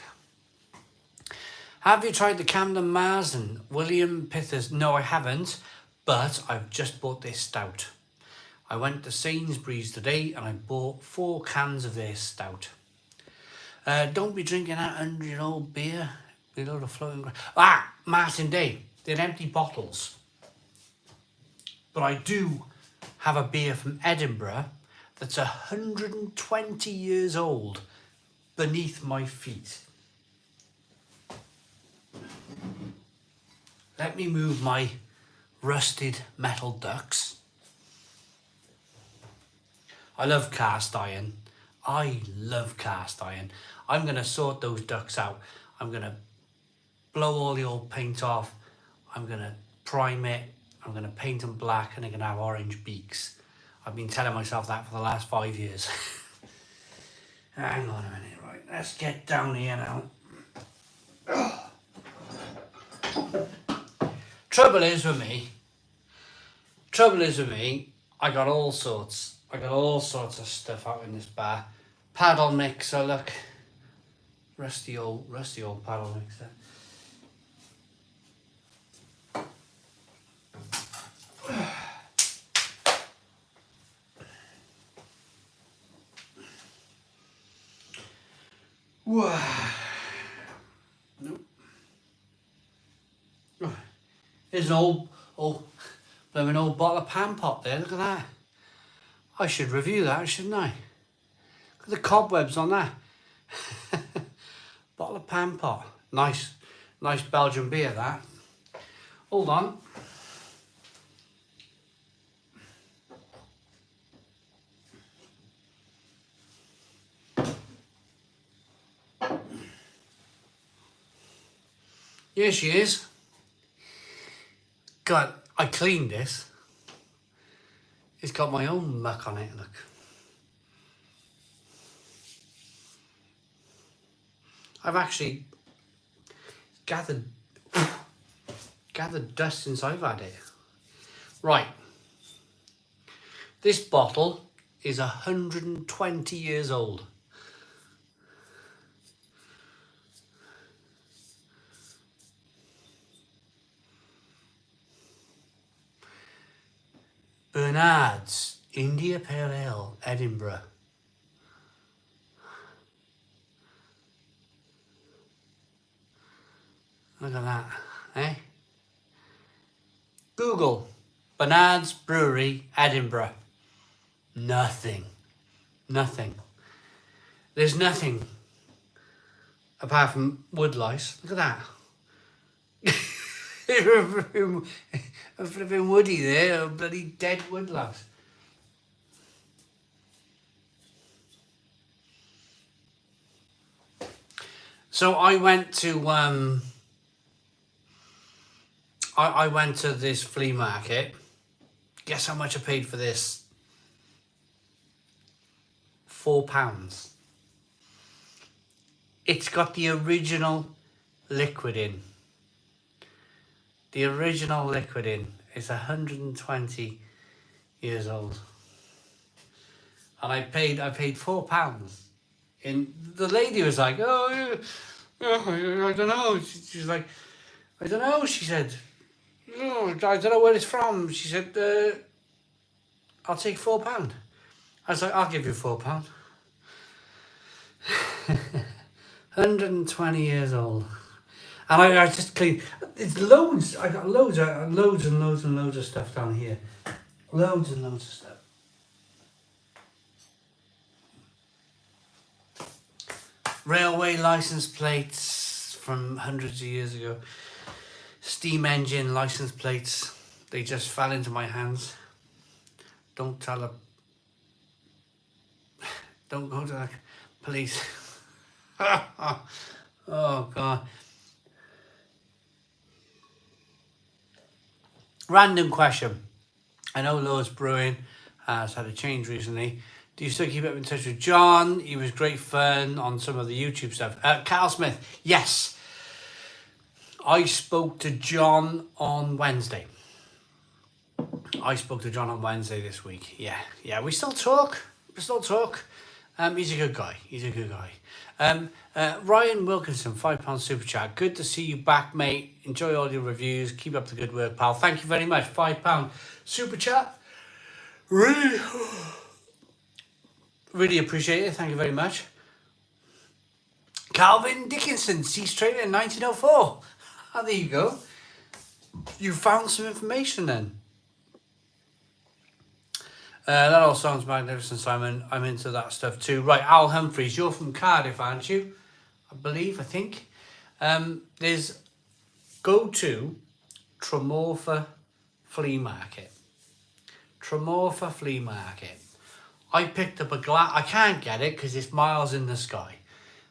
Have you tried the Camden Marsden? William Pithers? No, I haven't, but I've just bought this stout. I went to Sainsbury's today and I bought 4 cans of their stout. Don't be drinking that 100-year-old beer with a load of floating... Martin Day. They're empty bottles. But I do have a beer from Edinburgh that's 120 years old beneath my feet. Let me move my rusted metal ducks. I love cast iron. I'm going to sort those ducks out. I'm going to blow all the old paint off. I'm going to prime it. I'm going to paint them black, and they're going to have orange beaks. I've been telling myself that for the last 5 years. Hang on a minute, right. Let's get down here now. Trouble is with me, I got all sorts of stuff out in this bar. Paddle mixer, look. Rusty old paddle mixer. Nope. There's an old blooming old bottle of Pan Pot there, look at that. I should review that, shouldn't I? Look at the cobwebs on that. Bottle of Pan Pot. Nice Belgian beer, that. Hold on. Here she is. God, I cleaned this. It's got my own muck on it, look. I've actually gathered dust since I've had it. Right. This bottle is 120 years old. Bernard's India Pale Ale, Edinburgh. Look at that, eh? Google, Bernard's Brewery, Edinburgh. Nothing. Nothing. There's nothing apart from wood lice. Look at that. A flipping woody there, a bloody dead wood lice. So I went to I went to this flea market. Guess how much I paid for this? £4. It's got the original liquid in. The original liquid in is 120 years old. And I paid £4. And the lady was like, oh, I don't know. She's like, I don't know. She said, oh, I don't know where it's from. She said, I'll take £4. I was like, I'll give you £4. 120 years old. And I just cleaned. It's loads. I got loads and loads of stuff down here. Loads and loads of stuff. Railway license plates from hundreds of years ago. Steam engine license plates. They just fell into my hands. Don't tell her. Don't go to the police. Oh God. Random question. I know Lewis Brewing has had a change recently. Do you still keep up in touch with John? He was great fun on some of the YouTube stuff. Carl Smith, yes. I spoke to John on Wednesday. This week. Yeah, we still talk. He's a good guy. Ryan Wilkinson, £5 super chat. Good to see you back, mate. Enjoy all your reviews. Keep up the good work, pal. Thank you very much. £5 super chat. Really appreciate it. Thank you very much. Calvin Dickinson, ceased training in 1904. Oh, there you go. You found some information then. That all sounds magnificent, Simon. I'm into that stuff too. Right, Al Humphreys, you're from Cardiff, aren't you? I think. There's go to Tremorfa Flea Market. I picked up a glass. I can't get it because it's miles in the sky.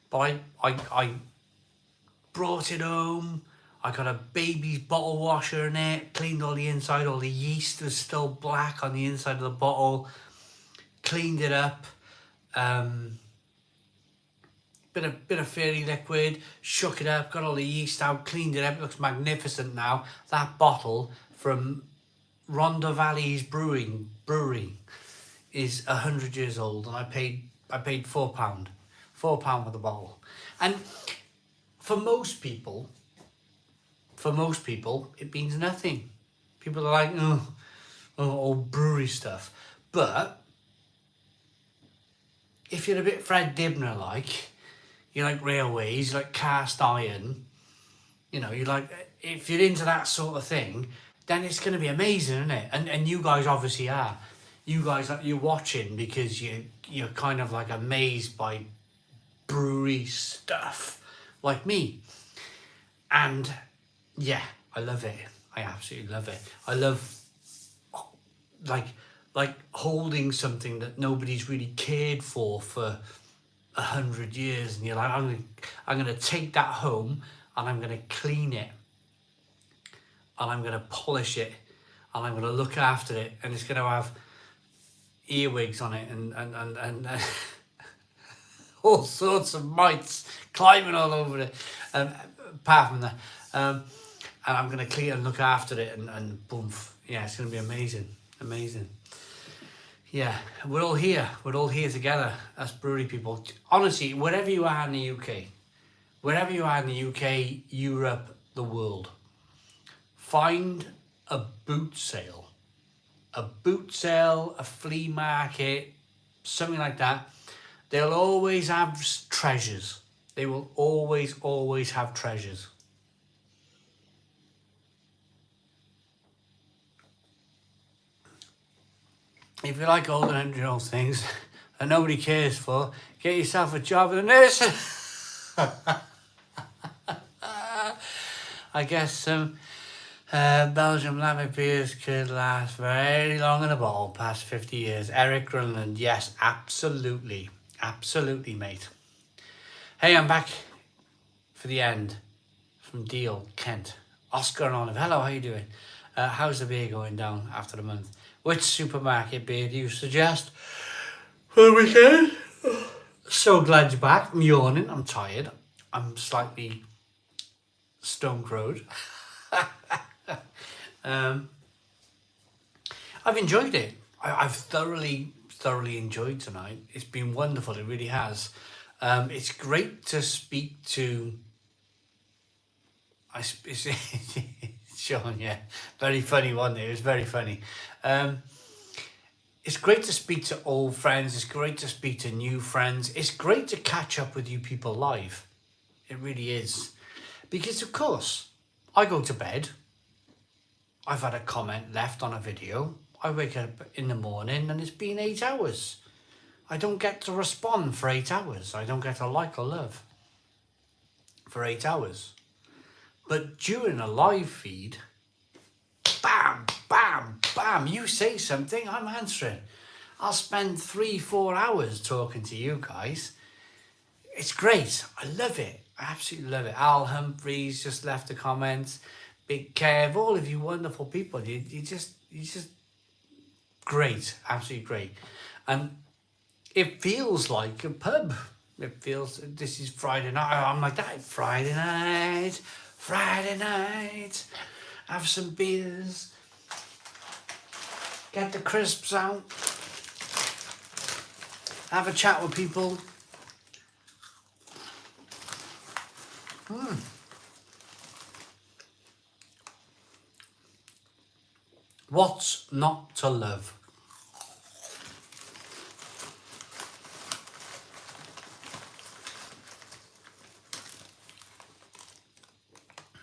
But I brought it home. I got a baby's bottle washer in it. Cleaned all the inside. All the yeast was still black on the inside of the bottle. Cleaned it up. Bit of fairy liquid. Shook it up. Got all the yeast out. Cleaned it up. It looks magnificent now. That bottle from Rhondda Valley's brewery is 100 years old, and I paid £4 for the bottle. And for most people it means nothing. People are like, oh, brewery stuff. But if you're a bit Fred Dibner like, you like railways, you like cast iron, you know, you like, if you're into that sort of thing, then it's going to be amazing, isn't it? And you guys obviously are. You guys, you're watching because you're kind of like amazed by brewery stuff like me. And yeah, I love it. I absolutely love it. I love like holding something that nobody's really cared for 100 years, and you're like, I'm gonna take that home and I'm gonna clean it and I'm gonna polish it and I'm gonna look after it, and it's gonna have earwigs on it and all sorts of mites climbing all over it. Apart from that, and I'm gonna clean and look after it and boom, yeah, it's gonna be amazing. Yeah, we're all here together, us brewery people. Honestly, wherever you are in the UK, Europe, the world, find a boot sale, a flea market, something like that. They'll always have treasures. They will always have treasures. if you like old and 100-year-old things that nobody cares for, get yourself a job as a nurse. I guess some Belgian Lambic beers could last very long in a bottle, past 50 years. Eric Grunland, yes, absolutely. Absolutely, mate. Hey, I'm back for the end from Deal, Kent. Oscar and Olive, hello, how you doing? How's the beer going down after a month? Which supermarket beer do you suggest for the weekend? So glad you're back. I'm yawning, I'm tired. I'm slightly stone-crowed. I've enjoyed it. I've thoroughly enjoyed tonight. It's been wonderful. It really has. It's great to speak to. Sean, yeah, very funny one there. It was very funny. It's great to speak to old friends. It's great to speak to new friends. It's great to catch up with you people live. It really is, because of course I go to bed. I've had a comment left on a video. I wake up in the morning and it's been 8 hours. I don't get to respond for 8 hours. I don't get a like or love for 8 hours. But during a live feed, bam, bam, bam, you say something, I'm answering. I'll spend 3-4 hours talking to you guys. It's great. I love it. I absolutely love it. Al Humphreys just left a comment. Big Kev, all of you wonderful people. You just great, absolutely great. And it feels like a pub. It feels, this is Friday night. I'm like that, Friday night, have some beers, get the crisps out, have a chat with people. What's not to love?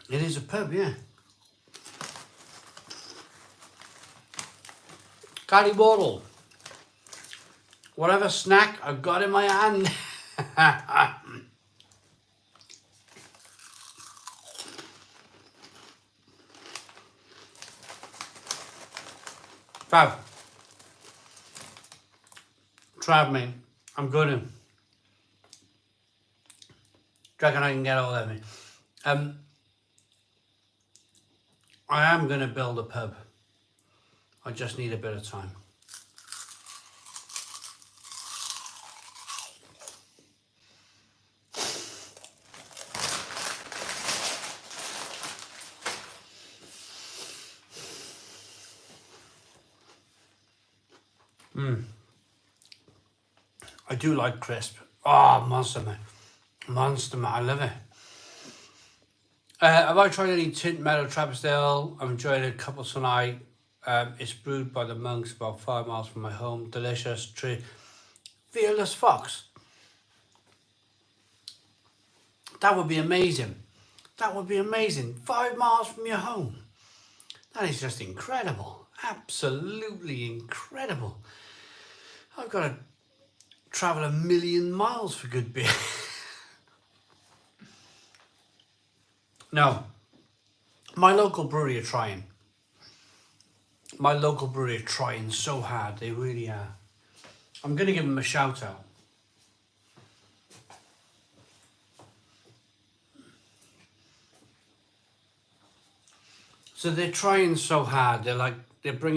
It is a pub, yeah. Carry bottle. Whatever snack I've got in my hand. Fab. Trav, mate. I'm good. Do you reckon I can get all of me? I am going to build a pub. I just need a bit of time. I do like crisp. Oh, Monster Man. Monster Man, I love it. Have I tried any Tint Meadow Trappist Ale? I've enjoyed a couple tonight. It's brewed by the monks about 5 miles from my home. Delicious, true. Fearless Fox. That would be amazing. That would be amazing. 5 miles from your home. That is just incredible. Absolutely incredible. I've got to travel 1,000,000 miles for good beer. No. My local brewery are trying. My local brewery are trying so hard. They really are. I'm going to give them a shout out. So they're trying so hard. They're bringing